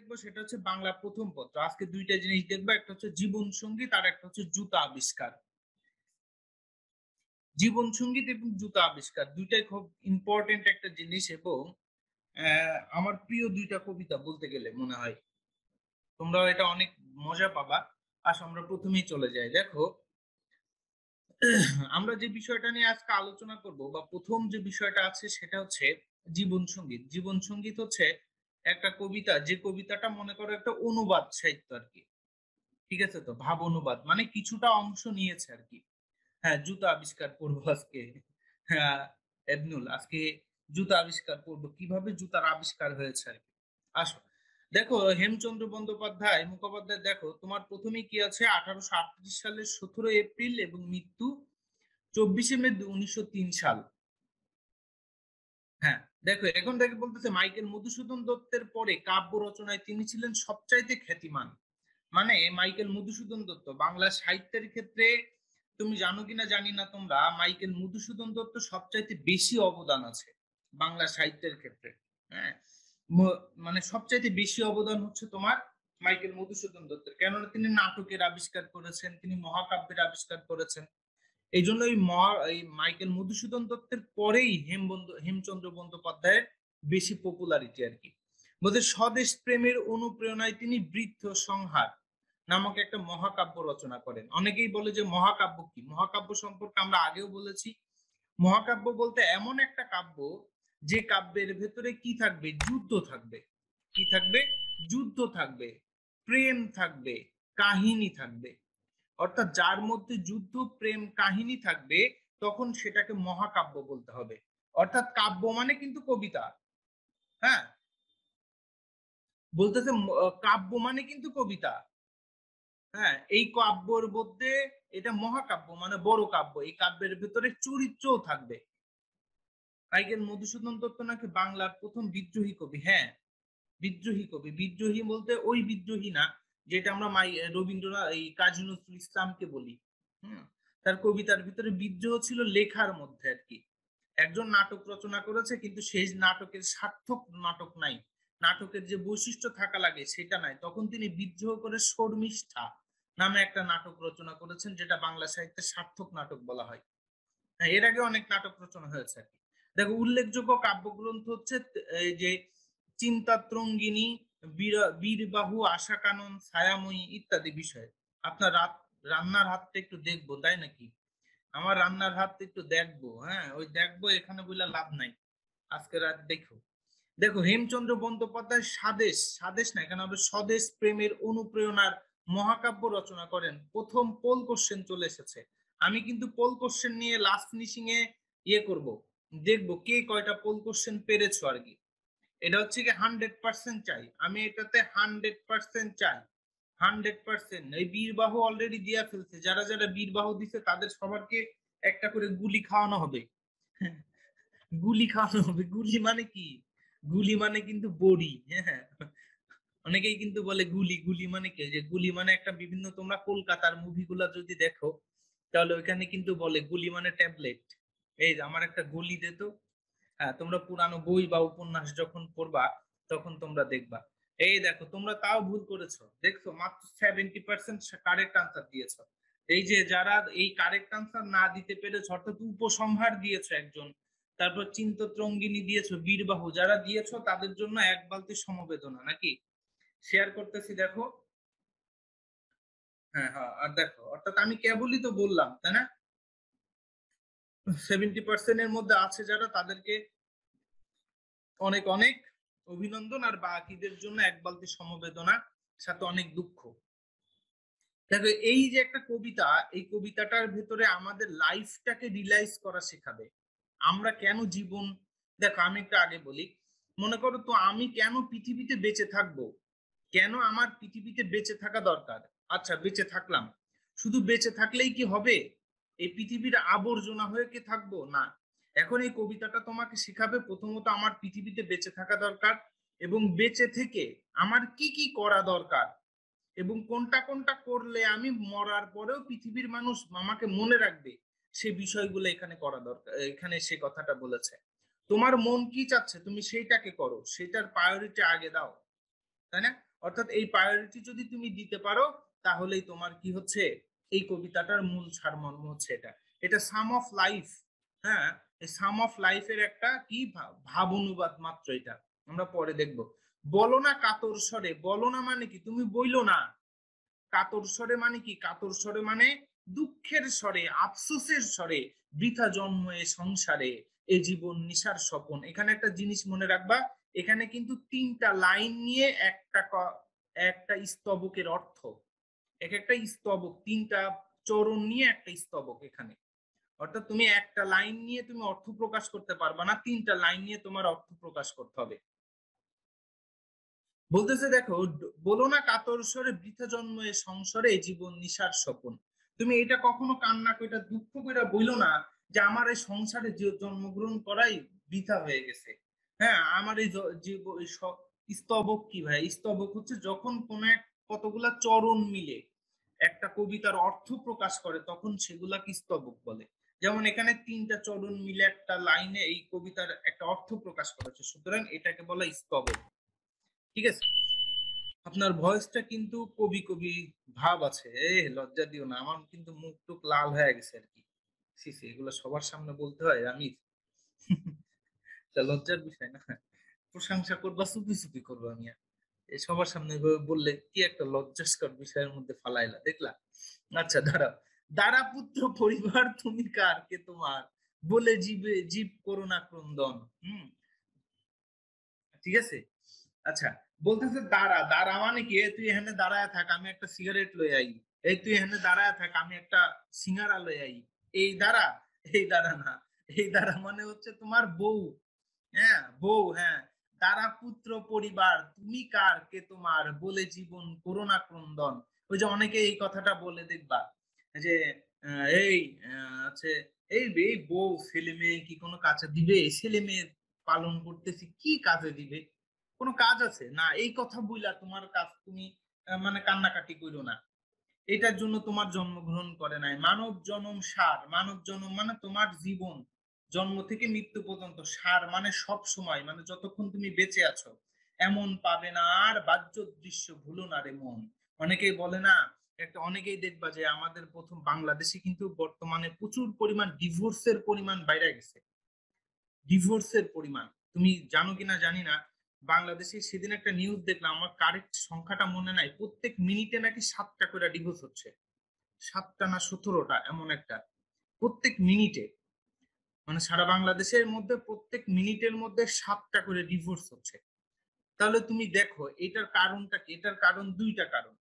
দেখবো সেটা হচ্ছে বাংলা প্রথম পত্র। আজকে দুইটা জিনিস দেখবো, একটা হচ্ছে জীবন সঙ্গীত আর একটা হচ্ছে জুতা আবিষ্কার। জীবন সঙ্গীত এবং জুতা আবিষ্কার দুইটাই খুব ইম্পর্টেন্ট একটা জিনিস, এবং আমার প্রিয় দুইটা কবিতা বলতে গেলে মনে হয় তোমরাও এটা অনেক মজা পাবা। আসো আমরা প্রথমেই চলে যাই। দেখো, আমরা যে বিষয়টা নিয়ে আজকে আলোচনা করব বা প্রথম যে বিষয়টা আছে সেটা হচ্ছে জীবন সঙ্গীত। জীবন সঙ্গীত হচ্ছে একটা কবিতা, যে কবিতাটা মনে করো একটা অনুবাদ সাহিত্য আর কি। ঠিক আছে, তো ভাব অনুবাদ মানে কিছুটা অংশ নিয়েছে আর কি। হ্যাঁ, জুতা আবিষ্কার করবো আজকে। হ্যাঁ এবনুল, আজকে জুতা আবিষ্কার করবো, কিভাবে জুতার আবিষ্কার হয়েছে আর কি। আসো, দেখো হেমচন্দ্র বন্দ্যোপাধ্যায় মুখোপাধ্যায়, দেখো তোমার প্রথমেই কি আছে, 1838 সালের 17 এপ্রিল এবং মৃত্যু 24 মে 1903 সাল। হ্যাঁ, দেখো এখন থেকে বলতেছে মাইকেল মধুসূদন দত্তের পরে কাব্য রচনায় তিনি ছিলেন সবচাইতে খ্যাতিমান। মানে মাইকেল মধুসূদন দত্ত বাংলা সাহিত্যের ক্ষেত্রে, তুমি জানো কিনা জানি না তোমরা, মাইকেল মধুসূদন দত্ত সবচাইতে বেশি অবদান আছে বাংলা সাহিত্যের ক্ষেত্রে। হ্যাঁ, মানে সবচাইতে বেশি অবদান হচ্ছে তোমার মাইকেল মধুসূদন দত্তের, কেননা তিনি নাটকের আবিষ্কার করেছেন, তিনি মহাকাব্যের আবিষ্কার করেছেন। এই জন্য এই মাইকেল মধুসূদন দত্তের পরেই হেমচন্দ্র বন্দ্যোপাধ্যায়ের বেশি পপুলারিটি আর কি। বলতে স্বদেশ প্রেমের অনুপ্রেরণায় তিনি বৃদ্ধ সংহার নামক একটা মহাকাব্য রচনা করেন। অনেকেই বলে যে মহাকাব্য কি, মহাকাব্য সম্পর্কে আমরা আগেও বলেছি। মহাকাব্য বলতে এমন একটা কাব্য যে কাব্যের ভেতরে কি থাকবে, যুদ্ধ থাকবে। কি থাকবে? যুদ্ধ থাকবে, প্রেম থাকবে, কাহিনী থাকবে। অর্থাৎ যার মধ্যে যুদ্ধ, প্রেম, কাহিনী থাকবে তখন সেটাকে মহাকাব্য বলতে হবে। অর্থাৎ কাব্য মানে কিন্তু কবিতা। হ্যাঁ, বলতেছে কাব্য মানে কিন্তু কবিতা। হ্যাঁ, এই কাব্যর মধ্যে এটা মহাকাব্য মানে বড় কাব্য, এই কাব্যের ভেতরে চরিত্রও থাকবে। মাইকেল মধুসূদন দত্ত নাকি বাংলার প্রথম বিদ্রোহী কবি। হ্যাঁ, বিদ্রোহী কবি। বিদ্রোহী বলতে ওই বিদ্রোহী না যেটা আমরা রবীন্দ্রনাথ এই কাজী নজরুল ইসলামকে বলি। হুম, তার কবিতার ভিতরে বিদ্রোহ ছিল লেখার মধ্যে আর কি। একজন নাটক রচনা করেছে কিন্তু সেই নাটকের সার্থক নাটক নাই, নাটকের যে বৈশিষ্ট্য থাকা লাগে সেটা নাই, তখন তিনি বিদ্রোহ করে শর্মিষ্ঠা নামে একটা নাটক রচনা করেছেন, যেটা বাংলা সাহিত্যের সার্থক নাটক বলা হয়। হ্যাঁ, এর আগে অনেক নাটক রচনা হয়েছে আর কি। দেখো উল্লেখযোগ্য কাব্যগ্রন্থ হচ্ছে এই যে চিন্তাত্রঙ্গিনী, বীরবাহু, আশাকানন, ছায়াময়ী ইত্যাদি বিষয়। আপনার রান্নার হাতটা একটু দেখবো তাই নাকি? আমার রান্নার হাত একটু দেখবো। হ্যাঁ, ওই দেখবো এখানে বলে লাভ নাই, আজকে রাত দেখো। দেখো হেমচন্দ্র বন্দ্যোপাধ্যায় স্বদেশ, স্বদেশ না এখানে হবে স্বদেশ প্রেমের অনুপ্রেরণার মহাকাব্য রচনা করেন। প্রথম পোল কোশ্চেন চলে এসেছে। আমি কিন্তু পোল কোশ্চেন নিয়ে লাস্ট ফিনিশিং এ করব, দেখবো কে কয়টা পোল কোশ্চেন পেরেছো আর কি। এটা হচ্ছে কি 100% চাই, আমি এটাতে 100% চাই। 100%। এই বীরবাহু অলরেডি দিয়া ফেলছে, যারা যারা বীরবাহু দিছে তাদের সবারকে একটা করে গুলি খাওয়ানো হবে। গুলি খাওয়ানো হবে। গুলি মানে কি? গুলি মানে কিন্তু বড়ি। হ্যাঁ, অনেকেই কিন্তু বলে গুলি, গুলি মানে কি, যে গুলি মানে একটা বিভিন্ন, তোমরা কলকাতার মুভিগুলা যদি দেখো তাহলে ওইখানে কিন্তু বলে গুলি মানে ট্যাবলেট। এই যে আমার একটা গুলি দে তো। হ্যাঁ, তোমরা পুরানো বই বা উপন্যাস যখন পড়বা তখন তোমরা দেখবা। এই দেখো তোমরা তাও ভুল করেছো, দেখছো মাত্র 70% কারেক্ট আনসার দিয়েছো। এই যে যারা এই কারেক্ট আনসার না দিতে পেরেছো, অর্থাৎ উপসংহার দিয়েছো একজন, তারপর চিন্তত্রঙ্গিনী দিয়েছো, বীরবাহু, যারা দিয়েছো তাদের জন্য এক বালতি সমবেদনা নাকি শেয়ার করতেছি। দেখো, হ্যাঁ হ্যাঁ, আর দেখো অর্থাৎ আমি কেবলই তো বললাম তাই না, 70% এর মধ্যে আছে যারা, তাদেরকে অনেক অনেক অভিনন্দন, আর বাকিদের জন্য এক বালতি সমবেদনা, সাথে অনেক দুঃখ। দেখো এই যে একটা কবিতা, এই কবিতাটার ভেতরে আমাদের লাইফটাকে রিলাইজ করা শেখাবে। আমরা কেন জীবন, দেখো আমি একটু আগে বলি, মনে করো তো আমি কেন পৃথিবীতে বেঁচে থাকবো, কেন আমার পৃথিবীতে বেঁচে থাকা দরকার। আচ্ছা বেঁচে থাকলাম, শুধু বেঁচে থাকলেই কি হবে? এই পৃথিবীর আবর্জনা হয়ে কি থাকবো না? এখন এই কবিতাটা তোমাকে শেখাবে প্রথমত আমার পৃথিবীতে বেঁচে থাকা দরকার, এবং বেঁচে থেকে আমার কি কি করা দরকার, এবং কোনটা কোনটা করলে আমি মরার পরেও পৃথিবীর মানুষ আমাকে মনে রাখবে, সে বিষয়গুলো এখানে করা দরকার। এখানে সে কথাটা বলেছে, তোমার মন কি চাচ্ছে তুমি সেইটাকে করো, সেটার প্রায়োরিটি আগে দাও, তাই না? অর্থাৎ এই প্রায়োরিটি যদি তুমি দিতে পারো তাহলেই তোমার কি হচ্ছে, এই কবিতাটার মূল সারমর্ম হচ্ছে এটা। এটা সাম অফ লাইফ। হ্যাঁ, এই সাম অফ লাইফের একটা কি ভাব অনুবাদ মাত্র এটা, আমরা পরে দেখব। বলো না কাতর স্বরে, বলো না মানে কি, তুমি বইলো না। কাতর স্বরে মানে কি, কাতর স্বরে মানে দুঃখের স্বরে, আফসোসের স্বরে, বৃথা জন্ম এ সংসারে, এ জীবন নিশার স্বপন। এখানে একটা জিনিস মনে রাখবা, এখানে কিন্তু তিনটা লাইন নিয়ে একটা স্তবকের অর্থ, এক একটা স্তবক, তিনটা চরণ নিয়ে একটা স্তবক এখানে। অর্থাৎ তুমি একটা লাইন নিয়ে তুমি অর্থ প্রকাশ করতে পারবা না, তিনটা লাইন নিয়ে তোমার অর্থ প্রকাশ করতে হবে। বলতেছে দেখো, বলো না কাতর স্বরে, বৃথা জন্ম এ সংসারে, জীবন নিশার স্বপন। তুমি এটা কখনো কান্না করে দুঃখ করে বইলো না যে আমার এই সংসারে জন্মগ্রহণ করাই বৃথা হয়ে গেছে। হ্যাঁ, আমার এই স্তবক কি ভাই, স্তবক হচ্ছে যখন কোন এক কতগুলা চরণ মিলে একটা কবিতার অর্থ প্রকাশ করে তখন সেগুলাকে স্তবক বলে। যেমন এখানে তিনটা চরণ মিলে একটা লাইনে এই কবিতার একটা অর্থ প্রকাশ করেছে, সুতরাং এটাকে বলা স্তবক। ঠিক আছে, আপনার ভয়েসটা কিন্তু কবি কবি ভাব আছে। লজ্জা দিও না, আমার কিন্তু মুখ টুক লাল হয়ে গেছে আর কি। সিসি, এগুলো সবার সামনে বলতে হয় আমি? লজ্জার বিষয় না। প্রশংসা করবা চুপি চুপি করবো আমি আর? এই সবার সামনে এভাবে বললে কি একটা লজ্জাস্কর বিষয়ের মধ্যে ফালাইলা দেখলা। আচ্ছা দাঁড়াও। দাঁড়া পুত্র পরিবার তুমি কার, কে তোমার, বলে জীবে জীব করুণা ক্রন্দন। ঠিক আছে। আচ্ছা, বলতেছে দাঁড়া, দাঁড়া মানে কি, তুই এখানে দাঁড়ায় থাক আমি একটা সিগারেট লই আই। এই তুই এখানে দাঁড়ায় থাক আমি একটা সিঙ্গারা লই আই। এই দাঁড়া, এই দাঁড়া না, এই দাঁড়া মানে হচ্ছে তোমার বউ। হ্যাঁ, বউ, হ্যাঁ। দাঁড়া পুত্র পরিবার তুমি কার, কে তোমার, বলে জীবন করুণা ক্রন্দন। ওই যে অনেকে এই কথাটা বলে দেখবা যে এই আছে, এই বউ ছেলে মেয়ে কি কোনো কাজে দিবে, ছেলে মেয়ে পালন করতেছি কি কাজে দিবে, কোনো কাজ আছে না, এই কথা বইলা তোমার কাজ তুমি মানে কান্নাকাটি করো না। এটার জন্য তোমার জন্মগ্রহণ করে নাই। মানব জনম সার, মানব জনম মানে তোমার জীবন, জন্ম থেকে মৃত্যু পর্যন্ত, সার মানে সব সময়, মানে যতক্ষণ তুমি বেঁচে আছো এমন পাবে না আর, বাহ্য দৃশ্য ভুলো না রে মন। অনেকেই বলে না, একটা অনেকেই দেখবা যে আমাদের প্রথম বাংলাদেশে কিন্তু বর্তমানে প্রচুর পরিমাণ ডিভোর্সের পরিমাণ বাইরে গেছে। ডিভোর্সের পরিমাণ তুমি জানো কিনা জানি না, বাংলাদেশে সেদিন একটা নিউজ দেখলাম, আমার কারেক্ট সংখ্যাটা মনে নাই, প্রত্যেক মিনিটে নাকি 7টা করে ডিভোর্স হচ্ছে। 7টা না 17টা এমন একটা, প্রত্যেক মিনিটে, মানে সারা বাংলাদেশের মধ্যে প্রত্যেক মিনিটের মধ্যে 7টা করে ডিভোর্স হচ্ছে। তাহলে তুমি দেখো এটার কারণটা কি, এটার কারণ দুইটা কারণ।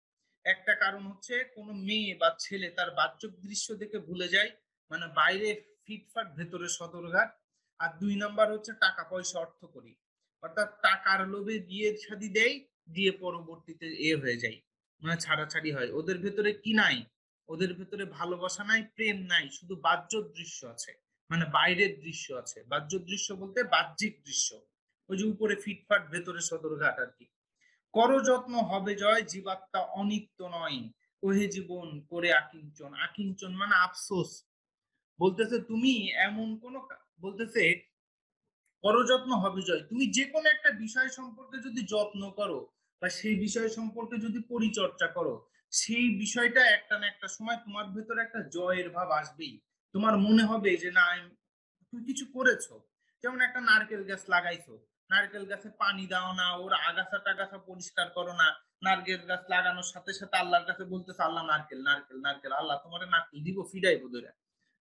একটা কারণ হচ্ছে কোনো মেয়ে বা ছেলে তার বাহ্যিক দৃশ্য দেখে ভুলে যায়, মানে বাইরে ফিটফাট ভেতরে সদরঘাট। আর 2 নাম্বার হচ্ছে টাকা পয়সা অর্থ করি, অর্থাৎ টাকার লোভে বিয়ে শাদী দেয়, দিয়ে পরবর্তীতে হয়ে যায়, মানে ছাড়াছাড়ি হয়। ওদের ভেতরে কি নাই, ওদের ভেতরে ভালোবাসা নাই, প্রেম নাই, শুধু বাহ্য দৃশ্য আছে, মানে বাইরের দৃশ্য আছে। বাহ্য দৃশ্য বলতে বাহ্যিক দৃশ্য, ওই যে উপরে ফিটফাট ভেতরে সদরঘাট আর কি। কর যত্ন হবে জয়, জীবাত্মা অনিত্য নয়, ওহে জীবন করে আকিঞ্চন। আকিঞ্চন মানে আফসোস। বলতেছে তুমি এমন কোন, বলতেছে করযত্ন হবে জয়, তুমি যে কোনো একটা বিষয় সম্পর্কে যদি যত্ন করো বা সেই বিষয় সম্পর্কে যদি পরিচর্যা করো, সেই বিষয়টা একটা না একটা সময় তোমার ভেতরে একটা জয়ের ভাব আসবেই। তোমার মনে হবে যে না তুমি কিছু করেছো। যেমন একটা নারকেল গাছ লাগাইছো, নারকেল গাছে পানি দাও না, ওর আগাছা টাগাছা পরিষ্কার করো না, নারকেল গাছ লাগানোর সাথে সাথে আল্লাহর কাছে বলতেছে আল্লাহ নারকেল নারকেল নারকেল, আল্লাহ তোমার নারকেল দিব ফিরাইবো ধরে।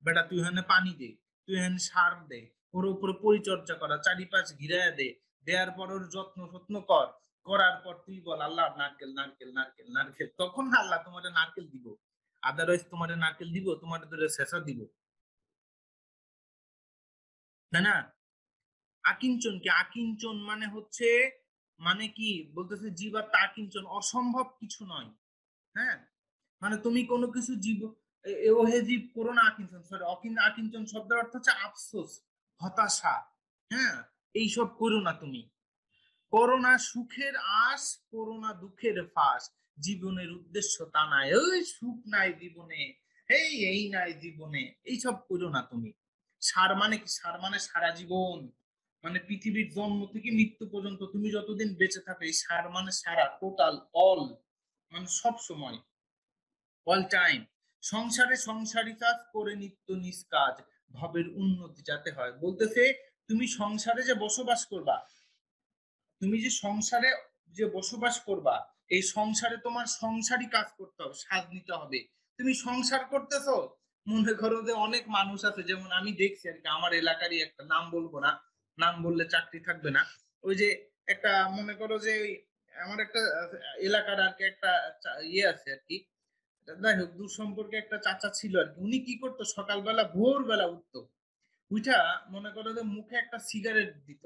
বেটা তুই এখানে পানি দে, তুই এখানে সার দে, ওর উপরে পরিচর্যা করা, চারিপাশ ঘিরাইয়া দে, দেওয়ার পর ওর যত্ন যত্ন কর, করার পর তুই বল আল্লাহ নারকেল নারকেল নারকেল নারকেল, তখন আল্লাহ তোমার নারকেল দিব। আদারওয়াইজ তোমার নারকেল দিব, তোমার ধরে শেষা দিব, তাই না? আকিঞ্চন কি, আকিঞ্চন মানে হচ্ছে, মানে কি বলতেছে জীবাত্মা আকিঞ্চন, অসম্ভব কিছু নয়। হ্যাঁ, মানে তুমি কোনো কিছু জীব, ওহে জীব করো না আকিঞ্চন, সরি আকিঞ্চন শব্দের অর্থ হচ্ছে আফসোস, হতাশা। হ্যাঁ, এইসব করো না তুমি। করোনা সুখের আশ, করোনা দুঃখের ফাঁস, জীবনের উদ্দেশ্য তা নাই, ওই সুখ নাই জীবনে, এই নাই জীবনে, এইসব করো না তুমি। সার মানে কি, সার মানে সারা জীবন, মানে পৃথিবীর জন্ম থেকে মৃত্যু পর্যন্ত তুমি যতদিন বেঁচে থাকো, এই সার মানে সারা, টোটাল, অল, মানে সব সময়, অল টাইম সংসারে সংসারী কাজ করে নিত্য নিজ কাজ, ভবের উন্নতি যাতে হয়। বলতেছে তুমি সংসারে যে বসবাস করবা, তুমি যে সংসারে যে বসবাস করবা, এই সংসারে তোমার সংসারী কাজ করতে হবে, সাজ নিতে হবে। তুমি সংসার করতেছো, মনে করো যে অনেক মানুষ আছে, যেমন আমি দেখছি আর কি, আমার এলাকারই একটা, নাম বলবো না, নাম বললে চাকরি থাকবে না। ওই যে একটা, মনে করো যে ওই আমার একটা এলাকার আর কি একটা ইয়ে আছে আর কি, যাই হোক, দূর সম্পর্কে একটা চাচা ছিল আর কি। উনি কি করতো, সকালবেলা ভোরবেলা উঠতো, উঠা মনে করো যে মুখে একটা সিগারেট দিত,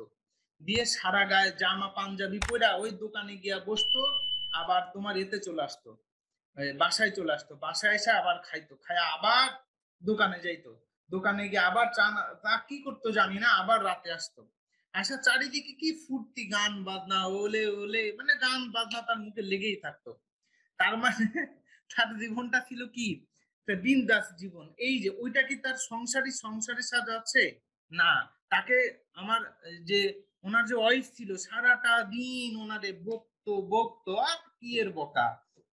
দিয়ে সারা গায়ে জামা পাঞ্জাবি পরা ওই দোকানে গিয়া বসতো, আবার তোমার এতে চলে আসতো, বাসায় চলে আসতো, বাসায় এসে আবার খাইতো, খায় আবার দোকানে যাইতো, দোকানে গিয়ে আবার চা তা কি করতো জানি না, আবার রাতে আসতো। আসা চারিদিকে কি ফুর্তি, গান বাজনা, ওলে ওলে, মানে গান বাজনা তার মুখে লেগেই থাকতো। তার মানে তার জীবনটা ছিল কি, বিন্দাস জীবন। এই যে ওইটা কি তার সংসারের সাথে আছে? না। তাকে আমার যে ওনার যে ওয়াইফ ছিল, সারাটা দিন ওনারে বকতো বকতো, আর কি এর বকা,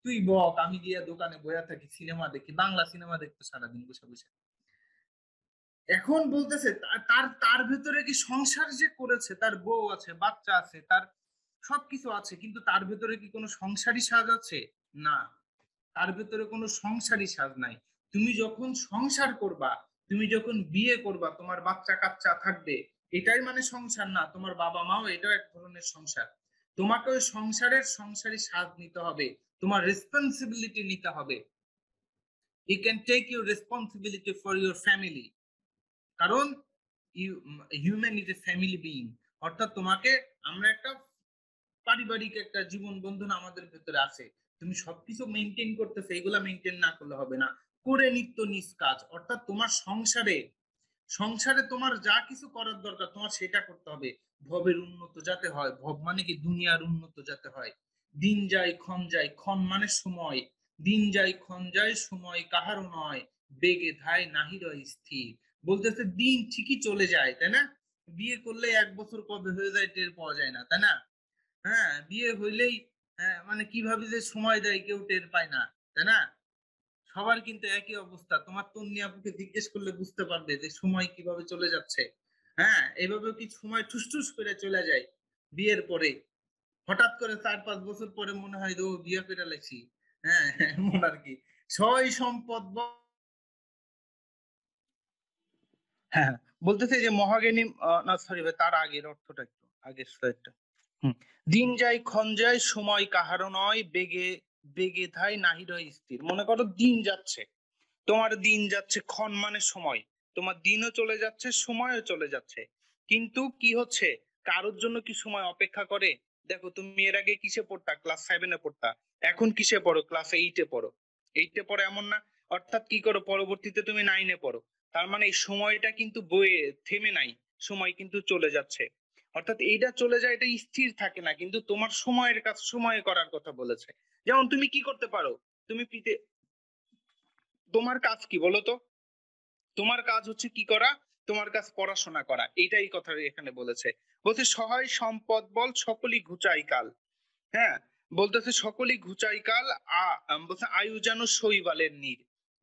তুই বক, আমি গিয়া দোকানে বইয়া থাকি, সিনেমা দেখি, বাংলা সিনেমা দেখতো সারাদিন বসে বসে। এখন বলতেছে তার তার ভেতরে কি সংসার যে করেছে, তার বউ আছে, বাচ্চা আছে, তার সবকিছু আছে, কিন্তু তার ভেতরে কি কোনো সংসারী সাজ আছে? না, তার ভেতরে কোনো সংসারী সাজ নাই। তুমি যখন সংসার করবা, তুমি যখন বিয়ে করবা, তোমার বাচ্চা কাচ্চা থাকবে, এটাই মানে সংসার না? তোমার বাবা মাও, এটাও এক ধরনের সংসার। তোমাকে ওই সংসারের সংসারী সাজ নিতে হবে, তোমার রেসপন্সিবিলিটি নিতে হবে। You can take your responsibility for your family, কারণ human is a family being. অর্থাৎ তোমাকে, আমরা একটা পারিবারিক একটা জীবন বন্ধন আমাদের ভেতরে আছে, তুমি সবকিছু মেনটেন করতেছো, এগুলা মেনটেন না করলে হবে না। করে নিত্য নিজ কাজ, অর্থাৎ তোমার সংসারে, সংসারে তোমার যা কিছু করার দরকার তোমার সেটা করতে হবে, ভবের উন্নত যাতে হয়। ভব মানে কি, দুনিয়ার উন্নত যাতে হয়। দিন যায় ক্ষণ যায়, ক্ষণ মানে সময়, দিন যায় ক্ষণ যায়, সময় কাহারও নয়, বেগে ধায় নাহি রয় স্থির। বলতেছে দিন ঠিকই চলে যায়, তাই না? বিয়ে করলে 1 বছর কবে হয়ে যায় টের পাওয়া যায় না, তাই না? হ্যাঁ, বিয়ে হইলেই, হ্যাঁ, মানে কিভাবে যে সময় দেয় কেউ টের পায় না, তাই না? সবার কিন্তু একই অবস্থা, তোমার তন্নি আপুকে জিজ্ঞেস করলে বুঝতে পারবে যে সময় কিভাবে চলে যাচ্ছে। হ্যাঁ, এইভাবে কি সময় ঠুস ঠুস করে চলে যায় বিয়ের পরে, হঠাৎ করে 4-5 বছর পরে মনে হয় যে ও বিয়ে করে লেছি। হ্যাঁ, এমন আর কি। সয় সম্পদ হ্যাঁ, বলতেছে যে মহাজ্ঞানী, না সরি ভাই, তার আগের অর্থটা একটু, আগের স্লাইডটা। হুম। দিন যায় ক্ষণ যায়, সময় কাহারও নয়, বেগে বেগে ধায় নাহি রয় স্থির। মনে করো দিন যাচ্ছে, তোমার দিন যাচ্ছে, ক্ষণ মানে সময়, তোমার দিনও চলে যাচ্ছে, সময়ও চলে যাচ্ছে, কিন্তু কি হচ্ছে, কারোর জন্য কি সময় অপেক্ষা করে? দেখো, তুমি এর আগে কিসে পড়তা, ক্লাস 7-এ পড়তা, এখন কিসে পড়ো, ক্লাস 8-এ পড়ো, 8-এ পড়ো এমন না। অর্থাৎ কি করো, পরবর্তীতে তুমি 9-এ পড়ো। তার মানে এই সময়টা কিন্তু বয়ে থেমে নাই, সময় কিন্তু চলে যাচ্ছে। অর্থাৎ এইটা চলে যায়, এটা স্থির থাকে না, কিন্তু তোমার সময়ের কাজ সময়ে করার কথা বলেছে। যেমন তুমি কি করতে পারো, তুমি তোমার কাজ কি বলো তো? তোমার কাজ হচ্ছে কি করা? তোমার কাজ পড়াশোনা করা, এইটাই কথা এখানে বলেছে। বলছে সহায় সম্পদ বল সকলই ঘুচাই কাল। হ্যাঁ, বলতেছে সকলই ঘুচাই কাল, বলছে আয়ু যেন শৈবালের নীর।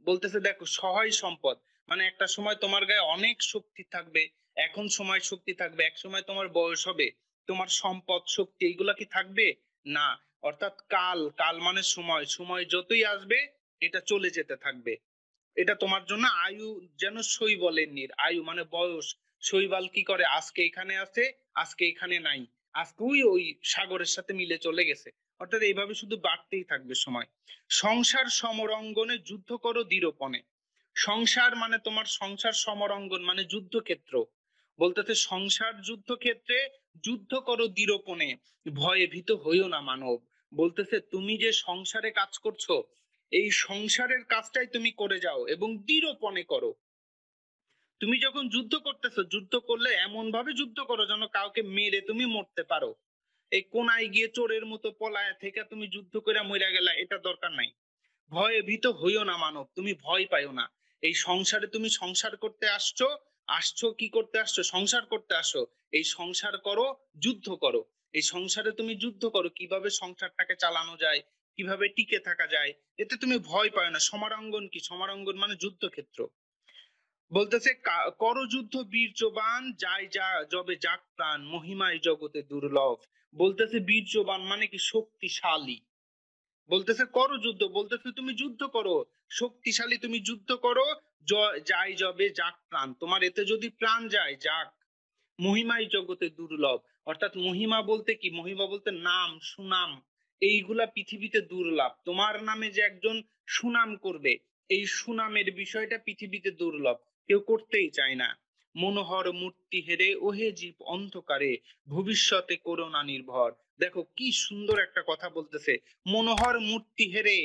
বলতেছে দেখো, সহায় সম্পদ মানে একটা সময় তোমার গায়ে অনেক শক্তি থাকবে, এখন সময় শক্তি থাকবে, এক সময় তোমার বয়স হবে, তোমার সম্পদ শক্তি এইগুলা কি থাকবে? না। অর্থাৎ কাল, কাল মানে সময়, সময় যতই আসবে এটা চলে যেতে থাকবে। এটা তোমার জন্য আয়ু যেন শৈবালের নীর, আয়ু মানে বয়স, শৈবাল কি করে, আজকে এখানে আছে, আজকে এখানে নাই, আজকে ওই ওই সাগরের সাথে মিলে চলে গেছে। অর্থাৎ এইভাবে শুধু বাড়তেই থাকবে সময়। সংসার সমরঙ্গনে যুদ্ধ করো দৃঢ়পণে। সংসার মানে তোমার সংসার, সমরঙ্গন মানে যুদ্ধক্ষেত্র। বলতেছে সংসার যুদ্ধক্ষেত্রে, যুদ্ধ করো দৃঢ়পণে, ভয়ে ভীত হইও না মানব। বলতেছে তুমি যে সংসারে কাজ করছো, এই সংসারের কাজটাই তুমি করে যাও এবং দৃঢ়পণে করো। তুমি যখন যুদ্ধ করতেছো, যুদ্ধ করলে এমন ভাবে যুদ্ধ করো যেন কাউকে মেরে তুমি মরতে পারো। এই কোনায় গিয়ে চোরের মতো পলায় থেকে তুমি যুদ্ধ করে মরে গেলা, এটা দরকার নাই। ভয়ে ভীত হইও না মানব, তুমি ভয় পাইও না। এই সংসারে তুমি সংসার করতে আসছো, আসছো কি করতে আসছো? সংসার করতে আসো। এই সংসার করো, যুদ্ধ করো। এই সংসারে তুমি যুদ্ধ করো, কিভাবে সংসারটাকে চালানো যায়, কিভাবে টিকে থাকা যায়। এতে তুমি ভয় পাও না। সমারাঙ্গন কি? সমারাঙ্গন মানে যুদ্ধক্ষেত্র। বলতেছে করো যুদ্ধ বীর্যবান, যাই যা যবে যাক প্রাণ, মহিমায় জগতে দুর্লভ। বলতেছে বীর্যবান মানে কি? শক্তিশালী। বলতেছে করো যুদ্ধ, বলতেছে তুমি যুদ্ধ করো, শক্তিশালী তুমি যুদ্ধ করো। যাই যবে যাক প্রাণ, তোমার এতে যদি প্রাণ যায় যাক। মহিমাই জগতে দুর্লভ, অর্থাৎ মহিমা বলতে কি? মহিমা বলতে নাম, সুনাম। এইগুলা পৃথিবীতে দুর্লভ। তোমার নামে যে একজন সুনাম করবে, এই সুনামের বিষয়টা পৃথিবীতে দুর্লভ, কেউ করতেই চায় না। মনোহর মূর্তি হেরে ওহে জীব অন্ধকারে, ভবিষ্যতে করোনা নির্ভর। দেখো কি সুন্দর একটা কথা বলতেছে, মনোহর মূর্তি হেরে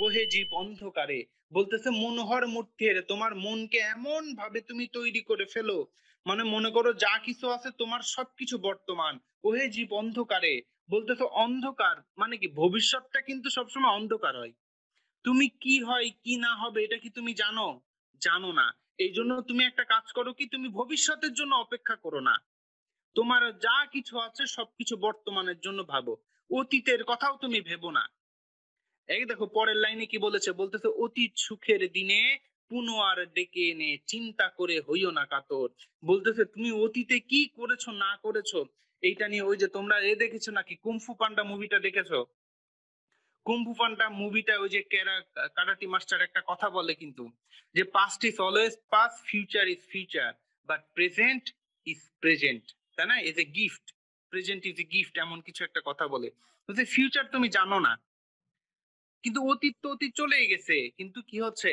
ওহে জীব অন্ধকারে। বলতেছে মনোহর মূর্তি হেরে, তোমার মনকে এমন ভাবে তুমি তৈরি করে ফেলো, মানে মনে করো যা কিছু আছে তোমার সবকিছু বর্তমান, ওহে জীব অন্ধকারে। বলতেছে অন্ধকার মানে কি? ভবিষ্যৎটা কিন্তু সবসময় অন্ধকার হয়। তুমি কি হয় কি না হবে এটা কি তুমি জানো? জানো না। এই জন্য তুমি একটা কাজ করো কি, তুমি ভবিষ্যতের জন্য অপেক্ষা করো না। তোমার যা কিছু আছে সবকিছু বর্তমানের জন্য ভাবো, অতীতের কথাও তুমি ভেবো না। এই দেখো পরের লাইনে কি বলেছে, বলতেছে অতীত সুখের দিনে পুনর ডেকে এনে চিন্তা করে হইও না কাতর। বলতেছে তুমি অতীতে কি করেছো না করেছো এইটা নিয়ে, ওই যে তোমরা দেখেছো নাকি কুমফু পান্ডা মুভিটা দেখেছো? কুম্ফু পান্ডা মুভিটা ওই যে কারাটি মাস্টার একটা কথা বলে কিন্তু, যে past is always past, future is future, but present is present. তাই না? As a gift, present is a gift, এমন কিছু একটা কথা বলে। ফিউচার তুমি জানো না, কিন্তু অতীত তো অতীত চলেই গেছে, কিন্তু কি হচ্ছে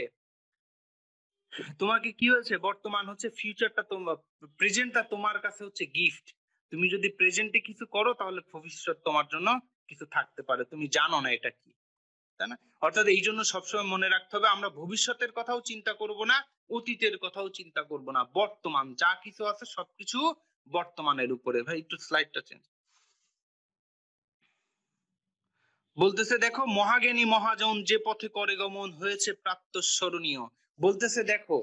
তোমাকে কি হয়েছে, বর্তমান হচ্ছে, ফিউচারটা তোমার, প্রেজেন্টটা তোমার কাছে হচ্ছে গিফট। তুমি যদি প্রেজেন্টে কিছু করো তাহলে ভবিষ্যৎ তোমার জন্য কিছু থাকতে পারে, তুমি জানো না এটা কি। তাই না? অর্থাৎ এই জন্য সবসময় মনে রাখতে হবে, আমরা ভবিষ্যতের কথাও চিন্তা করব না, অতীতের কথাও চিন্তা করব না, বর্তমান যা কিছু আছে সবকিছু বর্তমানের উপরে। ভাই একটু স্লাইডটা চেঞ্জ। বলতেছে দেখো মহাজ্ঞানী মহাজন যে পথে করে গমন হয়েছে প্রাত্যস্মরণীয়। বলতেছে দেখো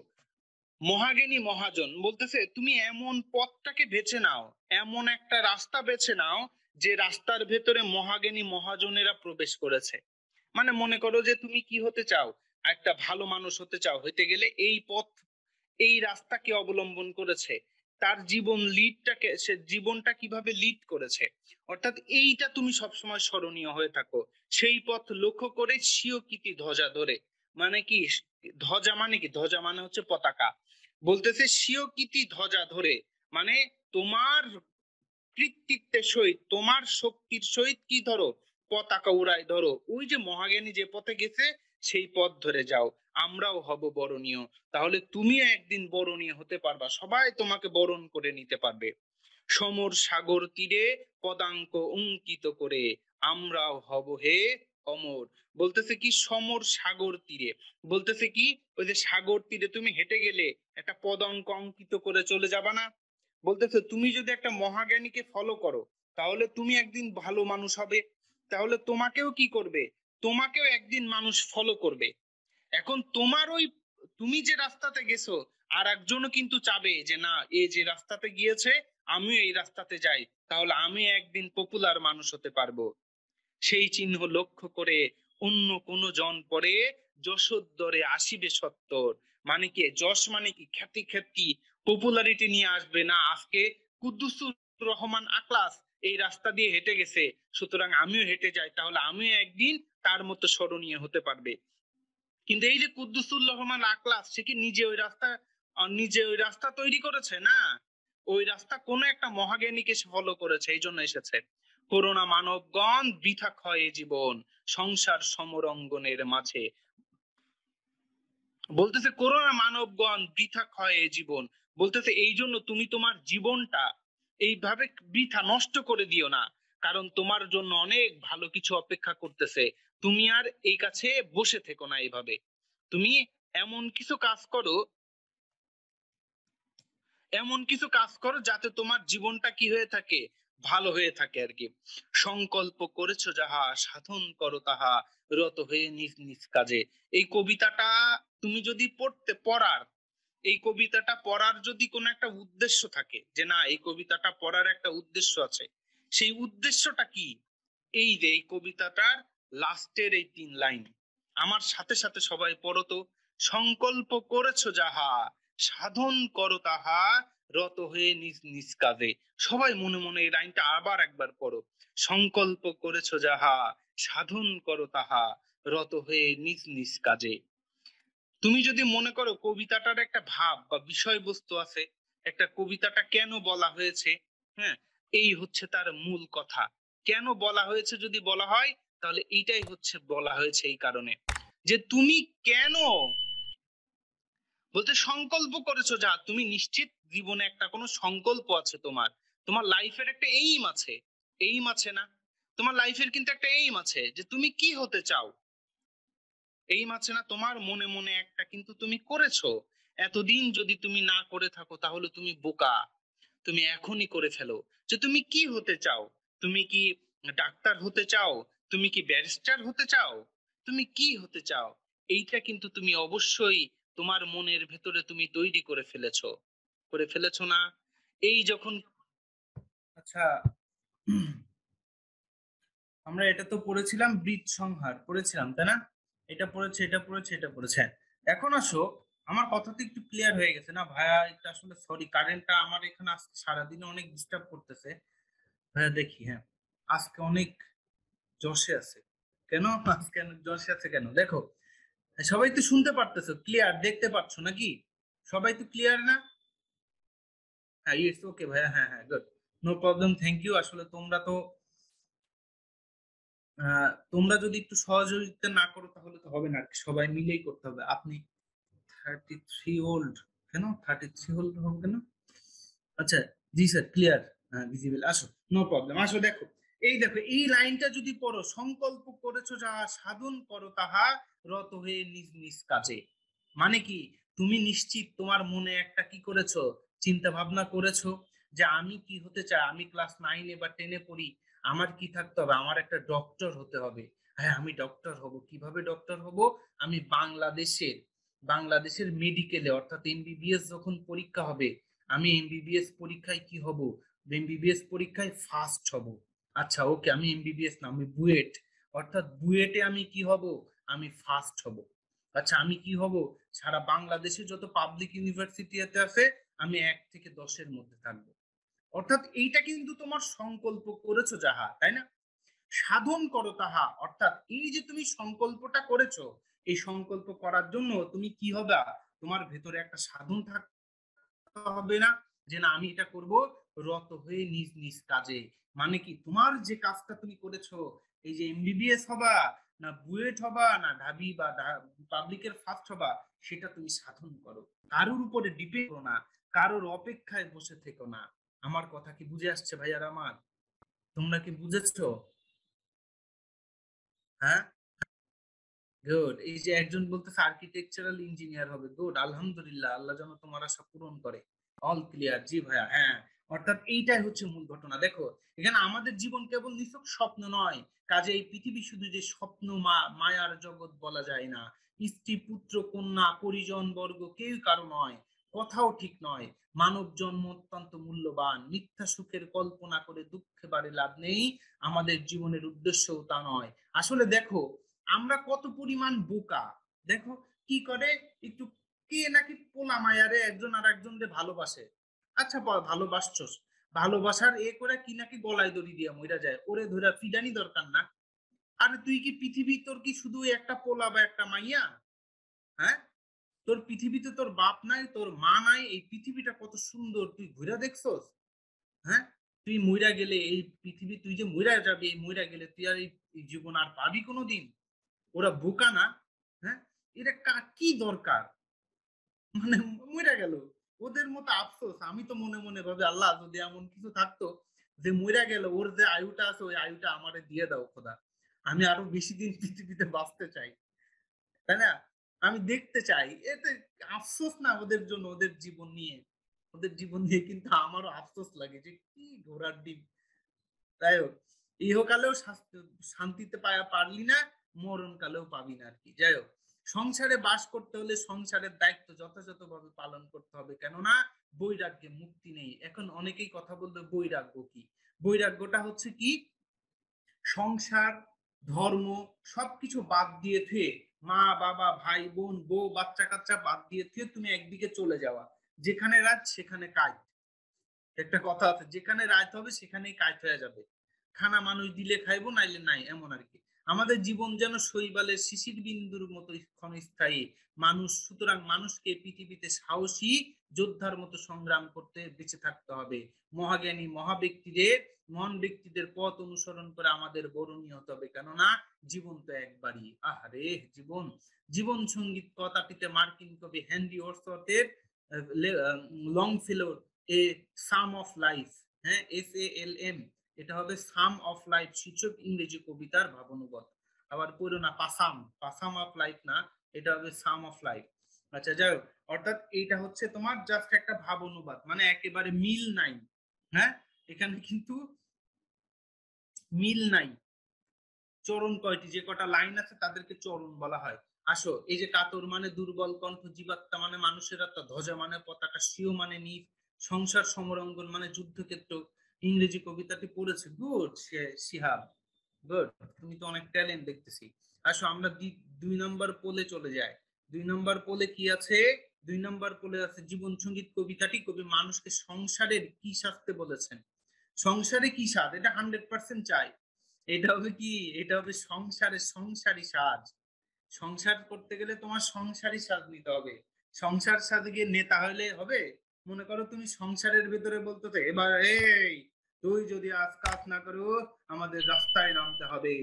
মহাজ্ঞানী মহাজন, বলতেছে তুমি এমন পথটাকে বেছে নাও, এমন একটা রাস্তা বেছে নাও যে রাস্তার ভেতরে মহাজ্ঞানী মহাজনেরা প্রবেশ করেছে। মানে মনে করো যে তুমি কি হতে চাও, একটা ভালো মানুষ হতে চাও, হইতে গেলে এই পথ, এই রাস্তাকে অবলম্বন করেছে, তার জীবন লিডটাকে, সে জীবনটা কিভাবে লিড করেছে, অর্থাৎ এইটা তুমি সবসময় স্মরণীয় হয়ে থাকো। সেই পথ লক্ষ্য করে স্বীয় কীর্তি ধ্বজা ধরে। মানে কি ধ্বজা মানে কি? ধ্বজা মানে হচ্ছে পতাকা। বলতেছে স্বীয় কীর্তি ধ্বজা ধরে, মানে তোমার কৃতিত্বের সহিত, তোমার শক্তির সহিত কি ধরো? পতাকা উড়াই ধরো। ওই যে মহাজ্ঞানী যে পথে গেছে সেই পথ ধরে যাও, আমরাও হব বরণীয়। তাহলে তুমিও একদিন বরণীয় হতে পারবা, সবাই তোমাকে বরণ করে নিতে পারবে। সমর সাগর তীরে পদাঙ্ক অঙ্কিত করে আমরাও হব হে অমর। বলতেছে কি সমর সাগর তীরে, বলতেছে কি ওই যে সাগর তীরে তুমি হেঁটে গেলে একটা পদাঙ্ক অঙ্কিত করে চলে যাবা না? বলতেছে তুমি যদি একটা মহাজ্ঞানীকে ফলো করো তাহলে তুমি একদিন ভালো মানুষ হবে, তাহলে তোমাকেও কি করবে? তোমাকেও একদিন মানুষ ফলো করবে। এখন তোমার ওই, তুমি যে রাস্তাতে গেছো আর একজনও কিন্তু চাবে যে না, এ যে রাস্তাতে গিয়েছে আমিও এই রাস্তাতে যাই, তাহলে আমি একদিন পপুলার মানুষ হতে পারবো। সেই চিহ্ন লক্ষ্য করে অন্য কোন জন পরে যশোদ্দরে আসিবে সত্তর। মানে কি যশ মানে কি? খ্যাতি, খ্যাতি পপুলারিটি নিয়ে আসবে না। আজকে কুদ্দুসুর রহমান আখলাস এই রাস্তা দিয়ে হেঁটে গেছে, সুতরাং আমিও হেঁটে যাই, তাহলে আমিও একদিন তার মতো স্মরণীয় হতে পারবে। কিন্তু এই যে কুদ্দুসুর রহমান আখলাস, সে কি নিজে ওই রাস্তা তৈরি করেছে? না, ওই রাস্তা কোন একটা মহাজ্ঞানীকে সে ফলো করেছে, এই জন্য এসেছে। করোনা মানবগণ বৃথা ক্ষয়ে জীবন, সংসার সমরঙ্গনের মাঝে। বলতেছে করোনা মানবগণ বৃথা ক্ষয়ে জীবন, বলতেছে এই জন্য তুমি তোমার জীবনটা এইভাবে বৃথা নষ্ট করে দিও না, কারণ তোমার জন্য অনেক ভালো কিছু অপেক্ষা করতেছে। তুমি আর এই কাছে বসে থেকো না এইভাবে, তুমি এমন কিছু কাজ করো, এমন কিছু কাজ করো যাতে তোমার জীবনটা কি হয়ে থাকে? ভালো হয়ে থাকে আর কি। সংকল্প করেছো যাহা সাধন করো তাহা, রত হয়ে নিজ নিজ কাজে। এই কবিতাটা তুমি যদি পড়ার এই কবিতাটা পড়ার যদি কোনো একটা উদ্দেশ্য থাকে, যে না এই কবিতাটা পড়ার একটা উদ্দেশ্য আছে, সেই উদ্দেশ্যটা কি? এই যে এই কবিতাটার লাস্টের এই 3 লাইন, আমার সাথে সাথে সবাই পড়ো তো। সংকল্প করেছো যাহা, সাধন করো তাহা, রত হয়ে নিজ নিজ কাজে। সবাই মনে মনে এই লাইনটা আবার একবার পড়ো। সংকল্প করেছো যাহা, সাধন করো তাহা, রত হয়ে নিজ নিজ কাজে। তুমি যদি মনে করো কবিতাটার একটা ভাব বা বিষয়বস্তু আছে, একটা কবিতাটা কেন বলা হয়েছে, হ্যাঁ, এই হচ্ছে তার মূল কথা। কেন বলা হয়েছে যদি বলা হয়, তাহলে এইটাই হচ্ছে বলা হয়েছে এই কারণে যে তুমি কেন বলতে সংকল্প করেছো, যা তুমি নিশ্চিত জীবনে একটা কোনো সংকল্প আছে, তোমার তোমার লাইফের একটা এইম আছে। এইম আছে না? তোমার লাইফের কিন্তু একটা এইম আছে যে তুমি কি হতে চাও। এইম আছে না তোমার মনে মনে একটা, কিন্তু তুমি করেছো। এতদিন যদি তুমি না করে থাকো তাহলে তুমি বোকা। তুমি এখনই করে ফেলো যে তুমি কি হতে চাও। তুমি কি ডাক্তার হতে চাও? তুমি কি ব্যারিস্টার হতে চাও? তুমি কি হতে চাও? এইটা কিন্তু তুমি অবশ্যই তোমার মনের ভেতরে তুমি তৈরি করে ফেলেছো। করে ফেলেছো না? এই যখন, আচ্ছা, আমরা এটা তো পড়েছিলাম, বৃত্ত সংহার পড়েছিলাম তাই না? এটা পড়েছে, এটা পড়েছে, এটা পড়েছে। এখন আসো, আমার কথা তো একটু ক্লিয়ার হয়ে গেছে না ভাইয়া? এটা আসলে সরি, কারেন্টটা আমার এখানে আজকে সারাদিনে অনেক ডিস্টার্ব করতেছে ভাইয়া। দেখি, হ্যাঁ, আজকে অনেক জোশে আছে। কেন আজকে অনেক জোশে আছে কেন দেখো, সবাই তো শুনতে পারতেছো, ক্লিয়ার দেখতে পাচ্ছ নাকি? সবাই তো ক্লিয়ার না? হ্যাঁ, ইটস ওকে ভাইয়া, হ্যাঁ হ্যাঁ, good, no problem, thank you. আসলে তোমরা তো তোমরা যদি একটু সহযোগিতা না করো তাহলে তো হবে না আর কি, সবাই মিলেই করতে হবে। আপনি 33 ওল্ড, কেন 33 ওল্ড হবে কেন? আচ্ছা, জি স্যার, ক্লিয়ার, ভিজিবল, আসো, নো প্রবলেম। আসো দেখো, এই দেখো এই লাইনটা যদি পড়ো, সংকল্প করেছো যাহা, সাধন করো তাহা, রত হয়ে নিজ নিজ কাজে। মানে কি? তুমি নিশ্চিত তোমার মনে একটা কি করেছো, চিন্তা ভাবনা করেছো যে আমি কি হতে চাই। আমি ক্লাস 9-এ বা 10-এ পড়ি, আমার কি থাকতে হবে, আমার একটা ডক্টর হতে হবে। হ্যাঁ, আমি ডক্টর হব। কিভাবে ডক্টর হব? আমি বাংলাদেশের মেডিকেলে, অর্থাৎ এমবিবিএস যখন পরীক্ষা হবে, আমি এমবিবিএস পরীক্ষায় কি হব? এমবিবিএস পরীক্ষায় ফার্স্ট হব। আচ্ছা ওকে, আমি এমবিবিএস না, আমি বুয়েট, অর্থাৎ বুয়েটে আমি কি হব? আমি ফার্স্ট হব। আচ্ছা, আমি কি হব? সারা বাংলাদেশে যত পাবলিক ইউনিভার্সিটি আছে, আমি 1 থেকে 10-এর মধ্যে থাকবো। অর্থাৎ এইটা কিন্তু তোমার সংকল্প করেছো যাহা, তাই না? সাধন করো তাহা, অর্থাৎ এই যে তুমি সংকল্পটা করেছো, এই সংকল্প করার জন্য তুমি কি হবে? তোমার ভেতরে একটা সাধন থাকতে হবে না, যে না আমি এটা করব, রত হয়ে নিজ নিজ কাজে। মানে কি? তোমার যে কাজটা তুমি করেছো, এই যে এমবিবিএস হবা, না বুয়েট হবা, না ঢাবি বা পাবলিকের ফার্স্ট হবা, সেটা তুমি সাধন করো। কারোর উপরে ডিপেন্ড করো না, কারোর অপেক্ষায় বসে থেকো না। আমার কথা কি বুঝে আসছে ভাইয়ার আমার? তোমরা কি বুঝেছো? হ্যাঁ, গুড। এই যে একজন বলতেছে আর্কিটেকচারাল ইঞ্জিনিয়ার হবে, গুড, আলহামদুলিল্লাহ, আল্লাহ যেন তোমার আশা পূরণ করে। অল ক্লিয়ার, জি ভাইয়া, হ্যাঁ। অর্থাৎ এইটাই হচ্ছে মূল ঘটনা। দেখো, এখানে আমাদের জীবন কেবল নিছক স্বপ্ন নয়। কাজে এই পৃথিবী শুধু যে স্বপ্ন, মায়ার জগৎ বলা যায় না। স্ত্রী, পুত্র, কন্যা, পরিজন বর্গ কেউ কারো নয়, কথাও ঠিক নয়। মানব জন্ম অত্যন্ত মূল্যবান। মিথ্যা সুখের কল্পনা করে দুঃখে বাড়ে লাভ নেই। আমাদের জীবনের উদ্দেশ্যও তা নয়। আসলে দেখো, আমরা কত পরিমাণ বোকা। দেখো কি করে, একটু, কে নাকি পোলা মায়ারে একজন আর একজনকে ভালোবাসে। আচ্ছা, ভালোবাসছস, ভালোবাসার করে কি নাকি গলায় দড়ি দিয়া মইরা যায়, ওরে ধইরা ফিডানি দরকার না? আরে তুই কি পৃথিবী, তোর কি শুধু একটা পোলা বা একটা মাইয়া? হ্যাঁ, তোর পৃথিবীতে তোর বাপ নাই, তোর মা নাই, এই পৃথিবীটা কত সুন্দর তুই ঘুরে দেখছস? হ্যাঁ, তুই মইরা গেলে এই পৃথিবী, তুই যে মইরা যাবি, এই মইরা গেলে তুই আর এই জীবন আর পাবি কোনোদিন? ওরা বোকা না? হ্যাঁ, এটা কি দরকার? মানে মইরা গেল, ওদের মতো আফসোস। আমি তো মনে মনে ভাবি, আল্লাহ যদি এমন কিছু থাকতো যে মইরা গেল, ওর যে আয়ুটা আছে ওই আয়ুটা আমারে দিয়ে দাও খোদা, আমি আরো বেশি দিন পৃথিবীতে বাঁচতে চাই, তাই না? আমি দেখতে চাই। এতে আফসোস না ওদের জন্য, ওদের জীবন নিয়ে, ওদের জীবন নিয়ে কিন্তু আমারও আফসোস লাগে যে কি ঘোড়ার ডিম। যাই হোক, ইহকালেও শান্তিতে পারলি না, মরণকালেও পাবি না আর কি। যাই হোক, সংসারে বাস করতে হলে সংসারের দায়িত্ব যথাযথভাবে পালন করতে হবে, কেননা বৈরাগ্যে মুক্তি নেই। এখন অনেকেই কথা বলবে বৈরাগ্য কি? বৈরাগ্যটা হচ্ছে কি, সংসার, ধর্ম সবকিছু বাদ দিয়ে থুয়ে, মা বাবা ভাই বোন বউ বাচ্চা কাচ্চা বাদ দিয়ে থুয়ে তুমি একদিকে চলে যাওয়া, যেখানে রাত সেখানে কাজ। একটা কথা আছে, যেখানে রাত হবে সেখানেই কাজ হয়ে যাবে, খানা মানুষ দিলে খাইবো নাইলে নাই, এমন আর কি। আমাদের জীবন যেন শৈবালের শিশির বিন্দুর মতো ক্ষণস্থায়ী মানুষ, সুতরাং মানুষকে পৃথিবীতে সাহসী যোদ্ধার মতো সংগ্রাম করতে বেঁচে থাকতে হবে। মহাজ্ঞানী মহাব্যক্তিদের, মহান ব্যক্তিদের পথ অনুসরণ করে আমাদের বরণীয় হতে হবে, কেননা জীবন তো একবারই। আহারে জীবন, জীবন সঙ্গীত কথাটিতে মার্কিন কবি হেনরি ওয়ার্ডসওয়ার্থের লং ফেলোর এ সাম অফ লাইফ, হ্যাঁ SALM, এটা হবে সাম অফ লাইফ শীর্ষক ইংরেজি কবিতার ভাবানুবাদ। আবার পড়ো না পাসাম, পাসাম অফ লাইফ না, এটা হবে সাম অফ লাইফ। আচ্ছা যাই হোক, অর্থাৎ এইটা হচ্ছে তোমার জাস্ট একটা ভাবানুবাদ, মানে একেবারে মিল নাই। হ্যাঁ, এখানে কিন্তু মিল নাই। চরণ কয়টি, যে কটা লাইন আছে তাদেরকে চরণ বলা হয়। আসো, এই যে কাতর মানে দুর্বল কণ্ঠ, জীবাত্মা মানে মানুষের আত্মা, ধ্বজা মানে পতাকা, সিও মানে নীল, সংসার সমরাঙ্গন মানে যুদ্ধক্ষেত্র। ইংরেজি কবিতাটি পড়েছে, গুড শিহাব, গুড, তুমি তো অনেক ট্যালেন্ট দেখতেছি। আসো আমরা 2 নম্বর পোলে চলে যাই। 2 নম্বর পোলে কি আছে? 2 নম্বর পোলে আছে জীবন সঙ্গীত কবিতাটি কবি মানুষকে সংসারের কি সাজতে বলেছেন। সংসারে কি স্বাদ, এটা 100% চাই। এটা হবে কি, এটা হবে সংসারের সংসারী সাজ। সংসার করতে গেলে তোমার সংসারী সাজ নিতে হবে। সংসার সাজে গিয়ে নেতা হলে হবে? মনে করো তুমি সংসারের ভেতরে বলতে, এবার এই তুই যদি আজ কাজ না করো আমাদের রাস্তায় নামতে হবে,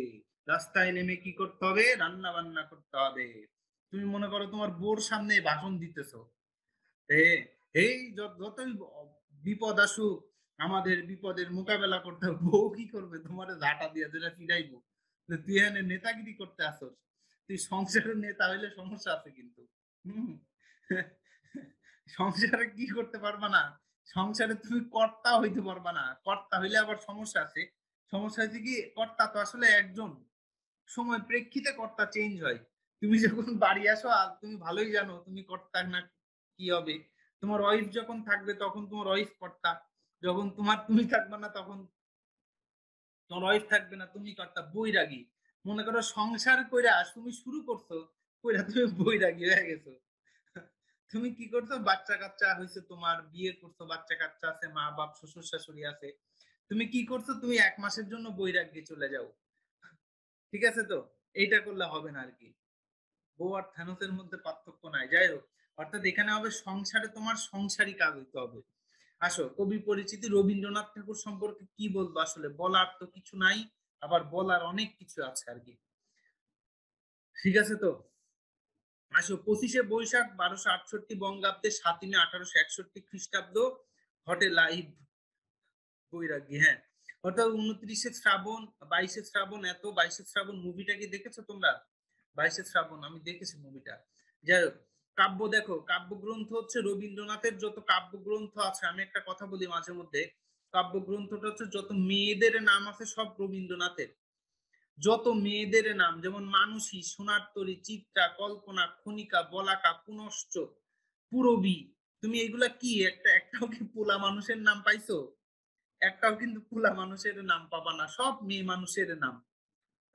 রাস্তায় নেমে কি করতে হবে, রান্না বান্না করতে হবে। তুমি মনে করো তোমার বোর সামনে ভাষণ দিতেছো, এই যতই বিপদ আসুক আমাদের বিপদের মোকাবেলা করতে হবে। বউ কি করবে, তোমার ঝাঁটা দিয়ে যেটা ফিরাইবো, তুই এখানে নেতাগিরি করতে আসছ। তুই সংসারের নেতা হইলে সমস্যা আছে কিন্তু। হম সংসারে কি করতে পারবা না, সংসারে তুমি কর্তা হইতে পারবা না। কর্তা হইলে আবার সমস্যা আছে। সমস্যা হচ্ছে কি, কর্তা তো আসলে একজন, সময় প্রেক্ষিতে কর্তা চেঞ্জ হয়। তুমি যখন বাড়ি আসো আর তুমি ভালোই জানো তুমি কর্তা না কি হবে। তোমার ওয়াইফ যখন থাকবে তখন তোমার ওয়াইফ কর্তা, যখন তুমি থাকবে না তখন তোমার ওয়াইফ থাকবে না, তুমি কর্তা। বৈরাগী, মনে করো সংসার কইরা তুমি শুরু করছো, কইরা তুমি বৈরাগী হয়ে গেছো। তুমি কি করছো, বাচ্চা কাচ্চা হয়েছে, তোমার বিয়ে করছো, বাচ্চা কাচ্চা আছে, মা বাপ শ্বশুর শাশুড়ি আছে, তুমি কি করছো, তুমি 1 মাসের জন্য বৈরাগ্যে চলে যাও। ঠিক আছে তো, এইটা করলে হবে না আর কি। বউ আর থানোসের মধ্যে পার্থক্য নাই। যাই হোক, অর্থাৎ এখানে হবে সংসারে তোমার সংসারী কাজ হইতে হবে। আসো, কবি পরিচিতি, রবীন্দ্রনাথ ঠাকুর সম্পর্কে কি বলবো, আসলে বলার তো কিছু নাই, আবার বলার অনেক কিছু আছে আর কি। ঠিক আছে তো, আসো 25শে বৈশাখ 1268 বঙ্গাব্দে, 7ই মে 1861 খ্রিস্টাব্দ, ঘটে লাইভ বৈরাগী। হ্যাঁ, অর্থাৎ 29শে শ্রাবণ, 22শে শ্রাবণ, 22শে শ্রাবণ মুভিটা কি দেখেছো তোমরা? 22শে শ্রাবণ আমি দেখেছি মুভিটা। যাই হোক, কাব্য দেখো, কাব্যগ্রন্থ হচ্ছে রবীন্দ্রনাথের যত কাব্যগ্রন্থ আছে, আমি একটা কথা বলি মাঝে মধ্যে, কাব্যগ্রন্থটা হচ্ছে যত মেয়েদের নাম আছে সব রবীন্দ্রনাথের। যত মেয়েদের নাম, যেমন মানসী, সোনার তরী, চিত্রা, কল্পনা, খনিকা, বলাকা, পুনশ্চ, পুরবী, তুমি এগুলা কি একটাও কি পোলা মানুষের নাম পাইছো? একটাও কিন্তু পোলা মানুষের নাম পাবা না, সব মেয়ে মানুষের নাম।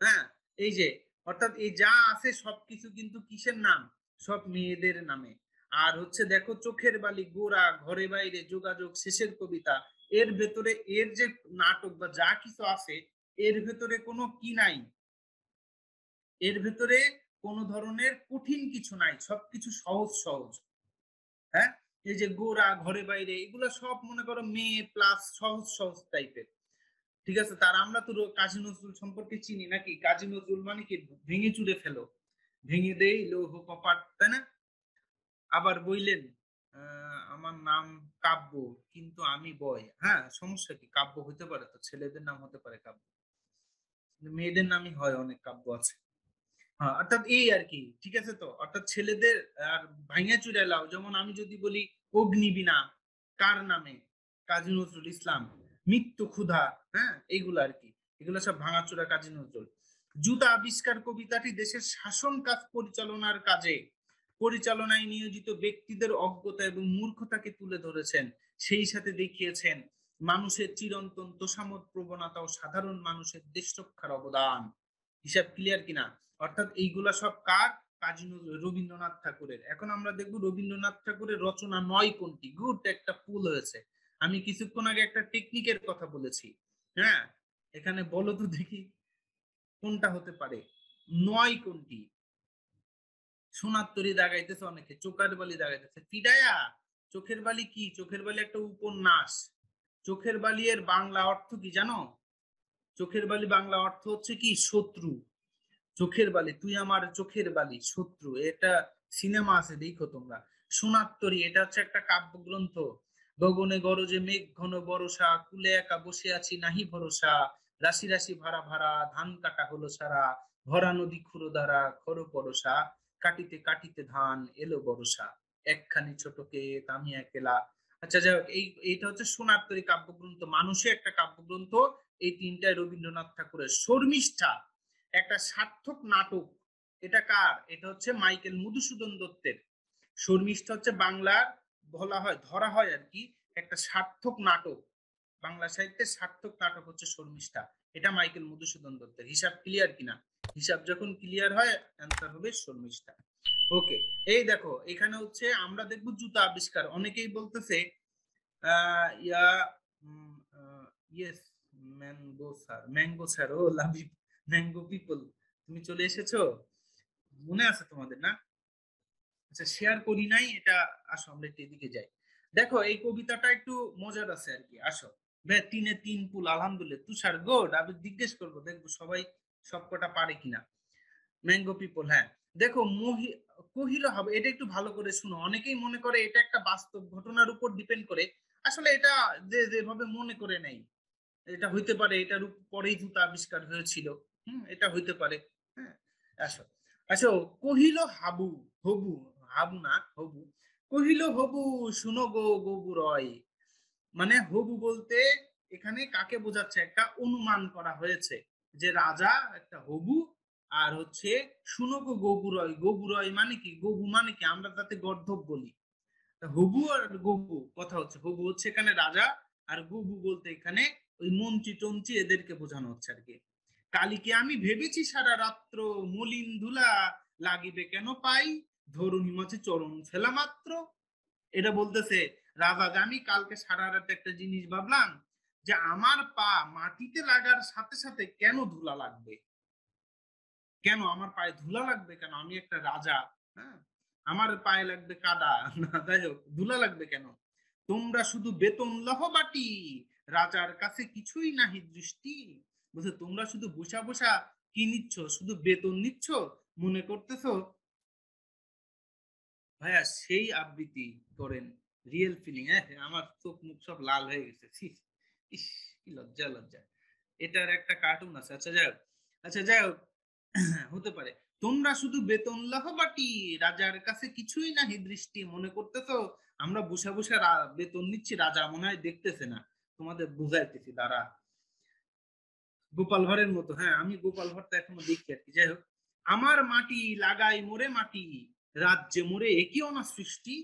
হ্যাঁ, এই যে, অর্থাৎ এই যা আছে সবকিছু কিন্তু কিসের নাম, সব মেয়েদের নামে। আর হচ্ছে দেখো, চোখের বালি, গোরা, ঘরে বাইরে, যোগাযোগ, শেষের কবিতা, এর ভেতরে এর যে নাটক বা যা কিছু আছে, এর ভেতরে কোনো কি নাই, এর ভেতরে কোনো ধরনের কঠিন কিছু নাই, সবকিছু সহজ সহজ। হ্যাঁ, এই যে গোরা, ঘরে বাইরে, এগুলো সব মনে করো মেয়ে প্লাস সহজ সহজ টাইপের। ঠিক আছে, তার আমরা তো কাজী নজরুল সম্পর্কে চিনি নাকি, কাজী নজরুল মানে কি, ভেঙে চুরে ফেলো, ভেঙে দেই লৌহ কপাট, তাই না? আবার বইলেন আমার নাম কাব্য, কিন্তু আমি বয়। হ্যাঁ, সমস্যা কি, কাব্য হতে পারে তো, ছেলেদের নাম হতে পারে কাব্য, কিন্তু মেয়েদের নামই হয়, অনেক কাব্য আছে। হ্যাঁ, অর্থাৎ এই আর কি। ঠিক আছে তো, অর্থাৎ ছেলেদের আর ভাইঙা চুরে লাও, যেমন আমি যদি বলি অগ্নিবীণা, কার নামে, কাজী নজরুল ইসলাম। মৃত্যু ক্ষুধা, হ্যাঁ এইগুলো আর কি, এগুলো সব ভাঙাচোরা কাজী নজরুল। জুতা আবিষ্কার কবিতাটি দেশের শাসন কাজ পরিচালনায় নিয়োজিত ব্যক্তিদের অজ্ঞতা এবং মূর্খতাকে তুলে ধরেছেন, সেই সাথে দেখিয়েছেন মানুষের চিরন্তন তোষামোদ প্রবণতা ও সাধারণ মানুষের দেশ রক্ষার অবদান। হিসাব ক্লিয়ার কিনা? অর্থাৎ এইগুলা সব কার? কাজী রবীন্দ্রনাথ ঠাকুরের। এখন আমরা দেখবো রবীন্দ্রনাথ ঠাকুরের রচনা 9 কোনটি। গুড, একটা ফুল হয়েছে। আমি কিছুক্ষণ আগে একটা টেকনিকের কথা বলেছি। হ্যাঁ, এখানে বলো তো দেখি কোনটা হতে পারে। 9 কোনটি? সোনার তরী দাগাইতেছে অনেকে, চোখের বালি দাগাইতেছে। ফিডায়া, চোখের বালি কি? চোখের বালি একটা উপন্যাস। চোখের বালি এর বাংলা অর্থ কি জানো? চোখের বালি বাংলা অর্থ হচ্ছে কি? শত্রু। চোখের বালি, তুই আমার চোখের বালি, শত্রু। এটা সিনেমা আছে, দেখো তোমরা। সোনার তরী এটা হচ্ছে একটা কাব্যগ্রন্থ। গগনে গরজে মেঘ ঘন বরষা, কুলে একা বসে আছি নাহি ভরসা, রাশি রাশি ভাড়া ভাড়া, ধান কাটা হলো সারা, ভরা নদী খুঁড়ো দ্বারা খর পরশা, কাটিতে কাটিতে ধান এলো বরষা, একখানি ছোটকে আমি একেলা। আচ্ছা, যাই হোক, এইটা হচ্ছে সোনার তরী কাব্যগ্রন্থ, মানুষের একটা কাব্যগ্রন্থ। এই তিনটায় রবীন্দ্রনাথ ঠাকুরের। শর্মিষ্ঠা একটা সার্থক নাটক। এটা কার? এটা হচ্ছে মাইকেল মধুসূদন দত্তের। শর্মিষ্ঠা হচ্ছে বাংলার বলা হয়, ধরা হয় আর কি, একটা সার্থক নাটক। বাংলা সাহিত্যের সার্থক নাটক হচ্ছে শর্মিষ্ঠা। এটা মাইকেল মধুসূদন দত্তের। হিসাব ক্লিয়ার কিনা? হিসাব যখন ক্লিয়ার হয় অ্যান্সার হবে শর্মিষ্ঠা। ওকে, এই দেখো এখানে হচ্ছে আমরা দেখবো জুতা আবিষ্কার। অনেকেই বলতেছে yeah yes, mango sir, oh love you mango people, তুমি চলে এসেছো, মনে আছে তোমাদের না? আচ্ছা, শেয়ার করি নাই এটা। আসো আমরা একটু এদিকে যাই। দেখো এই কবিতাটা একটু মজার আছে আর কি। আসো, তিনে তিন পুল, আলহামদুলিল্লাহ, তুষার গুড। আমি জিজ্ঞেস করবো, দেখবো সবাই সবকটা পারে কিনা। ম্যাঙ্গো পিপল, হ্যাঁ। দেখো কহিল হবে, এটা একটু ভালো করে শুনো। অনেকেই মনে করে এটা একটা বাস্তব ঘটনার উপর ডিপেন্ড করে। আসলে এটা যেভাবে মনে করে নেই, এটা হইতে পারে এটার পরেই জুতা আবিষ্কার হয়েছিল। এটা হইতে পারে। হ্যাঁ, আসো আসো। কহিল হাবু, হবু, হাবু না হবু, কহিল হবু শুনো গো গবু রয়। মানে হবু বলতে এখানে কাকে বোঝাচ্ছে? একটা অনুমান করা হয়েছে যে রাজা একটা হবু, আর হচ্ছে শুনো গো গবু রয়। গবু রয় মানে কি? গবু মানে কি? আমরা তাতে গর্ধব বলি। হবু আর গবু কথা হচ্ছে, হবু হচ্ছে এখানে রাজা, আর গবু বলতে এখানে ওই মন্ত্রী টন্ত্রী এদেরকে বোঝানো হচ্ছে আর কি। কালীকে আমি ভেবেছি সারা রাত্র, মলিন ধুলা লাগিবে কেন পাই, ধরুনি মাঝে চরণ ফেলা মাত্র। এটা বলতেছে রাজা যে আমি কালকে সারা রাত একটা জিনিস ভাবলাম, যে আমার পা মাটিতে লাগার সাথে সাথে কেন ধুলা লাগবে, কেন আমার পায়ে ধুলা লাগবে, কেন আমি একটা রাজা। হ্যাঁ, আমার পায়ে লাগবে কাদা না, যাই হোক, ধুলা লাগবে কেন? তোমরা শুধু বেতন লহ বাটি, রাজার কাছে কিছুই নাহি দৃষ্টি। বলছে তোমরা শুধু বসা বসা কি নিচ্ছ? শুধু বেতন নিচ্ছ, মনে করতেছো ভাইয়া সেই আবৃত্তি করেন, রিয়েল ফিলিং। হ্যাঁ, আমার চোখ মুখ সব লাল হয়ে গেছে। ইস, কি লজ্জা লজ্জা। এটার একটা কার্টুন আছে। আচ্ছা যাই হোক, আচ্ছা যাই হোক, হতে পারে। তোমরা শুধু বেতন লাভ বাটি, রাজার কাছে কিছুই নাহি দৃষ্টি। মনে করতেছো আমরা বসে বসে বেতন নিচ্ছি, রাজা মনে হয় দেখতেছে না। তোমাদের বুঝাইতেছি দাঁড়া। গোপাল ভাঁড়ের মতো, হ্যাঁ, আমি গোপাল ভাঁড়টা এখনো দেখি আর কি। যাই হোক, আমার মাটি লাগাই মোরে মাটি, রাজ্যে মোরে একই অনা সৃষ্টি।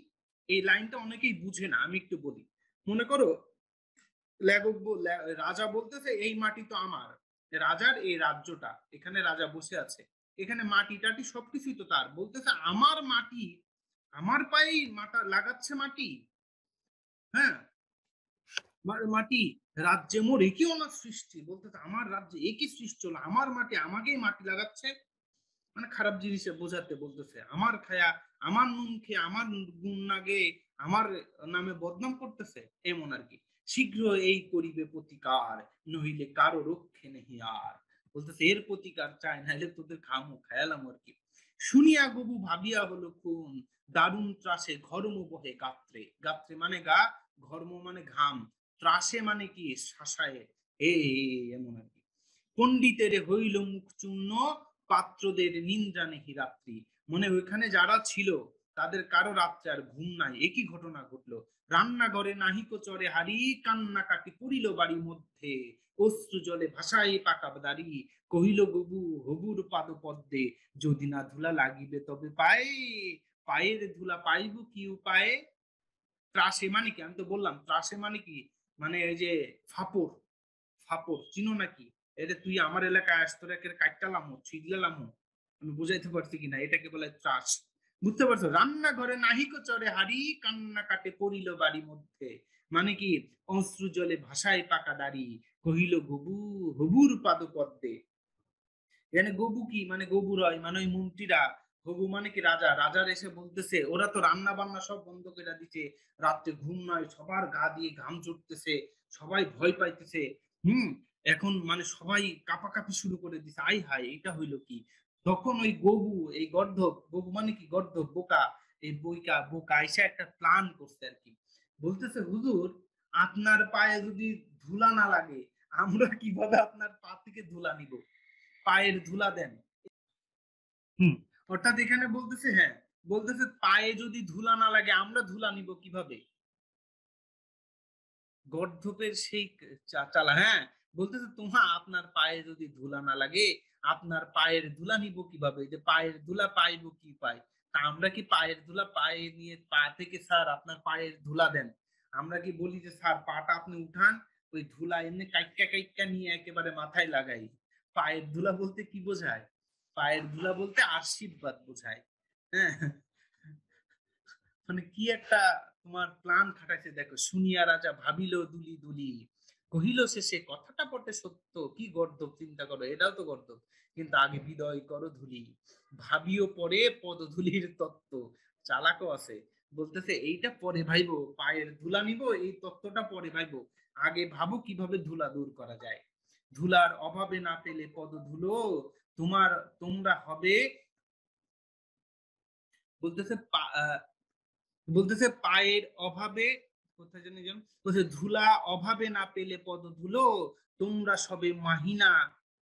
এই লাইনটা অনেকেই বুঝে না, আমি একটু বলি। মনে করো লেখক রাজা বলতেছে এই মাটি তো আমার, রাজার এই রাজ্যটা, এখানে রাজা বসে আছে, এখানে মাটি টাটি সবকিছুই তো তার। বলতেছে আমার মাটি, আমার পায়েই মাটা লাগাচ্ছে মাটি। হ্যাঁ, মাটি, রাজ্যে মোর একই অনার সৃষ্টি। বলতেছে আমার রাজ্যে একই সৃষ্টি হলো, আমার মাটি আমাকেই মাটি লাগাচ্ছে। মানে খারাপ জিনিসে বোঝাতে বলতেছে, আমার খায়া, আমার নুন খেয়ে, আমার গুণ না গেয়ে আমার নামে বদনাম করতেছে, এমন আর কি। শীঘ্র এই করিবে প্রতিকার, নহিলে কারো রক্ষে নেহি আর। বলতেছে এর প্রতিকার চাই, নাহলে তোদের খামো খায়ালাম আর কি। শুনিয়া গবু ভাবিয়া হলো খুন, দারুণ ত্রাসে ঘর্ম বহে গাত্রে। গাত্রে মানে গা, ঘর্ম মানে ঘাম, ত্রাসে মানে কি? শাসায়। এমন আর কি। পণ্ডিতের হইল মুখ চূর্ণ, পাত্রদের নিন্দ্রা নেহি রাত্রি। মনে ওইখানে যারা ছিল তাদের কারো রাত্রে আর ঘুম নাই। একই ঘটনা ঘটলো। রান্নাঘরে নাহিক চরে হাড়ি, কান্না কাটি পড়িল বাড়ি মধ্যে, অশ্রু জলে ভাসায় পাকা দাড়ি, কহিল গবু হবুর পাদ পদ্মে, যদি না ধুলা লাগিবে তবে পায়ে, পায়ের ধুলা পাইব কি উপায়ে। ত্রাসে মানে কি, আমি তো বললাম ত্রাসে মানে কি, মানে এই যে ফাপড়, ফাপড় চিনো নাকি? এটা তুই আমার এলাকায় আস, তোর একের কাটটালামো ছিগলালামো, আমি বুঝাইতে পারছি কিনা, এটাকে বলে ত্রাস। বুঝতে পারছো? রান্নাঘরে নাহিক চরে হাড়ি, কান্না কাটে পড়িল বাড়ি মধ্যে, মানে কি অশ্রু জলে ভাসায় পাকা দাড়ি, কহিল গবু হবুর পাদ পদ্মে। এখানে গবু কি মানে গবু রয় মানে ওই মন্ত্রীরা, গবু মানে কি রাজা, রাজার এসে বলতেছে ওরা তো রান্না বান্না সব বন্ধ করে দিচ্ছে, রাত্রে ঘুম নয়, সবার গা দিয়ে ঘাম ছুটতেছে, সবাই ভয় পাইতেছে। হুম, এখন মানে সবাই কাঁপাকাঁপি শুরু করে দিছে, আই হাই এটা হইলো কি। তখন ওই গবু, এই গর্ধব, গবু মানে কি গর্ধব বোকা, এই বইকা বোকা এসে একটা প্ল্যান করছে আর কি। বলতেছে হুজুর, আপনার পায়ে যদি ধুলা না লাগে, আমরা কিভাবে আপনার পা থেকে ধুলা নিব, পায়ের ধুলা দেন। হুম, অর্থাৎ এখানে বলতেছে, হ্যাঁ বলতেছে পায়ে যদি ধুলা না লাগে আমরা ধুলা নিব কিভাবে, গর্ধপের সেই চালা, হ্যাঁ বলতেছে তোমা আপনার পায়ে যদি ধুলা না লাগে, আপনার পায়ের ধুলা নিব কিভাবে, যে পায়ের ধুলা পাইবো কি পাই, তা আমরা কি পায়ের ধুলা পায়ে নিয়ে পা থেকে স্যার আপনার পায়ের ধুলা দেন, আমরা কি বলি যে স্যার পাটা আপনি উঠান, ওই ধুলা এমনি কাইক্কা কাইক্কা নিয়ে একেবারে মাথায় লাগাই। পায়ের ধুলা বলতে কি বোঝায়, পায়ের ধুলা বলতে আশীর্বাদ বোঝায়। হ্যাঁ, মানে কি একটা তোমার প্ল্যান খাটাইছে দেখো, শুনিয়া রাজা ভাবিল দুলি দুলি, কহিল শেষে কথাটা বটে সত্য, কি গর্ধব চিন্তা করো, এটাও তো গর্ধব, কিন্তু আগে বিদয় করো ধুলি, ভাবিও পরে পদধূলির তত্ত্ব। চালাকও আছে, বলতেছে এইটা পরে ভাইবো, পায়ের ধুলা নিব এই তত্ত্বটা পরে ভাইবো, আগে ভাবো কিভাবে ধুলা দূর করা যায়। ধুলার অভাবে না পেলে পদ ধুলো, তোমার তোমরা হবে, বলতেছে বলতেছে পায়ের অভাবে, কোথায় জানি যেন বলছে ধুলা অভাবে না পেলে পদ ধুলো, তোমরা সবে মাহিনা,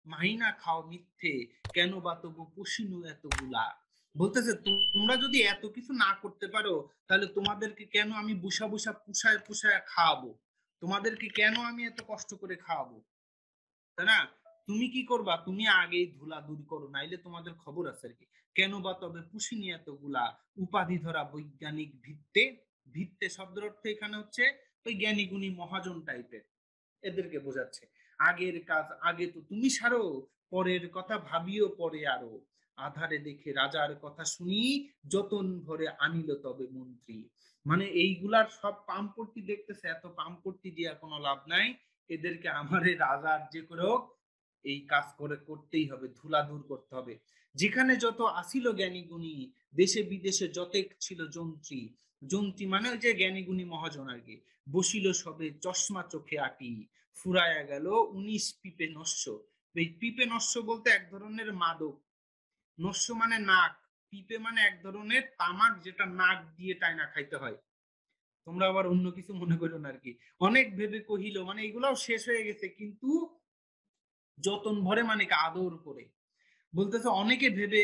মাহিনা খাও মিথ্যে, কেন বা তবু পুষিনু এতগুলা। বলতেছে তোমরা যদি এত কিছু না করতে পারো, তাহলে তোমাদেরকে কেন আমি বুসা বুসা পুষায় পুষায় খাওয়াবো, তোমাদেরকে কেন আমি এত কষ্ট করে খাওয়াবো, তাই না? তুমি কি করবা, তুমি আগেই ধুলা দূর করো, নাইলে তোমাদের খবর আছে আর কি। কেন বা তবে পুষিনি এতগুলা, উপাধি ধরা বৈজ্ঞানিক ভিত্তে, ভিত্তে শব্দের অর্থ এখানে হচ্ছে ওই জ্ঞানী গুণী মহাজন টাইপের, এদেরকে বোঝাচ্ছে। আগের কাজ আগে তো তুমি সারো, পরের কথা ভাবিও পরে আরো, আধারে দেখে রাজার কথা শুনি, যতন ভরে আনিল তবে মন্ত্রী। মানে এইগুলার সব পাম্পট্টি দেখতেছে, এত পাম্পট্টি দিয়ে কোনো লাভ নাই, এদেরকে আমারে রাজার যে করে হোক এই কাজ করে করতেই হবে, ধুলা দূর করতে হবে। যেখানে যত আসিল জ্ঞানী গুণী, দেশে বিদেশে যতেক ছিল যন্ত্রী, যন্ত্রী মানে ওই যে জ্ঞানী গুণী মহাজন আর কি, বসিল সবে চশমা চোখে আটি, ফুরায়া গেল 19 পিপে নস্য। এই পিপে নস্য বলতে এক ধরনের মাদক, নস্য মানে নাক, পিপে মানে এক ধরনের তামাক যেটা নাক দিয়ে টাইনা খাইতে হয়। তোমরা আবার অন্য কিছু মনে করো না আর কি। অনেক ভেবে কহিল মানে এগুলাও শেষ হয়ে গেছে, কিন্তু যতন ভরে মানে আদর করে। বলতেছে অনেকে ভেবে,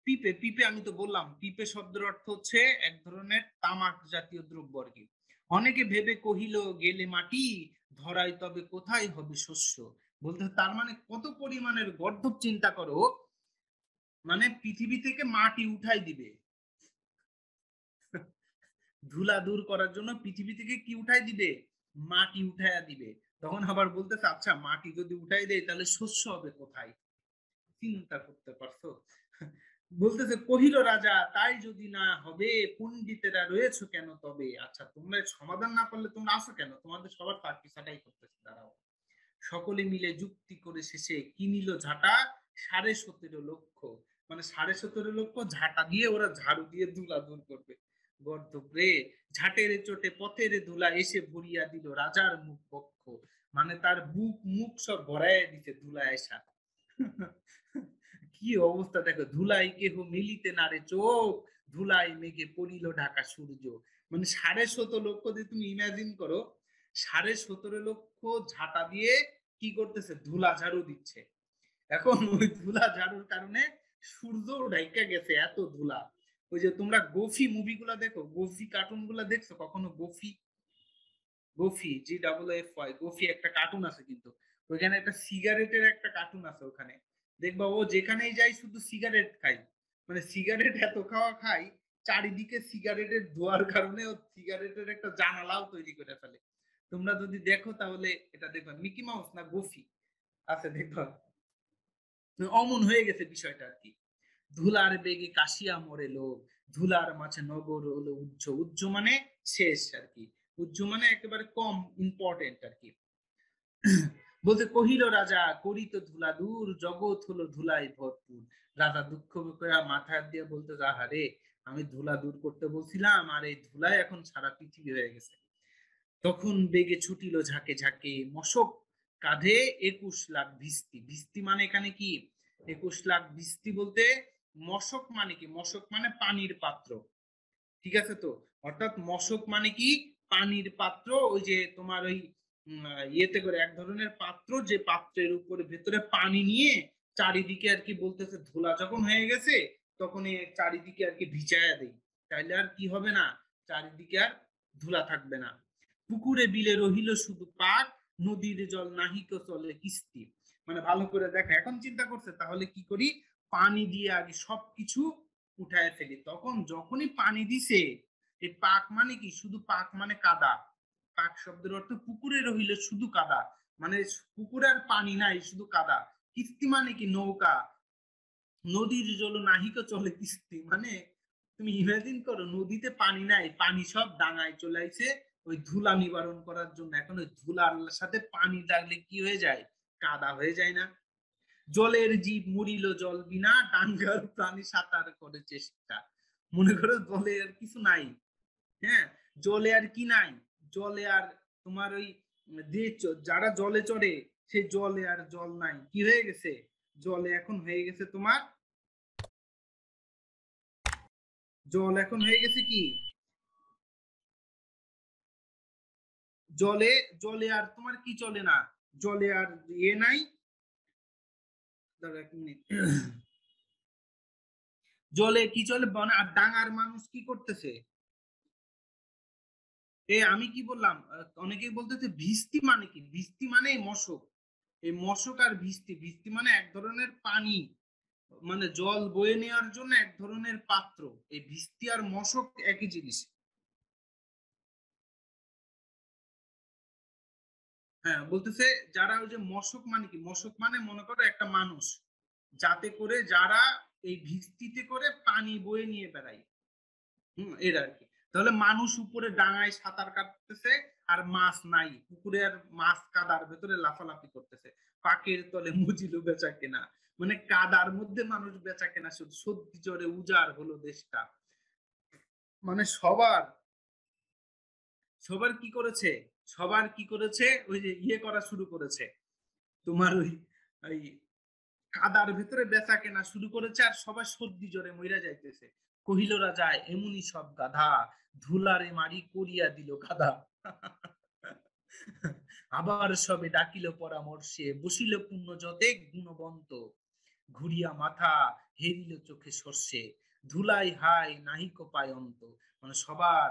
পিপে, পিপে আমি তো বললাম পিপে শব্দের অর্থ হচ্ছে এক ধরনের তামাক জাতীয় দ্রব্য আর কি। অনেকে ভেবে কহিল গেলে মাটি, ধরাই তবে কোথায় হবে শস্য। বলতে তার মানে কত পরিমাণের গর্ধব চিন্তা করো, মানে পৃথিবী থেকে মাটি উঠাই দিবে, ধুলা দূর করার জন্য পৃথিবী থেকে কি উঠাই দিবে, মাটি উঠাইয়া দিবে। তখন আবার বলতেছে আচ্ছা মাটি যদি উঠাই দেয় তাহলে শস্য হবে কোথায়, চিন্তা করতে পারছো? বলতেছে কহিল রাজা তাই যদি না হবে, পণ্ডিতেরা রয়েছে কেন তবে, আচ্ছা তোমরা সমাধান না পারলে তোমরা আসো কেন, তোমাদের সবার পার্টি ছাটাই করতেছে দাঁড়াও। সকলে মিলে যুক্তি করে শেষে কিনিল ঝাঁটা 17.5 লক্ষ, মানে 17.5 লক্ষ ঝাঁটা দিয়ে ওরা ঝাড়ু দিয়ে ধুলা দূর করবে। গর্ধব রে, ঝাঁটের চোটে পথের ধুলা এসে ভরিয়া দিল রাজার মুখ বক্ষ, মানে তার বুক মুখ সব ভরাইয়া দিতে ধুলা এসা। কি অবস্থা দেখো, ধুলাই কেহ মিলিতে না রে চোখ, ধুলাই মেঘে পড়িল ঢাকা সূর্য। মানে 17.5 লক্ষ দিয়ে তুমি ইমাজিন করো, 17.5 লক্ষ ঝাঁটা দিয়ে কি করতেছে, ধুলা ঝাড়ু দিচ্ছে। এখন ওই ধুলা ঝাড়ুর কারণে সূর্য ঢাইকা গেছে, এত ধুলা। ওই যে তোমরা গোফি মুভিগুলা দেখো, গোফি কার্টুন গুলা দেখছো কখনো, গোফি গোফি, GFFY, গোফি একটা কার্টুন আছে কিন্তু, ওইখানে একটা সিগারেটের একটা কার্টুন আছে। ওখানে দেখবা ও যেখানেই যাই শুধু সিগারেট খাই, মানে সিগারেট এত খাওয়া খাই, চারিদিকে সিগারেটের ধোঁয়ার কারণে ও সিগারেটের একটা জানালাও তৈরি করে ফেলে। তোমরা যদি দেখো তাহলে এটা দেখবা, মিকি মাউস না গোফি আছে দেখবা, অমন হয়ে গেছে বিষয়টা আর কি। ধুলার বেগে কাশিয়া মরে লোক, ধুলার মাঝে নগর হলো উজ্জ, উজ্জ মানে শেষ আর কি, উজ্জ মানে একেবারে কম ইম্পর্টেন্ট আর কি। বলতে কহিল রাজা করিত ধুলা দূর, জগৎ হলো ধুলাই ভরপুর। রাজা দুঃখ করে মাথা দিয়ে বলতে, আহারে আমি ধুলা দূর করতে বলছিলাম, আর এই ধুলায় এখন সারা পৃথিবী হয়ে গেছে। তখন বেগে ছুটিল ঝাঁকে ঝাঁকে মশক, কাঁধে 21 লাখ ভিস্তি। ভিস্তি মানে এখানে কি, 21 লাখ ভিস্তি বলতে মশক মানে কি, মশক মানে পানির পাত্র, ঠিক আছে তো। অর্থাৎ মশক মানে কি, পানির পাত্র। ওই যে তোমার ওই ইয়েতে করে এক ধরনের পাত্র, যে পাত্রের উপরে ভেতরে পানি নিয়ে চারিদিকে আর কি বলতেছে ধুলা যখন হয়ে গেছে তখন এই চারিদিকে আর কি ভিজায়া দেই, তাইলে আর কি হবে না, চারিদিকে আর ধুলা থাকবে না। পুকুরে বিলে রহিল শুধু পাক, নদীর জল নাহিক চলে কিস্তি। মানে ভালো করে দেখা, এখন চিন্তা করছে তাহলে কি করি, পানি দিয়ে আগে সবকিছু উঠায় ফেলি। তখন যখনই পানি দিছে, এই পাক মানে কি, শুধু পাক মানে কাদা, পাক শব্দের অর্থ পুকুরে রহিলে শুধু কাদা, মানে পুকুরে আর পানি নাই, শুধু কাদা। কিস্তি মানে কি, নৌকা, নদীর জল নাহিক চলে কিস্তি, মানে তুমি ইমাজিন করো নদীতে পানি নাই, পানি সব ডাঙায় চলে আইছে ওই ধুলা নিবারণ করার জন্য। এখন ওই ধুলার সাথে পানি লাগলে কি হয়ে যায়, কাদা হয়ে যায় না। জলের জীব মরিল জল বিনা, ডাঙ্গার প্রাণী সাঁতার করে চেষ্টা। মনে করো জলে আর কিছু নাই, হ্যাঁ, জলে আর কি নাই, জলে আর তোমার ওই যারা জলে চড়ে সেই জলে আর জল নাই, কি হয়ে গেছে, জলে এখন হয়ে গেছে তোমার, জল এখন হয়ে গেছে কি, জলে, জলে আর তোমার কি চলে না, জলে আর ইয়ে নাই। দাঁড়াও 1 মিনিট। জলে কি চলে, আর ডাঙার মানুষ কি করতেছে, আমি কি বললাম, অনেকেই বলতেছে ভিস্তি মানে কি, ভিস্তি মানে মশক, এই মশক আর ভিস্তি, ভিস্তি মানে এক ধরনের পানি, মানে জল বয়ে নেওয়ার জন্য এক ধরনের পাত্র। এই ভিস্তি আর মশক একই জিনিস। হ্যাঁ, বলতেছে যারা ওই যে মশক মানে কি, মশক মানে মনে করো একটা মানুষ, যাতে করে যারা এই ভিস্তিতে করে পানি বয়ে নিয়ে বেড়ায়, এর আর কি। তাহলে মানুষ উপরে ডাঙায় সাঁতার কাটতেছে, আর মাছ নাই পুকুরে, আর মাছ কাদার ভেতরে লাফালাফি করতেছে, পাকের তলে মুজিল বেচা কেনা, মানে কাদার মধ্যে মানুষ বেচা কেনা, শুধু সত্যি জোরে উজাড় হলো দেশটা। মানে সবার, সবার কি করেছে, সবার কি করেছে, ওই যে ইয়ে করা শুরু করেছে, তোমার ওই ওই কাদার ভেতরে বেচা কেনা শুরু করেছে, আর সবাই সর্দি জ্বরে মইরা যাইতেছে। কহিল রাজা এমনি সব গাধা, ধুলারে মারি করিয়া দিল কাদা। আবার সবে ডাকিল পরামর্শে, বসিল পুণ্য যতে গুণবন্ত, ঘুরিয়া মাথা হেরিল চোখে সর্ষে, ধুলাই হাই নাহিক পায়ন্ত। মানে সবার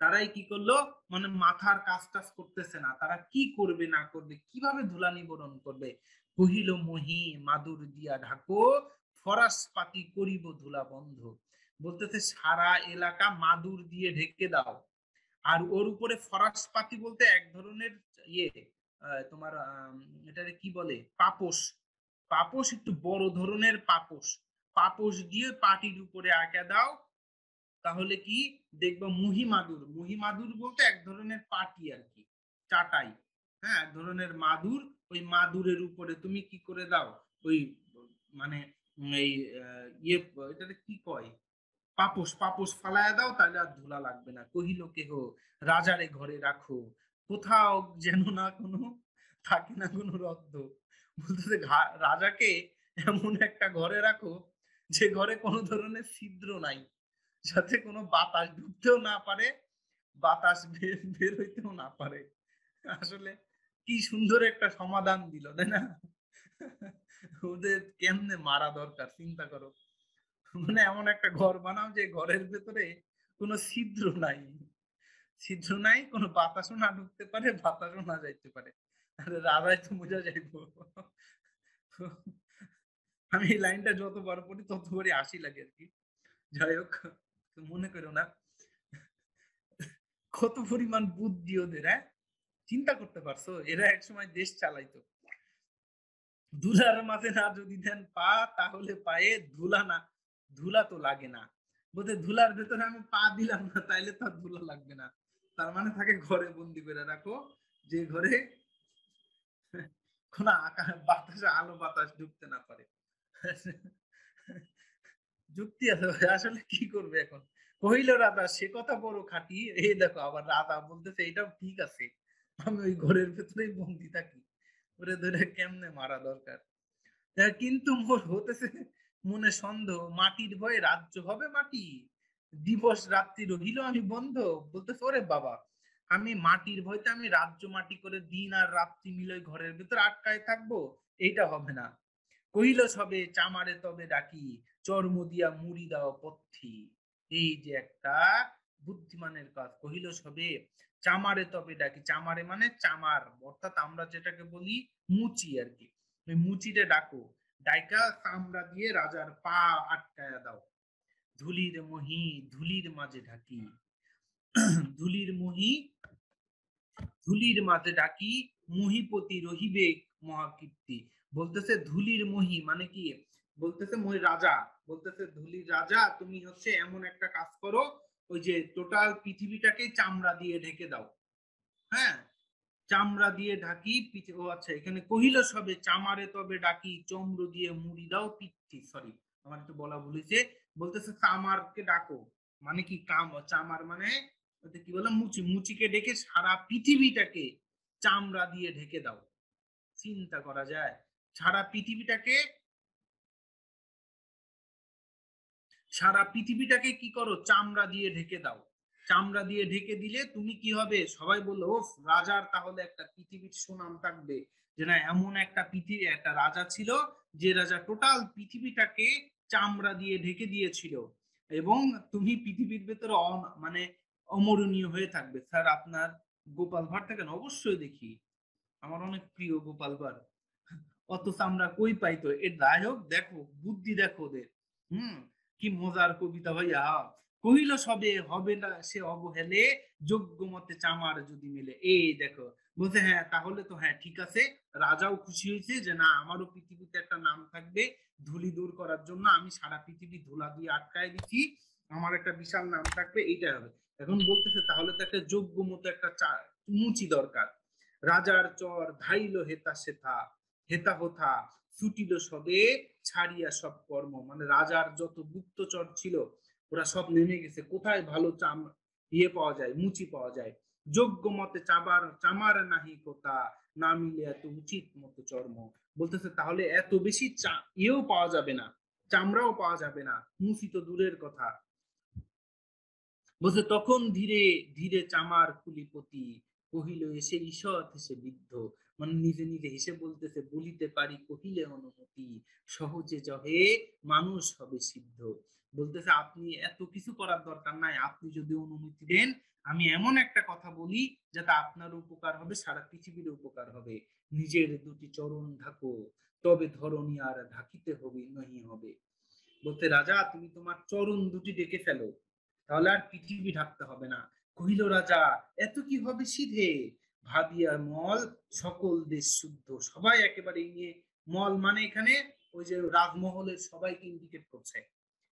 তারাই কি করলো, মানে মাথার কাজ টাজ করতেছে না, তারা কি করবে না করবে, কিভাবে ধুলা নিবরণ করবে। কহিল মহি মাদুর দিয়া ঢাকো, ফরাস পাতি করিব ধুলা বন্ধ। বলতেছে সারা এলাকা মাদুর দিয়ে ঢেকে দাও, আর ওর উপরে ফরাস পাতি বলতে এক ধরনের ইয়ে, তোমার এটারে কি বলে, পাপোশ, পাপোশ একটু বড় ধরনের পাপোশ, পাপোশ দিয়ে পাটির উপরে আঁকা দাও, তাহলে কি দেখবো মহিমাদুর, মহিমাদুর বলতে এক ধরনের পাটি আর কি, চাটাই, হ্যাঁ, এক ধরনের মাদুর, ওই মাদুরের উপরে তুমি কি করে দাও, ওই মানে এই ইয়ে, এটাতে কি কয়, পাপোশ, পাপোশ ফালায়া দাও, তাহলে আর ধুলা লাগবে না। কহিল কেহ রাজারে ঘরে রাখো, কোথাও যেন না কোনো থাকে না কোনো রদ্ধ। বলতেছে রাজাকে এমন একটা ঘরে রাখো যে ঘরে কোনো ধরনের ছিদ্র নাই, যাতে কোনো বাতাস ঢুকতেও না পারে, বাতাস বের হইতেও না পারে। আসলে কি সুন্দর একটা সমাধান দিল, তাই না? ওদের কেমনে মারা দরকার চিন্তা করো, মানে এমন একটা ঘর বানাও যে ঘরের ভেতরে কোনো ছিদ্র নাই, ছিদ্র নাই, কোনো বাতাসও না ঢুকতে পারে, বাতাসও না যাইতে পারে। আরে রাজাই তো বোঝা যাইব। আমি এই লাইনটা যতবার পড়ি ততবারই হাসি লাগে আর কি। যাই হোক, মনে করো না কত পরিমাণ বুদ্ধি ওদের, হ্যাঁ? চিন্তা করতে পারছো, এরা একসময় দেশ চালাইতো। ধুলার মাঝে না যদি দেন পা, তাহলে পায়ে ধুলা না, ধুলা তো লাগে না। বলতে ধুলার ভেতরে আমি পা দিলাম না, তাইলে তো আর ধুলা লাগবে না। তার মানে তাকে ঘরে বন্দি করে রাখো, যে ঘরে কোন বাতাসে আলো বাতাস ঢুকতে না পারে। যুক্তি আছে ভাই, আসলে কি করবে এখন? কহিল রাধা সে কথা বড় খাঁটি, এই দেখো আবার রাধা বলতেছে এটাও ঠিক আছে, আমি ওই ঘরের ভেতরেই বন্দি থাকি, ওরে ধরে কেমনে মারা দরকার। কিন্তু মোর হতেছে মনে সন্দেহ, মাটির ভয়ে রাজ্য হবে মাটি, দিবস রাত্রি রহিল আমি বন্ধ। বলতেছে ওরে বাবা, আমি মাটির ভয়তে আমি রাজ্য মাটি করে দিন আর রাত্রি মিলে ঘরের ভিতর আটকায় থাকবো, এইটা হবে না। কহিল সবে চামারে তবে ডাকি, চর্ম দিয়া মুড়ি দাও পথ্যি। এই যে একটা বুদ্ধিমানের কাজ, কহিল সবে চামারে তবে ডাকি, চামারে মানে চামার, অর্থাৎ আমরা যেটাকে বলি মুচি আর কি, ওই মুচিতে ডাকো, ডাইকা চামড়া দিয়ে রাজার পা আটকায়া দাও। ধুলির মহি ধুলির মাঝে ঢাকি, ধুলির মহি ধুলির মাঝে ডাকি, মহিপতি রহিবে মহাকীর্তি। বলতেছে ধুলির মহি মানে কি, বলতেছে মই রাজা, বলতেছে ধুলির রাজা তুমি হচ্ছে এমন একটা কাজ করো, ওই যে টোটাল পৃথিবীটাকে চামড়া দিয়ে ঢেকে দাও। হ্যাঁ, চামড়া দিয়ে ঢাকি পিঠে, ও আচ্ছা এখানে কহিল সবে চামারে তবে ডাকি, চম্র দিয়ে মুড়ি দাও পিঠি, সরি আমার একটু বলা ভুলেছে। বলতেছে চামারকে ডাকো, মানে কি কাম, চামার মানে কি বললাম, মুচি, মুচিকে ডেকে সারা পৃথিবীটাকে চামড়া দিয়ে ঢেকে দাও। চিন্তা করা যায়, সারা পৃথিবীটাকে, সারা পৃথিবীটাকে কি করো, চামড়া দিয়ে ঢেকে দাও। চামড়া দিয়ে ঢেকে দিলে তুমি কি হবে, সবাই বললো ও রাজার তাহলে একটা পৃথিবীর সুনাম থাকবে, যে না এমন একটা পৃথিবী, একটা রাজা ছিল, যে রাজা টোটাল পৃথিবীটাকে চামড়া দিয়ে ঢেকে দিয়েছিল, এবং তুমি পৃথিবীর ভেতরে মানে অমরণীয় হয়ে থাকবে। স্যার আপনার গোপাল ভাঁড় থাকেন, অবশ্যই দেখি, আমার অনেক প্রিয় গোপাল ভাঁড়। অত চামড়া কই পাইতো, এর যাই হোক, দেখো বুদ্ধি দেখো ওদের। হুম, কি মজার কবিতা ভাইয়া। কহিল সবে হবে না সে অবহেলে, যোগ্য মতে চামার যদি মেলে, এই দেখো, বলছে হ্যাঁ তাহলে তো হ্যাঁ ঠিক আছে। রাজাও খুশি হয়েছে যে না আমারও পৃথিবীতে একটা নাম থাকবে, ধুলি দূর করার জন্য আমি সারা পৃথিবী ধুলা দিয়ে আটকায় দিচ্ছি, আমার একটা বিশাল নাম থাকবে, এইটাই হবে। এখন বলতেছে তাহলে তো একটা যোগ্য মতো একটা মুচি দরকার। রাজার চর ধাইল হেতা সেথা, হেতা হোথা ছুটিল সবে, ছাড়িয়া সব কর্ম, মানে রাজার যত গুপ্তচর ছিল ওরা সব নেমে গেছে, কোথায় ভালো ইয়ে পাওয়া যায়, মুচি পাওয়া যায়। যোগ্য মতে চামার নাহি কোথা, না মিলে এত উচিত মতো চর্ম। বলতেছে তাহলে এত বেশি ইয়েও পাওয়া যাবে না, চামড়াও পাওয়া যাবে না, মুচি তো দূরের কথা। বলছে তখন ধীরে ধীরে চামার কুলিপতি, কহিল এসে ঈষৎ হেসে বিদ্ধ, মানে নিজে নিজে হেসে বলতেছে বলিতে পারি কহিলে অনুমতি, সহজে জহে মানুষ হবে সিদ্ধ। বলতেছে আপনি এত কিছু করার দরকার নাই, আপনি যদি অনুমতি দেন আমি এমন একটা কথা বলি যাতে আপনার উপকার হবে, সারা পৃথিবীর উপকার হবে। নিজের দুটি চরণ ঢাকো, তবে ধরণী আর ঢাকিতে হবে নহি হবে। বলতে রাজা তুমি তোমার চরণ দুটি ডেকে ফেলো, তাহলে আর পৃথিবী ঢাকতে হবে না। কহিল রাজা এত কি হবে সিধে, ভাবিয়া মল সকল দেশ শুদ্ধ। সবাই একেবারে নিয়ে, মল মানে এখানে ওই যে রাজমহলের সবাইকে ইন্ডিকেট করছে।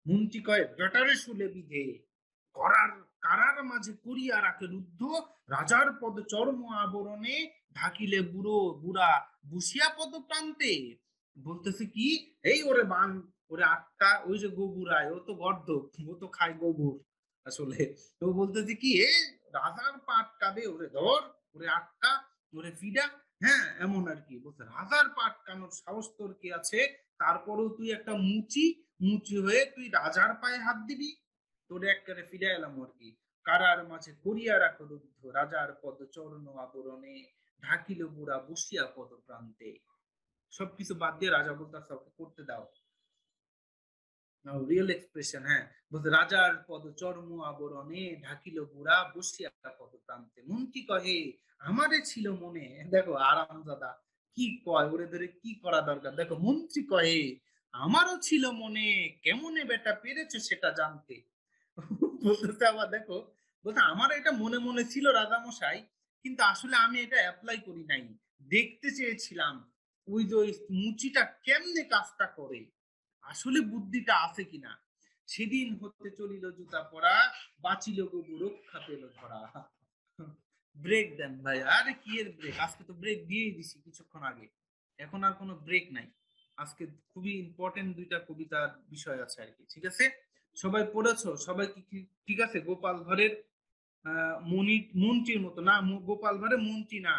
মন্ত্রী কয় জটারে শুলে বিধে, করার কারার মাঝে করিয়া রাখে রুদ্ধ, রাজার পদ চর্ম আবরণে ঢাকিলে বুড়ো বুড়া বসিয়া পদ প্রান্তে। বলতেছে কি, এই ওরে বান, ওরে আটকা, ওই যে গোবুরায় ও তো গর্ধব, ও তো খায় গোবর আসলে। তো বলতেছে কি এ রাজার পা আটকাবে, ওরে ধর, ওরে আটকা, ওরে ফিডা। হ্যাঁ এমন আর কি, বলছে রাজার পা আটকানোর সাহস তোর কি আছে, তারপরেও তুই একটা মুচি, মুচি হয়ে তুই রাজার পায়ে হাত দিবি, তোরে একবারে ফিরে এলাম আর কি। কারার মাঝে করিয়া রাখো রুদ্ধ, রাজার পদ চরণ আবরণে ঢাকিল বুড়া বসিয়া পদ প্রান্তে। সবকিছু বাদ দিয়ে রাজা বলতে করতে দাও। রিয়েল এক্সপ্রেশন, হ্যাঁ। বলতে রাজার পদ চর্ম আবরণে ঢাকিল গোরা বসিয়া পদ প্রান্তে মন্ত্রী কহে আমারে ছিল মনে। দেখো আরামজাদা কি কয়, ওরে ধরে কি করা দরকার। দেখো মন্ত্রী কহে আমারও ছিল মনে, কেমনে বেটা পেরেছে সেটা জানতে। বলতেছে আবার দেখো, বলতে আমার এটা মনে মনে ছিল রাজামশাই, কিন্তু আসলে আমি এটা অ্যাপ্লাই করি নাই। দেখতে চেয়েছিলাম ওই যে ওই মুচিটা কেমনে কাজটা করে, আসলে বুদ্ধিটা আছে কিনা। সেদিন হতে চলিল জুতা পরা, বাঁচিল গবু রক্ষা পেল ধরা। ব্রেক দেন ভাই, আরে কি এর ব্রেক, আজকে তো ব্রেক দিয়েই দিছি কিছুক্ষণ আগে, এখন আর কোনো ব্রেক নাই। আজকে খুবই ইম্পর্টেন্ট দুইটা কবিতার বিষয় আছে আর কি, ঠিক আছে। সবাই পড়েছো, সবাই কি ঠিক আছে? গোপাল ভাঁড়ের মন্ত্রীর মতো না, গোপাল ভাঁড়ের মন্ত্রী না,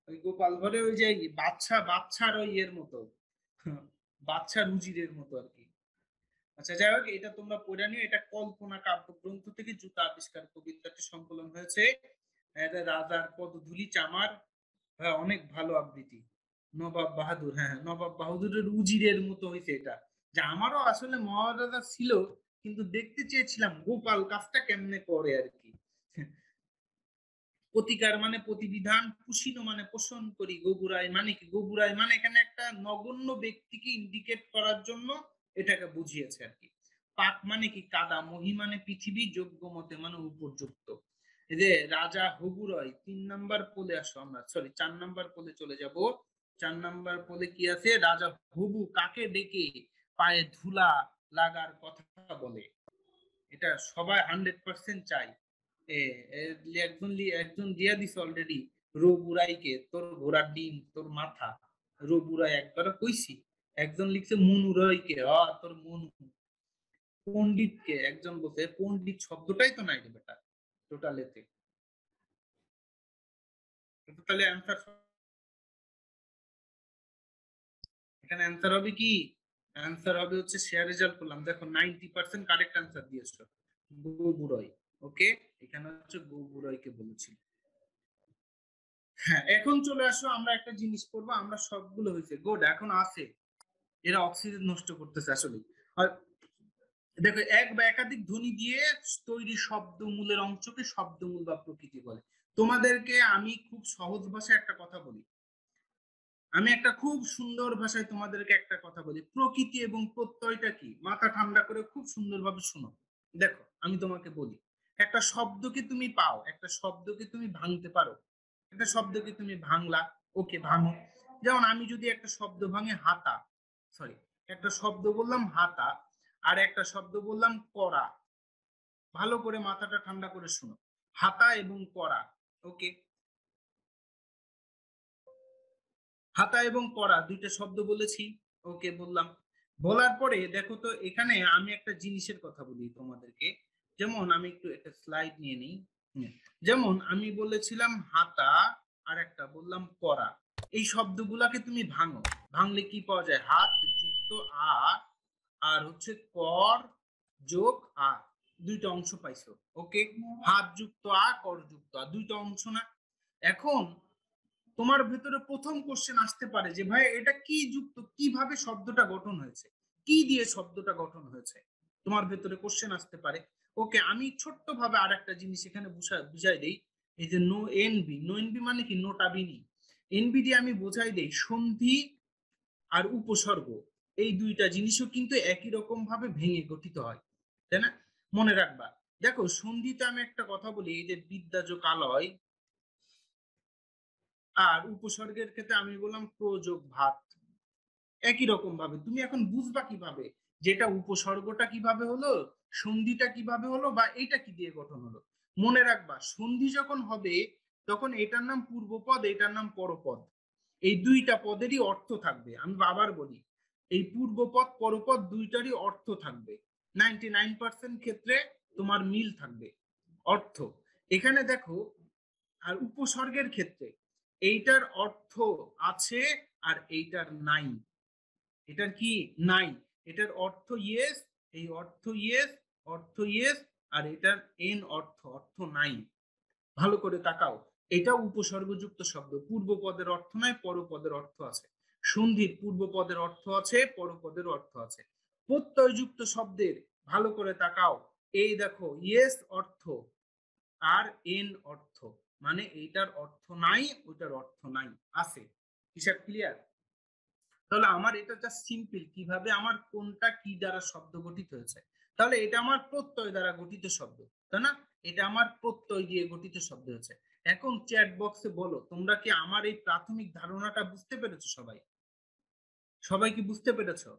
ওই গোপাল ভাঁড়ের ওই যে বাচ্চার ওই এর মতো, বাচ্চার উজিরের মতো আর কি। আচ্ছা যাই হোক, এটা তোমরা পড়ে নিও। এটা কল্পনা কাব্যগ্রন্থ থেকে জুতা আবিষ্কার কবিতাটি সংকলন হয়েছে। এটা রাজার পদধূলি চামার, হ্যাঁ অনেক ভালো আবৃত্তি। নবাব বাহাদুর, হ্যাঁ হ্যাঁ, নবাব বাহাদুরের উজিরের মতো হয়েছে এটা। যে আমারও আসলে মহারাজা ছিল, কিন্তু দেখতে চেয়েছিলাম গোপাল কাজটা কেমনে করে আর কি। প্রতিকার মানে প্রতিবিধান, পুষিনো মানে পোষণ করি, গবুরাই মানে কি, গবুরাই মানে এখানে একটা নগণ্য ব্যক্তিকে ইন্ডিকেট করার জন্য এটাকে বুঝিয়েছে আর কি। পাক মানে কি কাদা, মহি মানে পৃথিবী, যোগ্য মতে মানে উপযুক্ত। এই যে রাজা হবুরয় 3 নাম্বার পোলে আসো আমরা, সরি 4 নাম্বার পোলে চলে যাব। 4 নাম্বার পোলে কি আছে, রাজা হবু কাকে ডেকে পায়ে ধুলা লাগার কথা বলে। এটা সবাই 100% চাই। একজন একজন দিয়া দিছে অলরেডি, রো বুড়াইকে তোর ঘোড়ার ডিম তোর মাথা, রো বুড়াই একবার কইছি। একজন লিখছে মুন উড়াইকে, তোর মন। পণ্ডিতকে একজন বলছে, পণ্ডিত শব্দটাই তো নাই রে বেটা টোটালেতে। তাহলে অ্যান্সার, এখানে অ্যান্সার হবে কি, অ্যান্সার হবে হচ্ছে শেয়ার রেজাল্ট করলাম, দেখো 90% কারেক্ট অ্যান্সার দিয়েছো, গো বুড়াই। ওকে, এখানে হচ্ছে গো বুড়াইকে বলেছিল। হ্যাঁ এখন চলে আসো, আমরা একটা জিনিস করবো, আমরা সবগুলো হয়েছে গুড, এখন আছে। এরা অক্সিজেন নষ্ট করতেছে আসলে। আর দেখো এক বা একাধিক ধ্বনি দিয়ে তৈরি শব্দমূলের অংশকে শব্দমূল বা প্রকৃতি বলে। তোমাদেরকে আমি খুব সহজ ভাষায় একটা কথা বলি, আমি একটা খুব সুন্দর ভাষায় তোমাদেরকে একটা কথা বলি, প্রকৃতি এবং প্রত্যয়টা কি, মাথা ঠান্ডা করে খুব সুন্দরভাবে শুনো। দেখো আমি তোমাকে বলি, একটা শব্দকে তুমি পাও, একটা শব্দকে তুমি ভাঙতে পারো, একটা শব্দকে তুমি ভাঙলা, ওকে ভাঙো। যেমন আমি যদি একটা শব্দ ভাঙে হাতা, সরি, একটা শব্দ বললাম হাতা, আর একটা শব্দ বললাম করা। ভালো করে মাথাটা ঠান্ডা করে শুনো, হাতা এবং করা। ওকে, হাতা এবং করা দুইটা শব্দ বলেছি। ওকে বললাম, বলার পরে দেখো তো এখানে আমি একটা জিনিসের কথা বলি তোমাদেরকে। যেমন আমি একটু একটা স্লাইড নিয়ে নিই। যেমন আমি বলেছিলাম হাতা, আর একটা বললাম করা। এই শব্দগুলাকে তুমি ভাঙো, ভাঙলে কি পাওয়া যায়, হাত যুক্ত আ, আর হচ্ছে কর যোগ আ, দুইটা অংশ পাইছো। ওকে, হাত যুক্ত আ, কর যুক্ত আ, দুইটা অংশ না। এখন তোমার ভেতরে প্রথম কোশ্চেন আসতে পারে যে ভাই এটা কি যুক্ত, কিভাবে শব্দটা গঠন হয়েছে, কি দিয়ে শব্দটা গঠন হয়েছে, তোমার ভেতরে কোশ্চেন আসতে পারে। ওকে, আমি ছোট্ট ভাবে আর একটা জিনিস এখানে বুঝাই দেই। এই যে নো এনবি, নো এনবি মানে কি, নোটাবিনি। এনবি দিয়ে আমি বোঝাই দেই সন্ধি আর উপসর্গ, এই দুইটা জিনিসও কিন্তু একই রকম ভাবে ভেঙে গঠিত হয়, তাই না? মনে রাখবা। দেখো সন্ধিতে আমি একটা কথা বলি, এই যে বিদ্যা যোগ আলয়, আর উপসর্গের ক্ষেত্রে আমি বললাম প্রযোগ ভাত। একই রকম ভাবে তুমি এখন বুঝবা কিভাবে যেটা উপসর্গটা কিভাবে হলো, সন্ধিটা কিভাবে হলো, বা এটা কি দিয়ে গঠন হলো। মনে রাখবা সন্ধি যখন হবে তখন এটার নাম পূর্বপদ, এটার নাম পরপদ। এই দুইটা পদেরই অর্থ থাকবে, আমি বাবার বলি, এই পূর্বপদ পরপদ দুইটারই অর্থ থাকবে। 99% ক্ষেত্রে তোমার মিল থাকবে অর্থ। এখানে দেখো, আর উপসর্গের ক্ষেত্রে এইটার অর্থ আছে আর এইটার নাই, এটার কি নাই, এটার অর্থ ইয়েস, এই অর্থ ইয়েস, অর্থ ইয়েস, আর এটার এন অর্থ অর্থ নাই। ভালো করে তাকাও, এটা উপসর্গযুক্ত শব্দ, পূর্বপদের অর্থ নাই, পরপদের অর্থ আছে। সন্ধির পূর্বপদের অর্থ আছে, পরপদের অর্থ আছে। প্রত্যয়যুক্ত শব্দের ভালো করে তাকাও, এই দেখো ইয়েস অর্থ আর এন অর্থ, মানে এইটার অর্থ নাই ওইটার অর্থ নাই, আছে। হিসাব ক্লিয়ার? তাহলে আমার এটা জাস্ট সিম্পল, কিভাবে আমার কোনটা কি দ্বারা শব্দ গঠিত হয়েছে। তাহলে এটা আমার প্রত্যয় দ্বারা গঠিত শব্দ, তাই না? এটা আমার প্রত্যয় দিয়ে গঠিত শব্দ হয়েছে। এখন চ্যাট বক্সে বলো তোমরা কি আমার এই প্রাথমিক ধারণাটা বুঝতে পেরেছো? সবাই সবাই কি বুঝতে পেরেছো?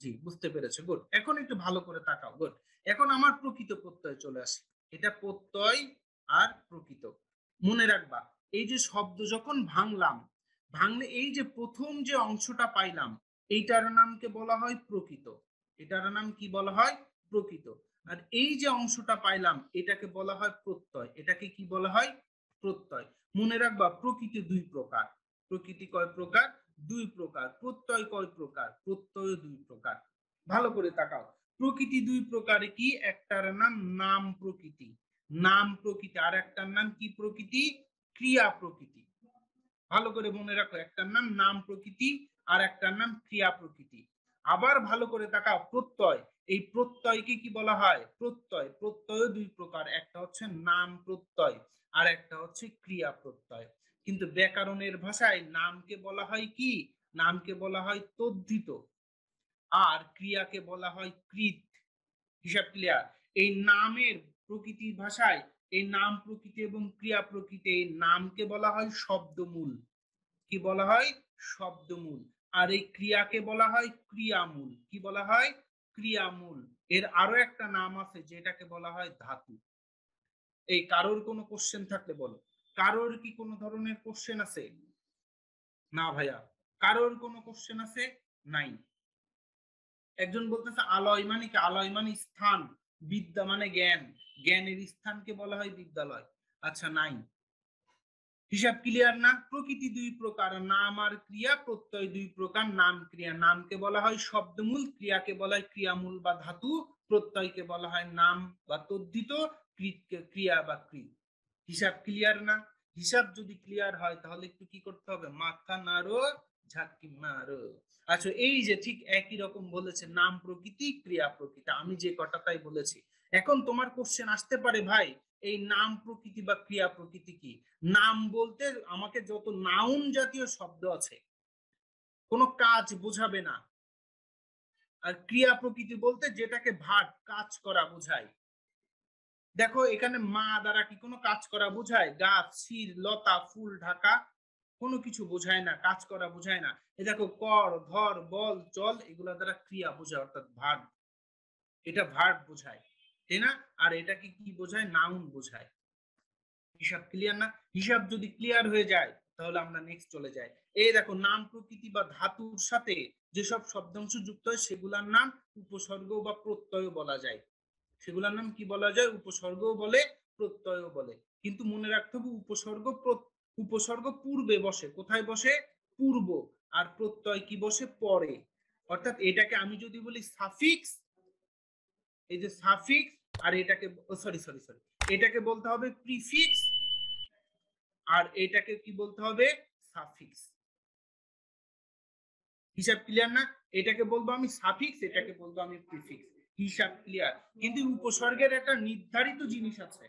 জি, বুঝতে পেরেছো, গুড। এখন একটু ভালো করে তাকাও, গুড। এখন আমার প্রকৃত প্রত্যয় চলে আসে, এটা প্রত্যয় আর প্রকৃত। মনে রাখবা, এই যে শব্দ যখন ভাঙলাম, ভাঙলে এই যে প্রথম যে অংশটা পাইলাম, এইটার নামকে বলা হয় প্রকৃত। এটার নাম কি বলা হয়? প্রকৃত। আর এই যে অংশটা পাইলাম এটাকে বলা হয় প্রত্যয়, এটাকে কি বলা হয়? প্রত্যয়। মনে রাখবা, প্রকৃতি দুই প্রকার। প্রকৃতি কয় প্রকার? দুই প্রকার। প্রত্যয় কয় প্রকার? প্রত্যয় দুই প্রকার। ভালো করে তাকাও, প্রকৃতি দুই প্রকারে কি? একটার নাম নাম প্রকৃতি, নাম প্রকৃতি, আর একটার নাম কি প্রকৃতি? ক্রিয়া প্রকৃতি। ভালো করে মনে রাখো, একটার নাম নাম প্রকৃতি আর একটার নাম ক্রিয়া প্রকৃতি। আবার ভালো করে তাকাও, প্রত্যয়, এই প্রত্যয়কে কি বলা হয়? প্রত্যয়। প্রত্যয় দুই প্রকার, একটা হচ্ছে নাম প্রত্যয় আর একটা হচ্ছে ক্রিয়া প্রত্যয়। কিন্তু ব্যাকরণের ভাষায় নামকে বলা হয় কি? নামকে বলা হয় তদ্ধিত, আর ক্রিয়াকে বলা হয় কৃত। হিসাব ক্লিয়ার? এই নামের প্রকৃতির ভাষায় এই নাম প্রকৃতি এবং ক্রিয়া প্রকৃতি, এই নামকে বলা হয় শব্দমূল। কি বলা হয়? শব্দমূল। আর এই ক্রিয়াকে বলা হয় ক্রিয়ামূল। কি বলা হয়? ক্রিয়ামূল। এর আরো একটা নাম আছে যেটাকে বলা হয় ধাতু। এই কারোর কোনো কোশ্চেন থাকলে বলো। কারোর কি কোনো ধরনের কোশ্চেন আছে? না ভাইয়া, কারোর কোনো কোশ্চেন আছে? নাই। একজন বলতেছে আলয় মানে কি? আলয় মানে স্থান, বিদ্যা মানে জ্ঞান, জ্ঞানের স্থানকে বলা হয় বিদ্যালয়। আচ্ছা, নাই। হিসাব ক্লিয়ার না? প্রকৃতি দুই প্রকার, নাম আর ক্রিয়া। প্রত্যয় দুই প্রকার, নাম ক্রিয়া। নামকে বলা হয় শব্দমূল, ক্রিয়াকে বলা হয় ক্রিয়ামূল বা ধাতু, প্রত্যয়কে বলা হয় নাম বা তদ্ধিত, কৃতকে ক্রিয়া বা কৃত। হিসাব ক্লিয়ার না? হিসাব যদি ক্লিয়ার হয় তাহলে একটু কি করতে হবে? মাথা নাড়ো, ঝাঁকি মারো। আচ্ছা, এই যে ঠিক একই রকম বলেছে নাম প্রকৃতি ক্রিয়া প্রকৃতি, আমি যে কটাটাই বলেছি। এখন তোমার কোশ্চেন আসতে পারে, ভাই এই নাম প্রকৃতি বা ক্রিয়া প্রকৃতি কি? নাম বলতে আমাকে যত নাউন জাতীয় শব্দ আছে, কোনো কাজ বোঝাবে না। আর ক্রিয়া প্রকৃতি বলতে যেটাকে ভার্ব, কাজ করা বোঝায়। দেখো এখানে মা দ্বারা কি কোনো কাজ করা বোঝায়? গাছ, শির, লতা, ফুল, ঢাকা, কোনো কিছু বোঝায় না, কাজ করা বোঝায় না। এই দেখো কর, ধর, বল, চল, এগুলা দ্বারা ক্রিয়া বোঝায়, অর্থাৎ ভার্ব। এটা ভার্ব বোঝায়, তাই না? আর এটাকে কি বোঝায়? নাউন বোঝায়। হিসাব ক্লিয়ার না? হিসাব যদি ক্লিয়ার হয়ে যায় তাহলে আমরা নেক্সট চলে যাই। এই দেখো, নাম প্রকৃতি বা ধাতুর সাথে যেসব শব্দাংশ যুক্ত হয় সেগুলোর নাম উপসর্গ বা প্রত্যয় বলা যায়। সেগুলোর নাম কি বলা যায়? উপসর্গও বলে, প্রত্যয়ও বলে। কিন্তু মনে রাখতে হবে, উপসর্গ পূর্বে বসে। কোথায় বসে? পূর্ব। আর প্রত্যয় কি বসে? পরে। অর্থাৎ এটাকে আমি যদি বলি সাফিক্স, এই যে সাফিক্স, আর এটাকে সরি সরি সরি এটাকে বলতে হবে প্রিফিক্স, আর এটাকে কি বলতে হবে? সাফিক্স। হিসাব ক্লিয়ার না? এটাকে বলবো আমি সাফিক্স, এটাকে বলবো আমি প্রিফিক্স। হিসাব ক্লিয়ার? কিন্তু উপসর্গের একটা নির্ধারিত জিনিস আছে,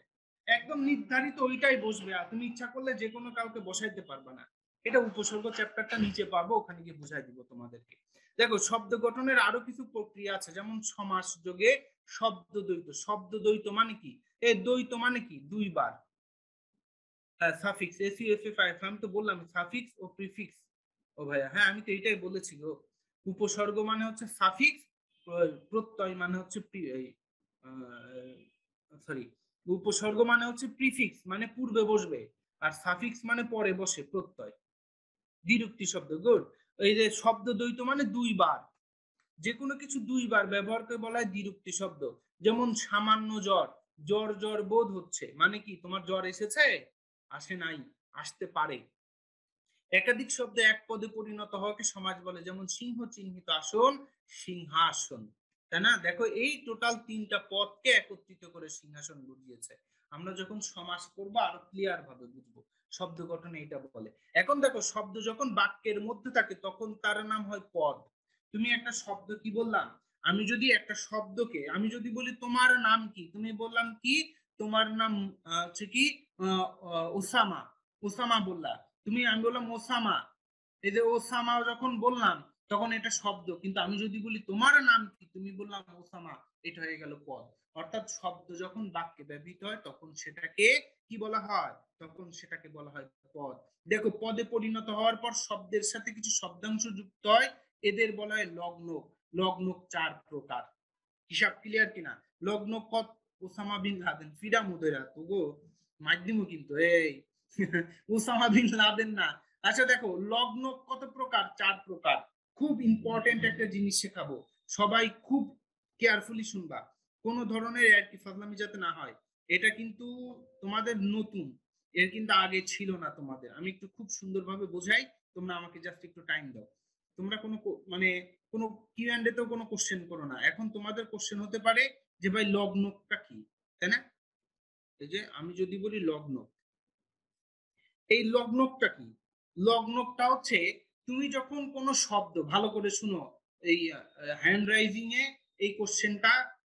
একদম নির্ধারিত, ওইটাই বসবে। আর তুমি ইচ্ছা করলে যে কোনো কাউকে বসাইতে পারবে না। এটা উপসর্গ চ্যাপ্টারটা নিচে পাবো, ওখানে গিয়ে বুঝাই দিব তোমাদেরকে। দেখো, শব্দ গঠনের আরো কিছু প্রক্রিয়া আছে, যেমন সমাস যোগে শব্দ দ্বৈত। শব্দ দ্বৈত মানে কি? এই দ্বৈত মানে কি? দুইবার। সাফিক্স, এসইউএফএ আমি তো বললাম সাফিক্স ও প্রিফিক্স। ও ভাইয়া, হ্যাঁ আমি তো এইটাই বলেছি গো। উপসর্গ মানে হচ্ছে সাফিক্স, প্রত্যয় মানে হচ্ছে সরি, উপসর্গ মানে হচ্ছে প্রিফিক্স, মানে পূর্বে বসবে, আর সাফিক্স মানে পরে বসে, প্রত্যয়। দ্বিরুক্তি শব্দ, গুড। এই যে শব্দ দ্বৈত মানে দুইবার, যে কোনো কিছু দুইবার ব্যবহার করে বলা হয় দ্বিরুক্তি শব্দ। যেমন সামান্য জ্বর, জ্বর জ্বর বোধ হচ্ছে, মানে কি তোমার জ্বর এসেছে? আসে নাই, আসতে পারে। একাধিক শব্দ এক পদে পরিণত হওয়াকে সমাজ বলে, যেমন সিংহ চিহ্নিত আসন, সিংহাসন। তাই না? দেখো, এই টোটাল তিনটা পদকে একত্রিত করে সিংহাসন বুঝিয়েছে। আমরা যখন সমাস করবো আরো ক্লিয়ার ভাবে বুঝবো। শব্দ গঠনে এটা বলে। এখন দেখো, শব্দ যখন বাক্যের মধ্যে থাকে তখন তার নাম হয় পদ। তুমি একটা শব্দ কি বললাম? আমি যদি একটা শব্দকে আমি যদি বলি তোমার নাম কি, তুমি বললাম কি তোমার নাম হচ্ছে কি ওসামা, ওসামা বললা তুমি, আমি বললাম ওসামা। এই যে ওসামা যখন বললাম তখন এটা শব্দ, কিন্তু আমি যদি বলি তোমার নাম কি, তুমি বললাম ওসামা, এটা হয়ে গেল পদ। অর্থাৎ শব্দ যখন বাক্যে ব্যবহৃত হয় তখন সেটাকে কি বলা হয়, তখন সেটাকে বলা হয় পদ। দেখো পদে পরিণত হওয়ার পর শব্দের সাথে কিছু শব্দাংশ যুক্ত হয়, এদের বলা হয় লগ্নক। লগ্নক 4 প্রকার। হিসাব ক্লিয়ার কিনা? লগ্নক কত? ওসামা বিন লাদেন ফিরা মুদেরা তো গো মাধ্যমও কিন্তু এই ওসামা বিন লাদেন না। আচ্ছা দেখো লগ্নক কত প্রকার? 4 প্রকার। খুব ইম্পর্টেন্ট একটা জিনিস শেখাবো, সবাই খুব কেয়ারফুলি শুনবা, কোনো ধরনের আর কি ফাজলামি যাতে না হয়। এটা কিন্তু তোমাদের নতুন, এর কিন্তু আগে ছিল না তোমাদের। আমি একটু খুব সুন্দরভাবে বোঝাই, তোমরা আমাকে জাস্ট একটু টাইম দাও। তোমরা কোনো মানে কোনো কিউ এন্ড এ তেও কোনো কোশ্চেন করো না। এখন তোমাদের কোশ্চেন হতে পারে যে ভাই লগ্নকটা কি, তাই না? এই যে আমি যদি বলি লগ্ন, এই লগ্নকটা কি? লগ্নকটা হচ্ছে তুমি যখন কোনো শব্দ, ভালো করে শুনো, এই হ্যান্ড রাইজিং এ এই কোশ্চেনটা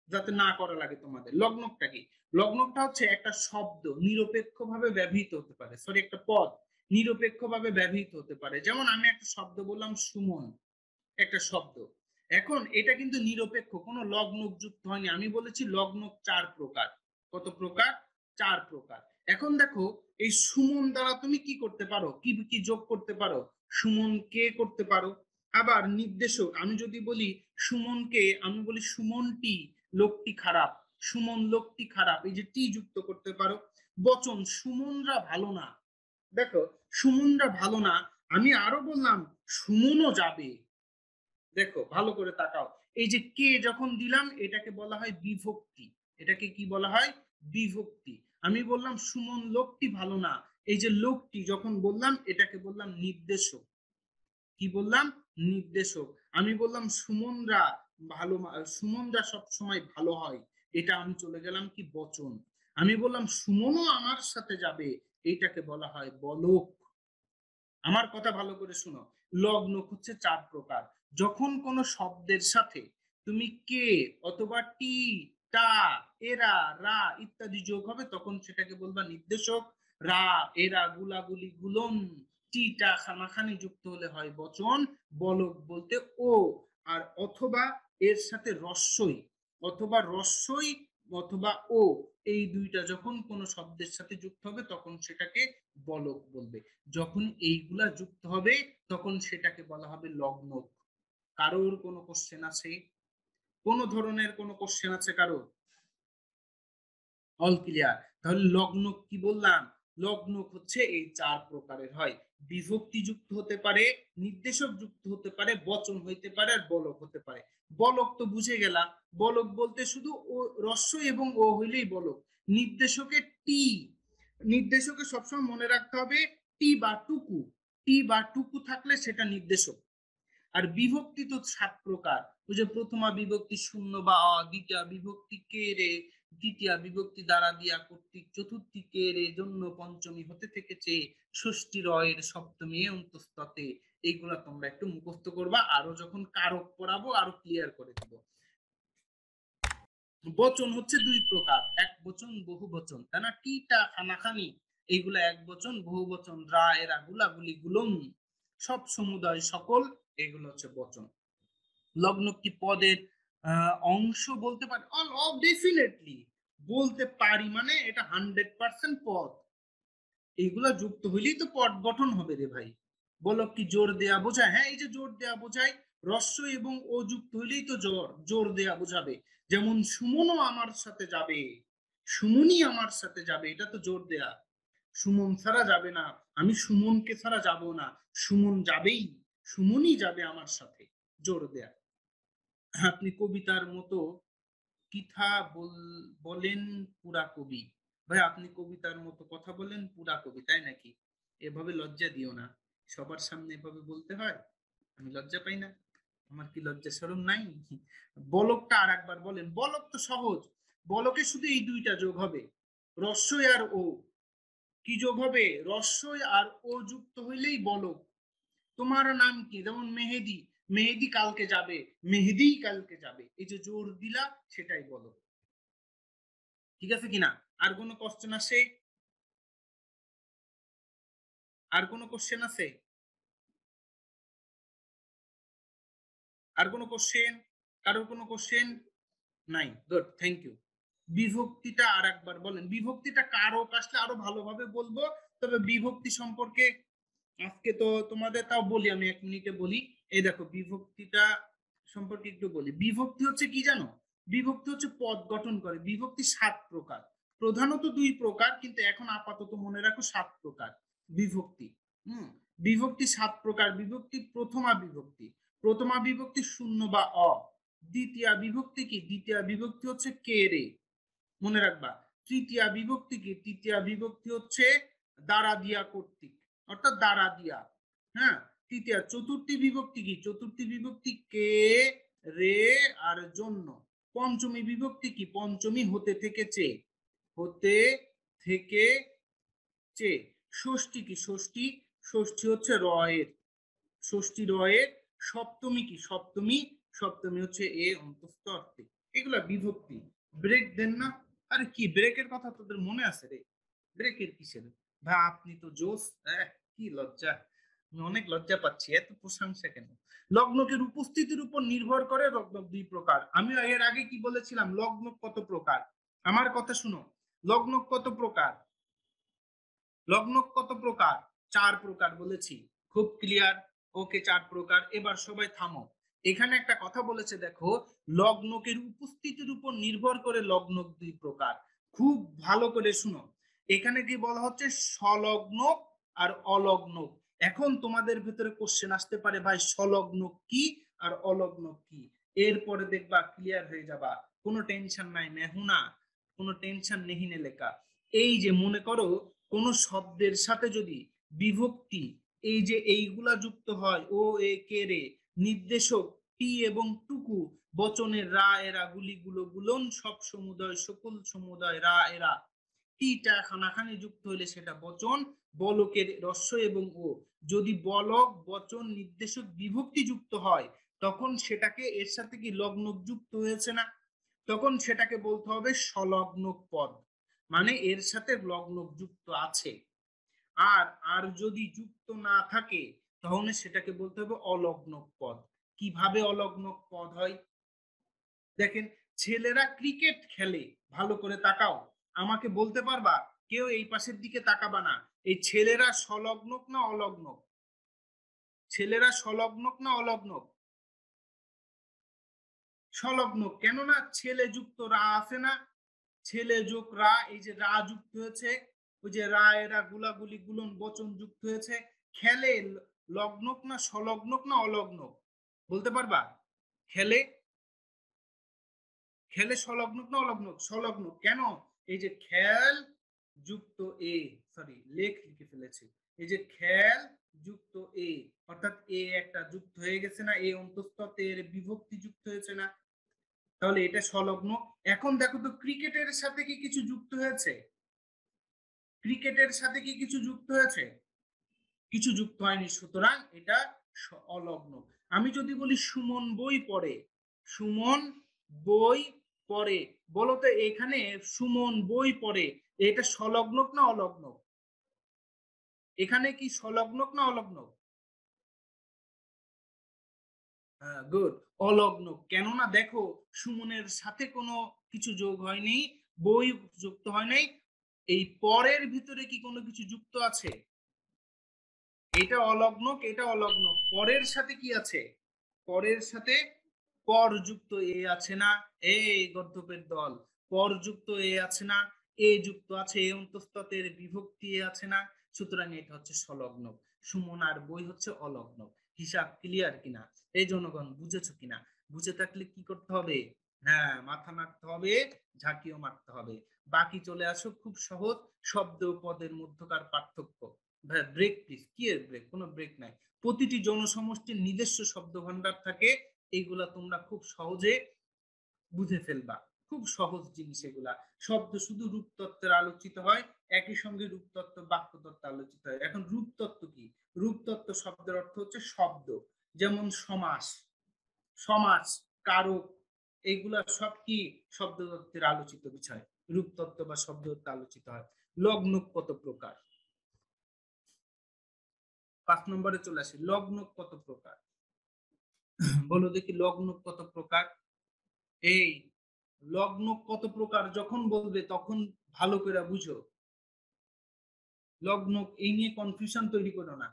যাতে না করা লাগে তোমাদের। লগ্নকটা কি? লগ্নকটা হচ্ছে একটা শব্দ নিরপেক্ষভাবে ব্যবহৃত হতে পারে, সরি একটা পদ নিরপেক্ষভাবে ব্যবহৃত হতে পারে। যেমন আমি একটা শব্দ বললাম সুমন, একটা শব্দ, এখন এটা কিন্তু নিরপেক্ষ, কোনো লগ্নক যুক্ত হয়নি। আমি বলেছি লগ্নক 4 প্রকার। কত প্রকার? 4 প্রকার। এখন দেখো এই সুমন দ্বারা তুমি কি করতে পারো, কি কি যোগ করতে পারো? সুমন কে করতে পারো। আবার নির্দেশক, আমি যদি বলি সুমনকে, আমি বলি সুমনটি লোকটি খারাপ, সুমন লোকটি খারাপ, এই যে টি যুক্ত করতে পারো। বচন, সুমনরা ভালো না, দেখো সুমনরা ভালো না, আমি আরো বললাম সুমনও যাবে। দেখো ভালো করে তাকাও, এই যে কে যখন দিলাম এটাকে বলা হয় বিভক্তি। এটাকে কি বলা হয়? বিভক্তি। আমি বললাম সুমন লোকটি ভালো না, এই যে লোকটি যখন বললাম এটাকে বললাম নির্দেশক। কি বললাম? নির্দেশক। আমি বললাম সুমনরা ভালো, সুমনরা সব সময় ভালো হয়, এটা আমি চলে গেলাম কি বচন। আমি বললাম সুমনও আমার সাথে যাবে, এইটাকে বলা হয় বলক। আমার কথা ভালো করে শুনো, লগ্ন হচ্ছে 4 প্রকার। যখন কোন শব্দের সাথে তুমি কে অথবা টি, টা, এরা, রা ইত্যাদি যোগ হবে তখন সেটাকে বলবা নির্দেশক। রা, এরা, গুলাগুলি, গুলন, টি, টা খানাখানি যুক্ত হলে হয় বচন। বলক বলতে ও, আর অথবা এর সাথে রস্যই, অথবা রস্যই অথবা ও, এই দুইটা যখন কোন শব্দের সাথে যুক্ত হবে তখন সেটাকে বলক বলবে। যখন এইগুলা যুক্ত হবে তখন সেটাকে বলা হবে লগ্নক। কারোর কোনো কোশ্চেন আছে? কোন ধরনের কোনো কোশ্চেন আছে কারোর? All clear? তাহলে লগ্নক কি বললাম? লগ্নক হচ্ছে এই 4 প্রকারের হয়। বিভক্তি যুক্ত হতে পারে, নির্দেশক যুক্ত হতে পারে, বচন হইতে পারে, আর বলক হতে পারে। বলক তো বুঝে গেলাম, বলক বলতে শুধু ও রস্য এবং ও হইলেই বলক। নির্দেশকে টি, নির্দেশকে সবসময় মনে রাখতে হবে টি বা টুকু, টি বা টুকু থাকলে সেটা নির্দেশক। আর বিভক্তি তো 7 প্রকার, ওই যে প্রথমা বিভক্তি শূন্য বা দ্বিতীয় বিভক্তি কে রে, তৃতীয় বিভক্তি দ্বারা দিয়া কর্তৃক, চতুর্থী কে রে জন্য, পঞ্চমী হতে থেকেছে, ষষ্ঠী রয়ের, সপ্তমী অন্তস্ততে। এইগুলা তোমরা একটু মুখস্থ করবা, আরো যখন কারক পড়াবো আরো ক্লিয়ার করে দিব। বচন হচ্ছে 2 প্রকার, এক বচন বহু বচন, তাই না? টিটা খানাখানি এইগুলা এক বচন, বহু বচন রা, এরা, গুলাগুলি, গুলন সব সমুদায় সকল, এগুলো হচ্ছে বচন। লগ্ন কি পদের অংশ বলতে পারি? ডেফিনেটলি বলতে পারি, মানে এটা 100% পদ। এইগুলা যুক্ত হইলেই তো পদ গঠন হবে রে ভাই। বলো কি জোর দেয়া বোঝায়? হ্যাঁ, এই যে জোর দেয়া বোঝায়, রস্য এবং ও যুক্ত হইলেই তো জোর দেয়া বোঝাবে। যেমন সুমনও আমার সাথে যাবে, সুমনই আমার সাথে যাবে, এটা তো জোর দেয়া। সুমন ছাড়া যাবে না, আমি সুমনকে ছাড়া যাব না, সুমন যাবেই, সুমনই যাবে আমার সাথে, জোর দেয়া। আপনি কবিতার মতো কিথা বলেন পুরা কবি। ভাই আপনি কবিতার মতো কথা বলেন পুরা কবি, তাই নাকি? এভাবে লজ্জা দিও না, সবার সামনে এভাবে বলতে হয়? আমি লজ্জা পাই না? আমার কি লজ্জা শরম নাই? বলকটা আর একবার বলেন। বলক তো সহজ, বলকে শুধু এই দুইটা যোগ হবে, রস্যই আর ও। কি যোগ হবে? রস্যই আর ও যুক্ত হইলেই বলক। তোমার নাম কি? যেমন মেহেদি, মেহেদি কালকে যাবে, মেহেদি কালকে যাবে, এই যে জোর দিলা সেটাই বলো। ঠিক আছে কিনা? আর কোনো কোশ্চেন আছে? আর কোনো কোশ্চেন আছে? আর কোনো কোশ্চেন? কারোর কোনো কোশ্চেন নাই? Good, thank you. বিভক্তিটা আর একবার বলেন। বিভক্তিটা কারো আসলে আরো ভালোভাবে বলবো, তবে বিভক্তি সম্পর্কে আজকে তো তোমাদের তাও বলি, আমি 1 মিনিটে বলি। এই দেখো বিভক্তিটা সম্পর্কে একটু বলি। বিভক্তি হচ্ছে কি জানো? বিভক্তি হচ্ছে পদ গঠন করে। বিভক্তি 7 প্রকার, প্রধানত 2 প্রকার, কিন্তু এখন আপাতত মনে রাখো 7 প্রকার বিভক্তি। হুম, বিভক্তি 7 প্রকার। বিভক্তি প্রথমা বিভক্তি, প্রথমা বিভক্তি শূন্য বা অ। দ্বিতীয়া বিভক্তি কি? দ্বিতীয় বিভক্তি হচ্ছে কে রে, মনে রাখবা। তৃতীয়া বিভক্তি কি? তৃতীয়া বিভক্তি হচ্ছে দ্বারা দিয়া কর্তৃক, অর্থাৎ দ্বারা দিয়া। হ্যাঁ, তৃতীয়া। চতুর্থী বিভক্তি কি? চতুর্থী বিভক্তি কে রে আর জন্য। পঞ্চমী বিভক্তি কি? পঞ্চমী হতে থেকে চে, হতে থেকে চে। ষষ্ঠী কি? ষষ্ঠী, ষষ্ঠী হচ্ছে রয়ের, ষষ্ঠী রয়ের। সপ্তমী কি? সপ্তমী, সপ্তমী হচ্ছে এ অন্তস্থ অর্থে। এগুলা বিভক্তি। ব্রেক দেন না? আরে কি ব্রেকের কথা তোদের মনে আছে রে? ব্রেকের কিসের ভাই? আপনি তো জোস, কি লজ্জা, আমি অনেক লজ্জা পাচ্ছি, এত প্রশংসা কেন? লগ্নকের উপস্থিতির উপর নির্ভর করে লগ্ন 2 প্রকার। আমি এর আগে কি বলেছিলাম? লগ্ন কত প্রকার? আমার কথা শুনো, লগ্ন কত প্রকার? লগ্ন কত প্রকার? 4 প্রকার বলেছি, খুব ক্লিয়ার। ওকে, 4 প্রকার। এবার সবাই থামো। এখানে একটা কথা বলেছে দেখো, লগ্নকের উপস্থিতির উপর নির্ভর করে লগ্ন 2 প্রকার। খুব ভালো করে শুনো, এখানে কি বলা হচ্ছে? সলগ্ন আর অলগ্ন। এখন তোমাদের ভিতরে কোশ্চেন আসতে পারে, ভাই সলগ্ন কি আর অলগ্ন কি? এরপরে দেখবা ক্লিয়ার হয়ে যাবা, কোনো টেনশন নাই, মেহুনা কোনো টেনশন নেই নে লেখা। এই যে মনে করো কোন শব্দের সাথে যদি বিভক্তি এই যে এইগুলা যুক্ত হয়, ও এ কে রে, নির্দেশক টি এবং টুকু, বচনের রা এরা গুলি গুলো গুলন, সব সমুদয় সকল সমুদয় রা এরা, টিটা খানাখানি যুক্ত হইলে সেটা বচন। বলকের রস্য এবং ও, যদি বলক বচন নির্দেশক বিভক্তি যুক্ত হয়, তখন সেটাকে এর সাথে কি লগ্ন যুক্ত হয়েছে না, তখন সেটাকে বলতে হবে সলগ্ন পদ, মানে এর সাথে লগ্ন যুক্ত আছে। আর আর যদি যুক্ত না থাকে তাহলে সেটাকে বলতে হবে অলগ্ন পদ। কিভাবে অলগ্ন পদ হয়? দেখেন, ছেলেরা ক্রিকেট খেলে, ভালো করে তাকাও, আমাকে বলতে পারবা? কেউ এই পাশের দিকে তাকাবা না। এই ছেলেরা সংলগ্ন না অলগ্ন? ছেলেরা সংলগ্ন না অলগ্ন? সংলগ্ন। কেননা ছেলে যুক্ত রা আছে না, ছেলে যোগ রা, এই যে রা যুক্ত হয়েছে, ওই যে রা এরা গুলাগুলি গুলন বচন যুক্ত হয়েছে। খেলে লগ্নক না সংলগ্নক না অলগ্নক? বলতে পারবা? খেলে, খেলে সংলগ্নক না অলগ্নক? সংলগ্ন। কেন? এই যে খেল যুক্ত এ, সরি লেখ লিখে ফেলেছি, এই যে খেল যুক্ত এ, অর্থাৎ এ একটা যুক্ত হয়ে গেছে না, এ অন্তস্থ এর বিভক্তি যুক্ত হয়েছে না, তাহলে এটা সংলগ্ন। এখন দেখো তো ক্রিকেটের সাথে কি কিছু যুক্ত হয়েছে? ক্রিকেটের সাথে কি কিছু যুক্ত হয়েছে? কিছু যুক্ত হয়নি, সুতরাং এটা অলগ্ন। আমি যদি বলি সুমন বই পড়ে, সুমন বই পড়ে, বলো তো এখানে সুমন বই পড়ে, এটা সংলগ্নক না অলগ্ন? এখানে কি সংলগ্নক না অলগ্ন? গুড, অলগ্ন। কেননা দেখো সুমনের সাথে কোনো কিছু যোগ হয়নি, বই যুক্ত হয় নাই, এই পরের ভিতরে কি কোনো কিছু যুক্ত আছে? এটা অলগ্ন, এটা অলগ্ন। পরের সাথে কি আছে? পরের সাথে পর যুক্ত এ আছে না? এই গদ্যপের দল, পর যুক্ত এ আছে না? এ যুক্ত আছে, এ অন্তস্ততের বিভক্তি এ আছে না? সুতরাং এটা হচ্ছে সংলগ্ন। সুমন আর বই হচ্ছে অলগ্ন। হিসাব ক্লিয়ার কিনা? এই জনগণ বুঝেছো কিনা? বুঝে থাকলে কি করতে হবে? হ্যাঁ, মাথা মারতে হবে, ঝাঁকিও মারতে হবে। বাকি চলে আসো, খুব সহজ। শব্দ পদের মধ্যকার পার্থক্য। ভাই ব্রেক প্লিজ, কি এর ব্রেক? কোনো ব্রেক নাই। প্রতিটি জনসমষ্টির নিজস্ব শব্দ ভান্ডার থাকে, এইগুলা তোমরা খুব সহজে বুঝে ফেলবা। খুব সহজ জিনিস এগুলা। শব্দ শুধু রূপতত্ত্বের আলোচিত হয়, একই সঙ্গে রূপতত্ত্ব বাক্যতত্ত্ব আলোচিত হয়। এখন রূপতত্ত্ব কি? রূপতত্ত্ব শব্দের অর্থ হচ্ছে শব্দ, যেমন সমাস, সমাস, কারক, এইগুলা সব কি শব্দতত্ত্বের আলোচিত বিষয়। রূপতত্ত্ব বা শব্দতত্ত্বে আলোচিত হয়। লগ্নক কত প্রকার? 5 নম্বরে চলে আসি, লগ্নক কত প্রকার? বলো দেখি লগ্নক কত প্রকার? এই লগ্নক কত প্রকার যখন বলবে তখন ভালো করে বুঝো। লগ্নক এই নিয়ে কনফিউশন তৈরি করো না।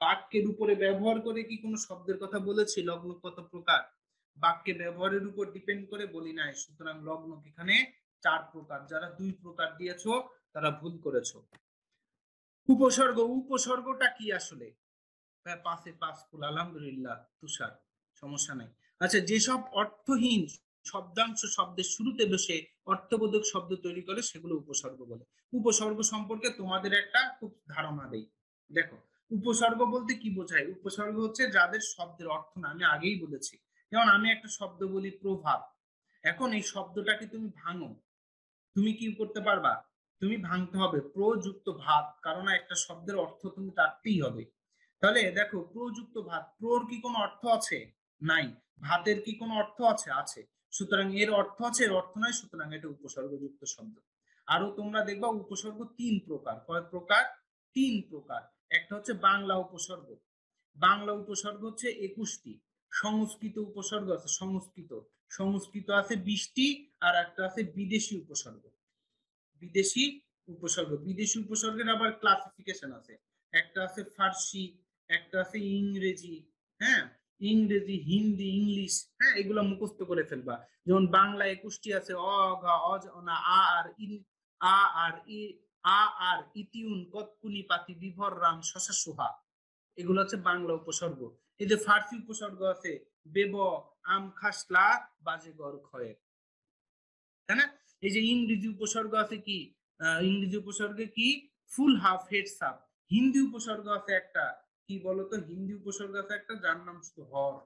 বাক্যের উপরে ব্যবহার করে কি কোনো শব্দের কথা বলেছি লগ্ন কত প্রকার? বাক্যে ব্যবহারের উপর ডিপেন্ড করে বলি নাই। সুতরাং লগ্ন এখানে 4 প্রকার। যারা 2 প্রকার দিয়েছো তারা ভুল করেছো। উপসর্গ, উপসর্গটা কি আসলে? পাশে পাঁচ ফুল, আলহামদুলিল্লাহ তুষার, সমস্যা নাই। আচ্ছা, যেসব অর্থহীন শব্দাংশ শব্দের শুরুতে বসে অর্থবোধক শব্দ তৈরি করে সেগুলো উপসর্গ বলে। উপসর্গ সম্পর্কে তোমাদের একটা খুব ধারণা দেই। দেখো, উপসর্গ বলতে কি বোঝায়? উপসর্গ হচ্ছে যাদের শব্দের অর্থ না, আমি আগেই বলেছি। যেমন আমি একটা শব্দ বলি প্রভাব, এখন এই শব্দটাকে তুমি ভাঙো, তুমি কি করতে পারবা? তুমি ভাঙতে হবে প্রযুক্ত ভাব, কারণ একটা শব্দের অর্থ তুমি রাখতেই হবে। তাহলে দেখো, প্রযুক্ত ভাত, প্রর কি কোনো অর্থ আছে? নাই। ভাতের কি কোনো অর্থ আছে? আছে। সুতরাং এর অর্থ আছে, এর অর্থ নাই, সুতরাং এটা উপসর্গযুক্ত শব্দ। আরো তোমরা দেখবা উপসর্গ 3 প্রকার। কয় প্রকার? 3 প্রকার। একটা হচ্ছে বাংলা উপসর্গ। বাংলা উপসর্গ হচ্ছে 21টি। সংস্কৃত উপসর্গ আছে, সংস্কৃত, সংস্কৃত আছে 20টি। আর একটা আছে বিদেশি উপসর্গ। বিদেশি উপসর্গ, বিদেশি উপসর্গের আবার ক্লাসিফিকেশন আছে। একটা আছে ফার্সি, একটা আছে ইংরেজি, হ্যাঁ, ইংরেজি, হিন্দি, ইংলিশ, হ্যাঁ, এগুলো মুখস্থ করে ফেলবা। যেমন বাংলা 21টি আছে, অ, ঘ, অজ, অনা, আ আর ইন, আ আর ই, আ আর ইতিউন, কতকুলি, পাতি, বিভর, রাম, শশা, সুহা, এগুলো হচ্ছে বাংলা উপসর্গ। এই যে ফার্সি উপসর্গ আছে, বেব, আম, খাসলা, বাজেগর, খয়ের, তাই না? এই যে ইংরেজি উপসর্গ আছে কি, ইংরেজি উপসর্গে কি, ফুল, হাফ, হেডস হাফ। হিন্দি উপসর্গ আছে একটা, কি বলতো, হিন্দি উপসর্গ আছে একটা যার নাম শুধু হর।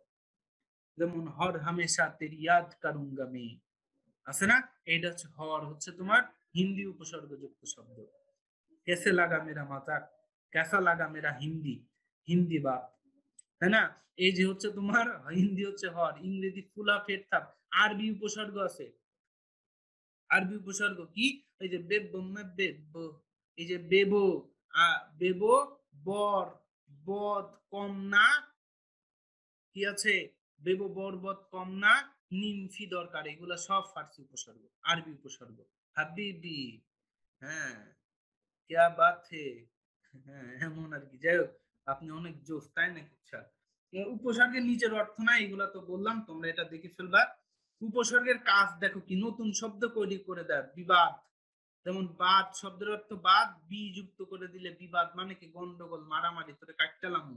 যেমন হর হামেশা তেরি ইয়াদ করুঙ্গা মে, আছে না? এইটা হচ্ছে হর, হচ্ছে তোমার হিন্দি উপসর্গ যুক্ত শব্দ। কেসে লাগা মেরা মাজাক, কেসা লাগা মেরা হিন্দি, হিন্দি বা, তাই না? এই যে হচ্ছে তোমার হিন্দি হচ্ছে হর, ইংরেজি ফুল, হাফ, হেড হাফ। আরবি উপসর্গ আছে, আরবি উপসর্গ কি? এই যে বেব, বেব, এই যে বেবো, বেবো, বর, বদ, কম না, কি আছে, বেবো, বর, বদ, কম না, নিমফি দরকার, এগুলা সব ফার্সি উপসর্গ, আরবি উপসর্গ। হাবিবি, হ্যাঁ, क्या बात है, হ্যাঁ, এমন আর কি। যাই হোক, আপনি অনেক জোশ, তাই না? আচ্ছা, উপসর্গের নিচের অর্থ না, এগুলা তো বললাম, তোমরা এটা দেখে ফেলবা। উপসর্গের কাজ দেখো কি, নতুন শব্দ তৈরি করে দেয়, বিবাদ। যেমন বাদ শব্দের অর্থ বাদ, বি যুক্ত করে দিলে বিবাদ, মানে কি, গন্ডগোল, মারামারি, তোরে কাটতালাম,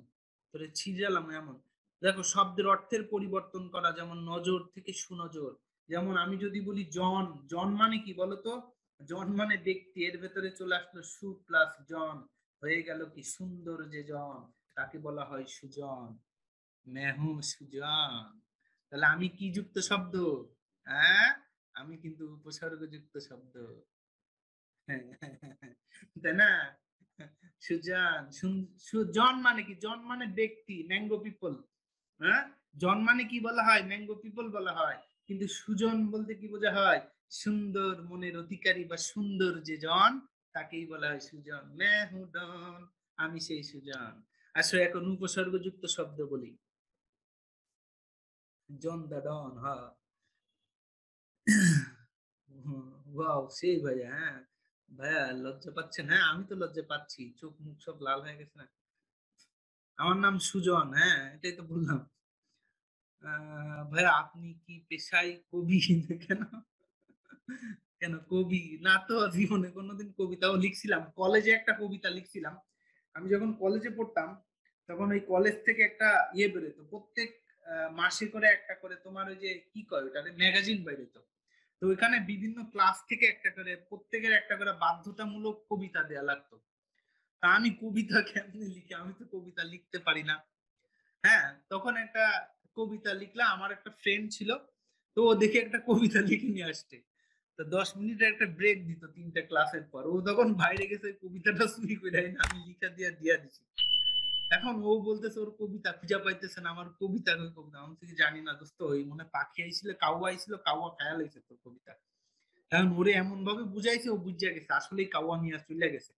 তোরে ছিজালাম, এমন। দেখো, শব্দের অর্থের পরিবর্তন করা, যেমন নজর থেকে সুনজর। যেমন আমি যদি বলি জন, জন মানে কি বলতো? জন মানে ব্যক্তি, এর ভেতরে চলে আসলো সু প্লাস জন, হয়ে গেল কি, সুন্দর যে জন, তাকে বলা হয় সুজন। মেহু সুজন। তাহলে আমি কি যুক্ত শব্দ? হ্যাঁ, আমি কিন্তু উপসর্গ যুক্ত শব্দ। তাই না? সুজন, সুজন মানে কি? জন মানে ব্যক্তি, ম্যাঙ্গো পিপল। হ্যাঁ, জন মানে কি বলা হয়? ম্যাঙ্গো পিপল বলা হয়। কিন্তু সুজন বলতে কি বোঝা হয়? সুন্দর মনের অধিকারী বা সুন্দর যে জন, তাকেই বলা হয় সুজন। মেহুডন, আমি সেই সুজন। আসলে এখন উপসর্গযুক্ত শব্দ বলি। জন দা ডন, হ্যাঁ। ওয়াও, সেই ভাইয়া, হ্যাঁ। ভাইয়া লজ্জা পাচ্ছেন? হ্যাঁ, আমি তো লজ্জা পাচ্ছি, চোখ মুখ সব লাল হয়ে গেছে না। আমার নাম সুজন, হ্যাঁ, এটাই তো বললাম। ভাইয়া আপনি কি পেশায় কবি? কেন, কেন কবি না তো, জীবনে কোনোদিন কবিতাও লিখছিলাম, কলেজে একটা কবিতা লিখছিলাম। আমি যখন কলেজে পড়তাম, তখন ওই কলেজ থেকে একটা ইয়ে বেরোতো প্রত্যেক মাসে করে, একটা করে তোমার ওই যে কি কয় ওটারে, ম্যাগাজিন বেরোতো। তো ওইখানে বিভিন্ন ক্লাস থেকে একটা করে, প্রত্যেকের একটা করে বাধ্যতামূলক কবিতা দেয়া লাগতো। তা আমি কবিতা কেমনে লিখি, আমি তো কবিতা লিখতে পারি না। হ্যাঁ, তখন একটা কবিতা লিখলাম, আমার একটা ফ্রেন্ড ছিল, তো ও দেখে একটা কবিতা লিখে নিয়ে আসছে। তো 10 মিনিটের একটা ব্রেক দিত 3টে ক্লাসের পর, ও তখন বাইরে গেছে, কবিতাটা চুরি করে আমি লিখা দিয়া দিয়া দিছি। এখন ও বলতেছে ওর কবিতা খুঁজে পাইতেছে না, আমার কবিতা কই কবিতা, আমি থেকে জানি না দোস্ত, ওই মনে পাখি আইছিল, কাউয়া আইছিল, কাউয়া খায়া লাইছে তোর কবিতা। এখন ওরে এমন ভাবে বুঝাইছে, ও বুঝা গেছে আসলেই কাউয়া নিয়ে চলে গেছে।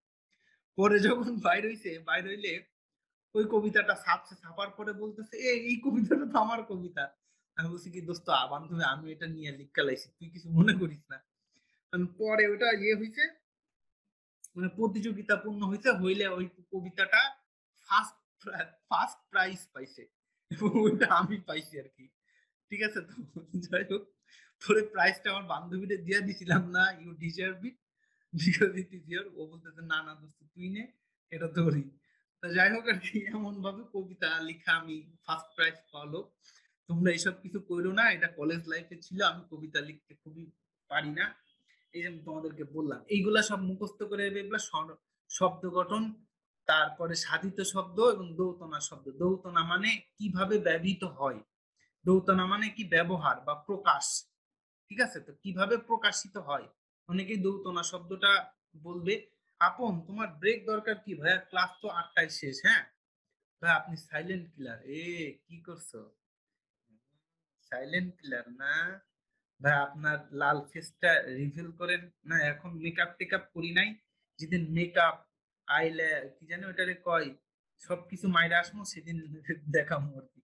পরে যখন বাইর হইছে, বাইর হইলে ওই কবিতাটা ছাপছে, ছাপার পরে বলতেছে এই কবিতাটা তো আমার কবিতা। আমি বলছি কি দোস্ত বান্ধবী, আমি এটা নিয়ে লিখে লাইছি, তুই কিছু মনে করিস না। কারণ পরে ওটা হয়েছে, মানে প্রতিযোগিতাপূর্ণ হয়েছে, হইলে ওই কবিতাটা ফার্স্ট ফার্স্ট প্রাইজ পাইছে, এবং ওইটা আমি পাইছি আর কি। ঠিক আছে তো, যাই হোক, তোরে প্রাইজটা আমার বান্ধবীরে দিয়ে দিছিলাম না, you deserve it because it is your. ও বলতেছে না না দোস্ত তুই নে, এটা তোরই। তো যাই হোক আর কি, এমন ভাবে কবিতা লেখা আমি ফার্স্ট প্রাইজ পালো। তোমরা এইসব কিছু করো না, এটা কলেজ লাইফে ছিল, আমি কবিতা লিখতে খুবই পারি না। এই যে আমি তোমাদেরকে বললাম, এইগুলা সব মুখস্থ করে, এগুলা শব্দ গঠন, তারপরে সাধিত শব্দ এবং দৌতনা শব্দ। দৌতনা মানে কিভাবে ব্যবহৃত হয়, দৌতনা মানে কি ব্যবহার বা প্রকাশ। ঠিক আছে, তো কিভাবে প্রকাশিত হয়, অনেকেই দৌতনা শব্দটা বলবে। আপন তোমার ব্রেক দরকার কি ভাইয়া, ক্লাস তো 8টায় শেষ। হ্যাঁ ভাই, আপনি সাইলেন্ট কিলার, কি করছো, সাইলেন্ট কিলার না ভাই, আপনার লাল ফেসটা রিভিল করেন না। এখন মেকআপ টেকআপ করি নাই, যেদিন মেকআপ আইলে কি জানি ওটারে কয়, সবকিছু মাইরা আসমো সেদিন দেখাবো আর কি,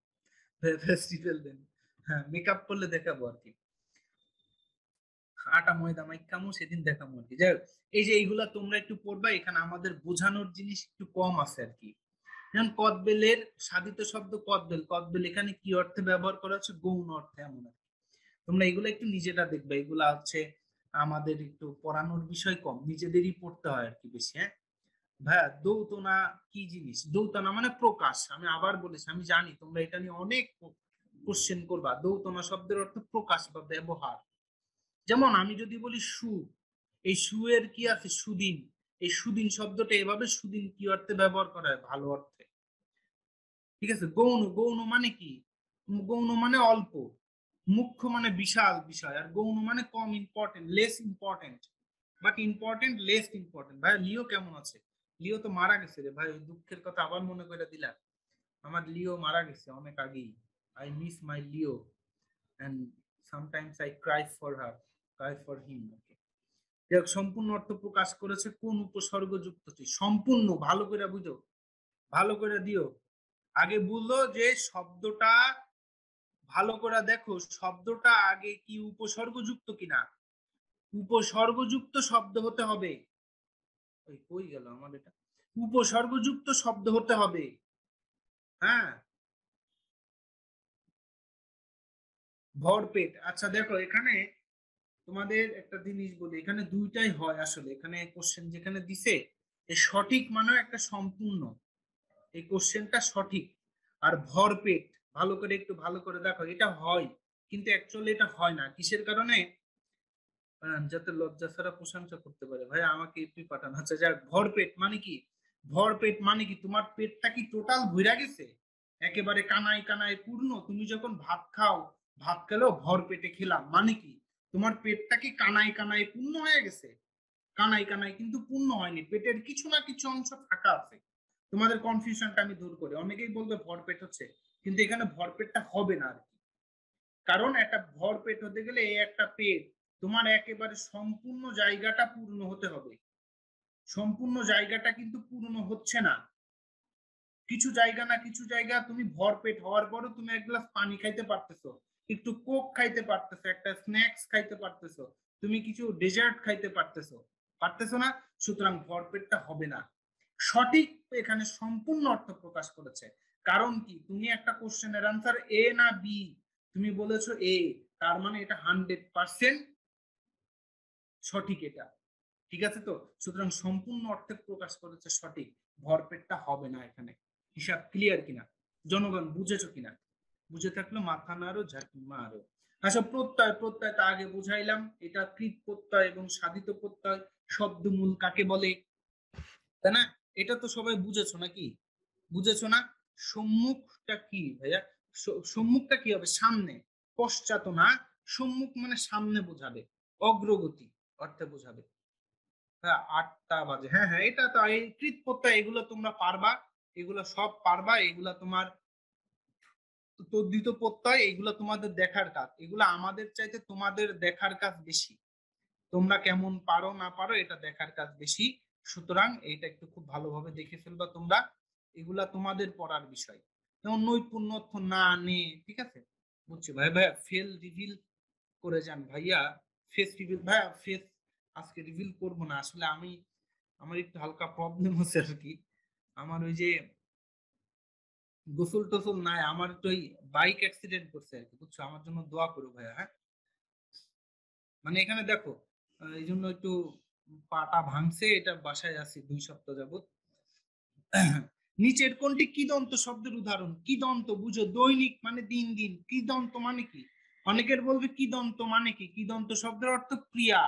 ফেস্টিভ্যাল দেন। হ্যাঁ, মেকআপ করলে দেখাবো আর কি, আটা ময়দা মাইকামো সেদিন দেখাবো আর কি। যাই হোক, এই যে এইগুলা তোমরা একটু পড়বা, এখানে আমাদের বোঝানোর জিনিস একটু কম আছে আর কি। যেমন কদবেলের সাধিত শব্দ কদবেল, কদবেল এখানে কি অর্থে ব্যবহার করা হচ্ছে, গৌণ অর্থে, এমন আর কি। তোমরা এগুলো একটু নিজেরা দেখবে, এগুলা হচ্ছে আমাদের একটু পড়ানোর বিষয় কম, নিজেদেরই পড়তে হয় আর কি বেশি। হ্যাঁ ভাইয়া, দৌতনা কি জিনিস, দৌতনা মানে প্রকাশ। আমি আবার বলেছি, আমি জানি তোমরা এটা নিয়ে অনেক কোশ্চেন করবা। দৌতনা শব্দের অর্থ প্রকাশ বা ব্যবহার। যেমন আমি যদি বলি সু, এই সু এর কি আছে, সুদিন। এই সুদিন শব্দটা এভাবে সুদিন কি অর্থে ব্যবহার করা হয়, ভালো অর্থে। ঠিক আছে, গৌণ, গৌণ মানে কি, গৌণ মানে অল্প, মুখ্য মানে বিশাল বিষয়, আর গৌণ মানে কম important, less important. But important, less important. ভাই লিও কেমন আছে, লিও তো মারা গেছে রে ভাই, ওই দুঃখের কথা আবার মনে করে দিলা। আমার লিও মারা গেছে অনেক আগেই। I miss my Leo, and sometimes I cry for her, cry for him. সম্পূর্ণ অর্থ প্রকাশ করেছে কোন উপসর্গ যুক্তটি, সম্পূর্ণ, ভালো করে বুঝো, ভালো করে দিও। আগে বললো যে শব্দটা ভালো করে দেখো, শব্দটা আগে কি উপসর্গযুক্ত কিনা, উপসর্গযুক্ত শব্দ হতে হবে। ওই কই গেল আমার এটা, উপসর্গযুক্ত শব্দ হতে হবে। হ্যাঁ, ভরপেট। আচ্ছা দেখো, এখানে তোমাদের একটা জিনিস বলি, এখানে দুইটাই হয় আসলে, এখানে কোশ্চেন যেখানে দিছে, এই সঠিক মানে একটা সম্পূর্ণ, এই কোশ্চেনটা সঠিক। আর ভরপেট, ভালো করে একটু ভালো করে দেখো, এটা হয় কিন্তু অ্যাকচুয়ালি এটা হয় না, কিসের কারণে, যাতে লজ্জা ছাড়া প্রশংসা করতে পারে। ভাই আমাকে এপি পাঠান। আচ্ছা যাক, ভরপেট মানে কি, ভরপেট মানে কি, তোমার পেটটা কি টোটাল ভইরা গেছে, একেবারে কানায় কানায় পূর্ণ। তুমি যখন ভাত খাও, ভাত খেলেও ভর পেটে খেলাম মানে কি, তোমার পেটটা কি কানায় কানায় পূর্ণ হয়ে গেছে, কানায় কানায় কিন্তু পূর্ণ হয়নি, পেটের কিছু না কিছু অংশ ফাঁকা আছে। তোমাদের কনফিউশনটা আমি দূর করি, অনেকেই বলবে ভরপেট হচ্ছে, কিন্তু এখানে ভরপেটটা হবে না আর কি। কারণ একটা ভরপেট হতে গেলে এই একটা পেট, তোমার একেবারে সম্পূর্ণ জায়গাটা পূর্ণ হতে হবে, সম্পূর্ণ জায়গাটা কিন্তু পূর্ণ হচ্ছে না। কিছু জায়গা না কিছু জায়গা তুমি ভরপেট হওয়ার পরও তুমি এক গ্লাস পানি খাইতে পারতেছো, একটু কোক খাইতে পারতেছো, একটা স্ন্যাক্স খাইতে পারতেছো, তুমি কিছু ডেজার্ট খাইতে পারতেছো, পারতেছো না। সুতরাং ভরপেটটা হবে না। সঠিক এখানে সম্পূর্ণ অর্থ প্রকাশ করেছে। কারণ কি, তুমি একটা কোশ্চেনের আনসার এ না বি, তুমি বলেছো এ, তার মানে এটা 100% সঠিক এটা। ঠিক আছে তো, সুতরাং সম্পূর্ণ অর্থে প্রকাশ করেছে সঠিক, ভরপেটটা হবে না এখানে। হিসাব ক্লিয়ার কিনা, জনগণ বুঝেছো কিনা, বুঝে থাকলে মাথা নাড়ো, ঝাঁকি মারো। আচ্ছা প্রত্যয়, প্রত্যয় তা আগে বুঝাইলাম, এটা কৃত প্রত্যয় এবং সাধিত প্রত্যয়, শব্দমূল কাকে বলে, তাই না, এটা তো সবাই বুঝেছো নাকি, বুঝেছো না। সম্মুখটা কি ভাইয়া, সম্মুখটা কি হবে, সামনে, পশ্চাৎ না, সম্মুখ মানে সামনে বোঝাবে, অগ্রগতি অর্থে বোঝাবে। হ্যাঁ 8টা বাজে, হ্যাঁ হ্যাঁ, এটা তো এই কৃত প্রত্যয়, এগুলো তোমরা পারবা, এগুলা সব পারবা, এগুলা তোমার তদ্ধিত প্রত্যয়, এগুলা তোমাদের দেখার কাজ, এগুলা আমাদের চাইতে তোমাদের দেখার কাজ বেশি। তোমরা কেমন পারো না পারো এটা দেখার কাজ বেশি। সুতরাং এইটা একটু খুব ভালোভাবে দেখে ফেলবা তোমরা, এগুলা তোমাদের পড়ার বিষয়। যেমন নৈপুণ্য না নে, ঠিক আছে, বুঝছি ভাই। ভাইয়া ফেল রিভিল করে যান ভাইয়া, ফেস রিভিল ভাইয়া, ফেস আজকে রিভিল করব না আসলে, আমি আমার একটু হালকা প্রবলেম হচ্ছে আর কি। আমার ওই যে গোসল টোসল নাই, আমার তো ওই বাইক অ্যাক্সিডেন্ট করছে আর কি, বুঝছো, আমার জন্য দোয়া করো ভাইয়া। হ্যাঁ, মানে এখানে দেখো, এই জন্য একটু পাটা ভাঙছে, এটা বাসায় আছি 2 সপ্তাহ যাবত। নিচের কোনটি কৃদন্ত শব্দের উদাহরণ? কৃদন্ত বুঝো, দৈনিক মানে দিন দিন। কৃদন্ত মানে কি? অনেকের বলবে কৃদন্ত মানে কি? কৃদন্ত শব্দের অর্থ ক্রিয়া,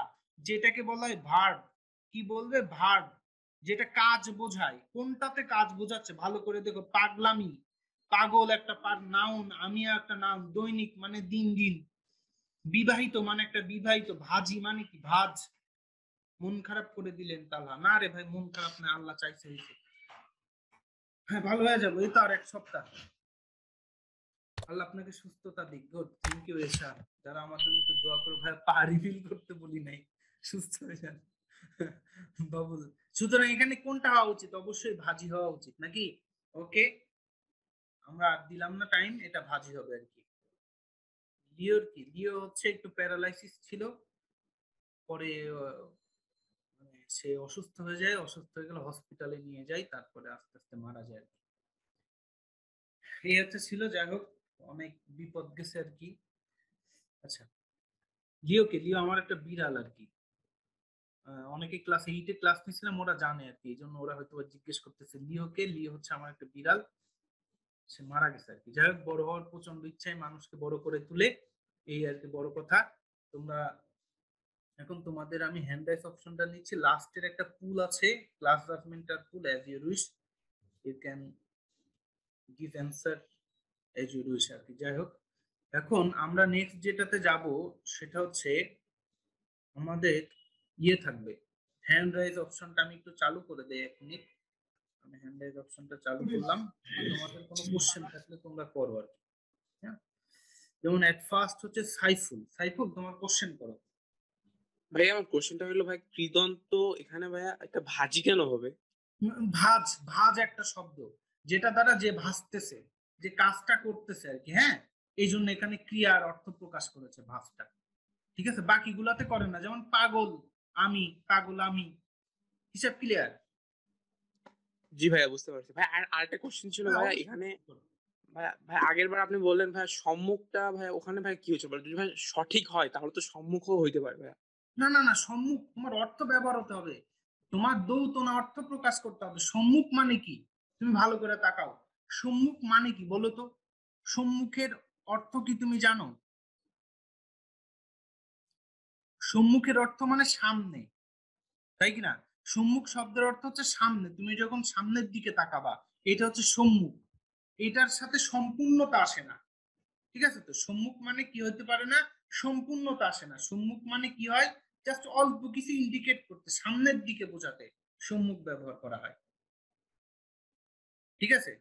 যেটাকে বলা হয় ভার্ব। কি বলবে? ভার্ব, যেটা কাজ বোঝায়। কোনটাতে কাজ বোঝাচ্ছে ভালো করে দেখো। পাগলামি, পাগল একটা নাউন, আমি একটা নাউন। দৈনিক মানে দিন দিন। বিবাহিত মানে একটা বিবাহিত। ভাজি মানে কি? ভাজ। মন খারাপ করে দিলেন তালা, না রে ভাই মন খারাপ না, আল্লাহ চাইছে হয়েছে। হ্যাঁ ভালো হয়ে যাবো, এই তো আর 1 সপ্তাহ। আল্লাহ আপনাকে সুস্থতা দিক। গুড, থ্যাংক ইউ এশা। যারা আমার জন্য একটু দোয়া করে ভাই, পা রিফিল করতে বলি নাই, সুস্থ হয়ে যান বাবুল। সুতরাং এখানে কোনটা হওয়া উচিত? অবশ্যই ভাজি হওয়া উচিত নাকি? ওকে, আমরা আর দিলাম না টাইম, এটা ভাজি হবে আর কি। লিওর কি? লিও হচ্ছে একটু প্যারালাইসিস ছিল, পরে মানে সে অসুস্থ হয়ে যায়, অসুস্থ হয়ে গেলে হসপিটালে নিয়ে যায়, তারপরে আস্তে আস্তে মারা যায় আর কি। এই হচ্ছে ছিল, যাই হোক, অনেক বিপদ গেছে আর কি। আচ্ছা, লিওকে, লিও আমার একটা বিড়াল আর কি। অনেকে ক্লাস 8-এ ক্লাস নিয়েছিলাম, ওরা জানে আর কি, এই জন্য ওরা হয়তো জিজ্ঞেস করতেছে লিওকে। লিও হচ্ছে আমার একটা বিড়াল, সে মারা গেছে আর কি। যাই হোক, বড় হওয়ার প্রচন্ড ইচ্ছায় মানুষকে বড় করে তুলে, এই আর কি বড় কথা। তোমরা এখন, তোমাদের আমি হ্যান্ড রাইজ অপশনটা নিচ্ছি, লাস্টের একটা পুল আছে, ক্লাস ডকুমেন্টার poll, as you wish, you can give answer as you wish আর কি। যাই হোক, এখন আমরা নেক্সট যেটাতে যাব সেটা হচ্ছে আমাদের ইয়ে থাকবে, হ্যান্ড রাইজ অপশনটা আমি একটু চালু করে দেই 1 মিনিট। আমি হ্যান্ড রাইজ অপশনটা চালু করলাম, তোমাদের কোনো কোশ্চেন থাকলে তোমরা করো আর কি। হ্যাঁ, যেমন এট ফার্স্ট হচ্ছে সাইফুল। সাইফুল, তোমার কোশ্চেন করো। ভাই আমার কোশ্চেনটা হলো, ভাই কৃদন্ত এখানে ভাইয়া একটা ভাজি কেন হবে? ভাজ, ভাজ একটা শব্দ, যেটা দ্বারা যে ভাজতেছে, যে কাজটা করতেছে আর কি। হ্যাঁ, এই জন্য এখানে ক্রিয়ার অর্থ প্রকাশ করেছে ভাজটা, ঠিক আছে? বাকিগুলাতে করে না, যেমন পাগল আমি, পাগল আমি। হিসাব ক্লিয়ার? জি ভাইয়া, বুঝতে পারছি ভাই। আর আরেকটা কোশ্চেন ছিল হ্যাঁ ভাইয়া অবশ্যই। এখানে। ভাইয়া ভাই আগের বার আপনি বললেন ভাইয়া সম্মুখটা, ভাইয়া ওখানে ভাই কি হচ্ছে, যদি ভাই সঠিক হয় তাহলে তো সম্মুখও হইতে পারে ভাইয়া। না না না, সম্মুখ তোমার অর্থ ব্যবহার হতে হবে, তোমার দৌত না অর্থ প্রকাশ করতে হবে। সম্মুখ মানে কি? তুমি ভালো করে তাকাও, সম্মুখ মানে কি বলো তো? সম্মুখের অর্থ কি তুমি জানো? সম্মুখের অর্থ মানে সামনে, তাই কি না? সম্মুখ শব্দের অর্থ হচ্ছে সামনে, তুমি যখন সামনের দিকে তাকাবা, এটা হচ্ছে সম্মুখ। এটার সাথে সম্পূর্ণতা আসে না, ঠিক আছে? তো সম্মুখ মানে কি হতে পারে না? সম্পূর্ণতা আসে না। সম্মুখ মানে কি হয়? জাস্ট অল্প কিছু ইন্ডিকেট করতে, সামনের দিকে বোঝাতে সম্মুখ ব্যবহার করা হয়, ঠিক আছে?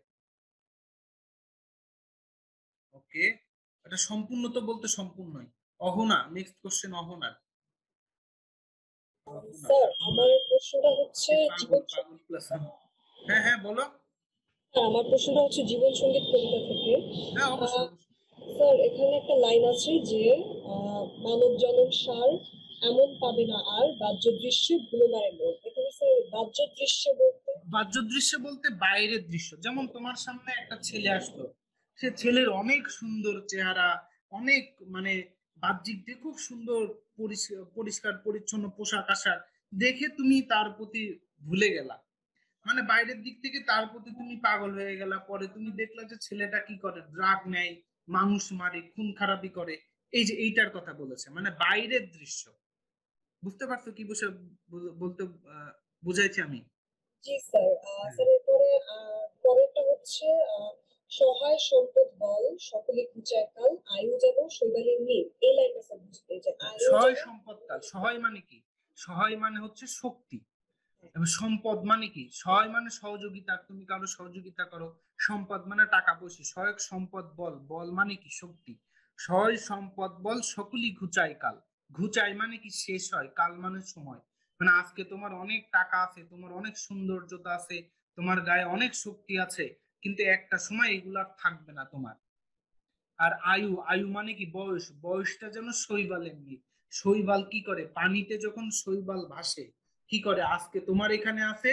ওকে, এটা সম্পূর্ণ তো বলতে সম্পূর্ণই। অহনা, নেক্সট কোশ্চেন অহনার। অহনা, স্যার অহনা, আমার প্রশ্নটা হচ্ছে পাগল জীবন পাগল প্লাস। হ্যাঁ হ্যাঁ বলো। আমার প্রশ্নটা হচ্ছে জীবন সঙ্গীত কবিতা থেকে। হ্যাঁ আহ, অবশ্যই অবশ্যই। স্যার এখানে একটা লাইন আছে যে মানব জনম সার এমন পাবে না আর বাহ্য দৃশ্যে ভুলে না এমন। এখানে স্যার বাহ্য দৃশ্য বলতে বাহ্য দৃশ্য বলতে বাইরের দৃশ্য। যেমন তোমার সামনে একটা ছেলে আসলো, সে ছেলের অনেক সুন্দর চেহারা, অনেক মানে বাহ্যিক দিয়ে খুব সুন্দর, পরিষ্কার পরিচ্ছন্ন পোশাক আশাক, দেখে তুমি তার প্রতি ভুলে গেলা, মানে বাইরের দিক থেকে তার প্রতি তুমি পাগল হয়ে গেলা। পরে তুমি দেখলা যে ছেলেটা কি করে, ড্রাগ নেয়, মানুষ মারে, খুন খারাপি করে। এই যে এইটার কথা বলেছে, মানে বাইরের দৃশ্য। বুঝতে পারছো কি বসে বলতে বুঝাইছি আমি? জি স্যার। স্যার এরপরে পরেরটা হচ্ছে সহায় সম্পদ বল সকলে ঘুচায় কাল আয়ু যেন শৈবালের নীল। এই লাইনটা স্যার বুঝতে, যে আয়ু সহায় যেন। সম্পদ কাল, সহায় মানে কি? সহায় মানে হচ্ছে শক্তি, এবার সম্পদ মানে কি? সহায় মানে সহযোগিতা, তুমি কারো সহযোগিতা করো। সম্পদ মানে টাকা পয়সা। সহায়ক সম্পদ বল, বল মানে কি? শক্তি। সহায় সম্পদ বল সকলই ঘুচায় কাল। ঘুচায় মানে কি? শেষ হয়। কাল মানে সময়। মানে আজকে তোমার অনেক টাকা আছে, তোমার অনেক সৌন্দর্যতা আছে, তোমার গায়ে অনেক শক্তি আছে, কিন্তু একটা সময় এগুলো আর থাকবে না তোমার। আর আয়ু, আয়ু মানে কি? বয়স। বয়সটা যেন শৈবালের নীল। শৈবাল কি করে? পানিতে যখন শৈবাল ভাসে কি করে? আজকে তোমার এখানে আছে,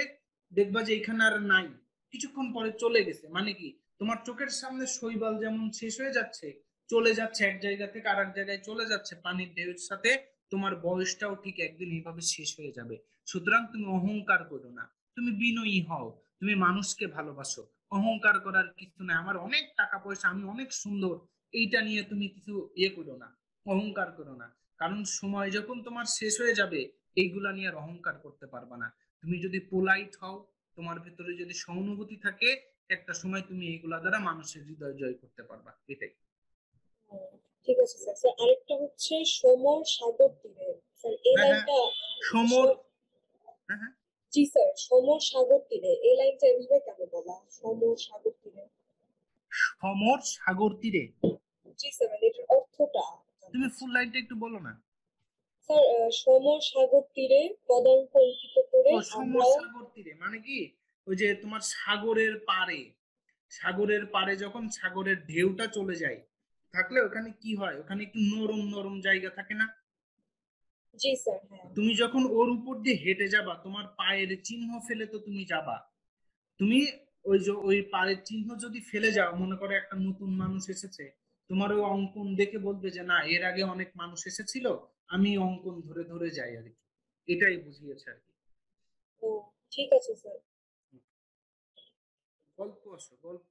দেখবা যে এখানে আর নাই, কিছুক্ষণ পরে চলে গেছে। মানে কি? তোমার চোখের সামনে শৈবাল যেমন শেষ হয়ে যাচ্ছে, চলে যাচ্ছে এক জায়গা থেকে আর এক জায়গায় চলে যাচ্ছে পানির ঢেউয়ের সাথে, তোমার বয়সটাও ঠিক একদিন এইভাবে শেষ হয়ে যাবে। সুতরাং তুমি অহংকার করো না, তুমি বিনয়ী হও, তুমি মানুষকে ভালোবাসো। অহংকার করার কিছু না, আমার অনেক টাকা পয়সা, আমি অনেক সুন্দর, এইটা নিয়ে তুমি কিছু করো না, অহংকার করো না। কারণ সময় যখন তোমার শেষ হয়ে যাবে, এইগুলা নিয়ে আর অহংকার করতে পারবা না। তুমি যদি পোলাইট হও, তোমার ভেতরে যদি সহানুভূতি থাকে, একটা সময় তুমি এইগুলা দ্বারা মানুষের হৃদয় জয় করতে পারবা। এটাই। ঠিক আছে স্যার। স্যার আরেকটা হচ্ছে সমর সাগর তীরে। স্যার এই হ্যাঁ হ্যাঁ, লাইনটা সমর। হ্যাঁ হ্যাঁ, জি স্যার, সমর সাগর তীরে এই লাইনটা এভাবে কেন বলা? সমর সাগর তীরে। সমর সাগর তীরে। জি স্যার, মানে এটার অর্থটা তুমি ফুল লাইনটা একটু বলো না। স্যার সমর সাগর তীরে পদাঙ্ক অঙ্কিত করে ও, সমর আমরাও। সাগর তীরে মানে কি? ওই যে তোমার সাগরের পাড়ে, সাগরের পাড়ে যখন সাগরের ঢেউটা চলে যায়, থাকলে ওখানে কি হয়? ওখানে একটু নরম নরম জায়গা থাকে না? জি স্যার, হ্যাঁ। তুমি যখন ওর উপর দিয়ে হেঁটে যাবা, তোমার পায়ের চিহ্ন ফেলে তো তুমি যাবা। তুমি ওই যে ওই পায়ের চিহ্ন যদি ফেলে যাও, মনে করো একটা নতুন মানুষ এসেছে, তোমার ওই অঙ্কন দেখে বলবে যে না, এর আগে অনেক মানুষ এসেছিল, আমি অঙ্কন ধরে ধরে যাই আর কি। এটাই বুঝিয়েছে আর কি। ও ঠিক আছে স্যার। গল্প আসো, গল্প।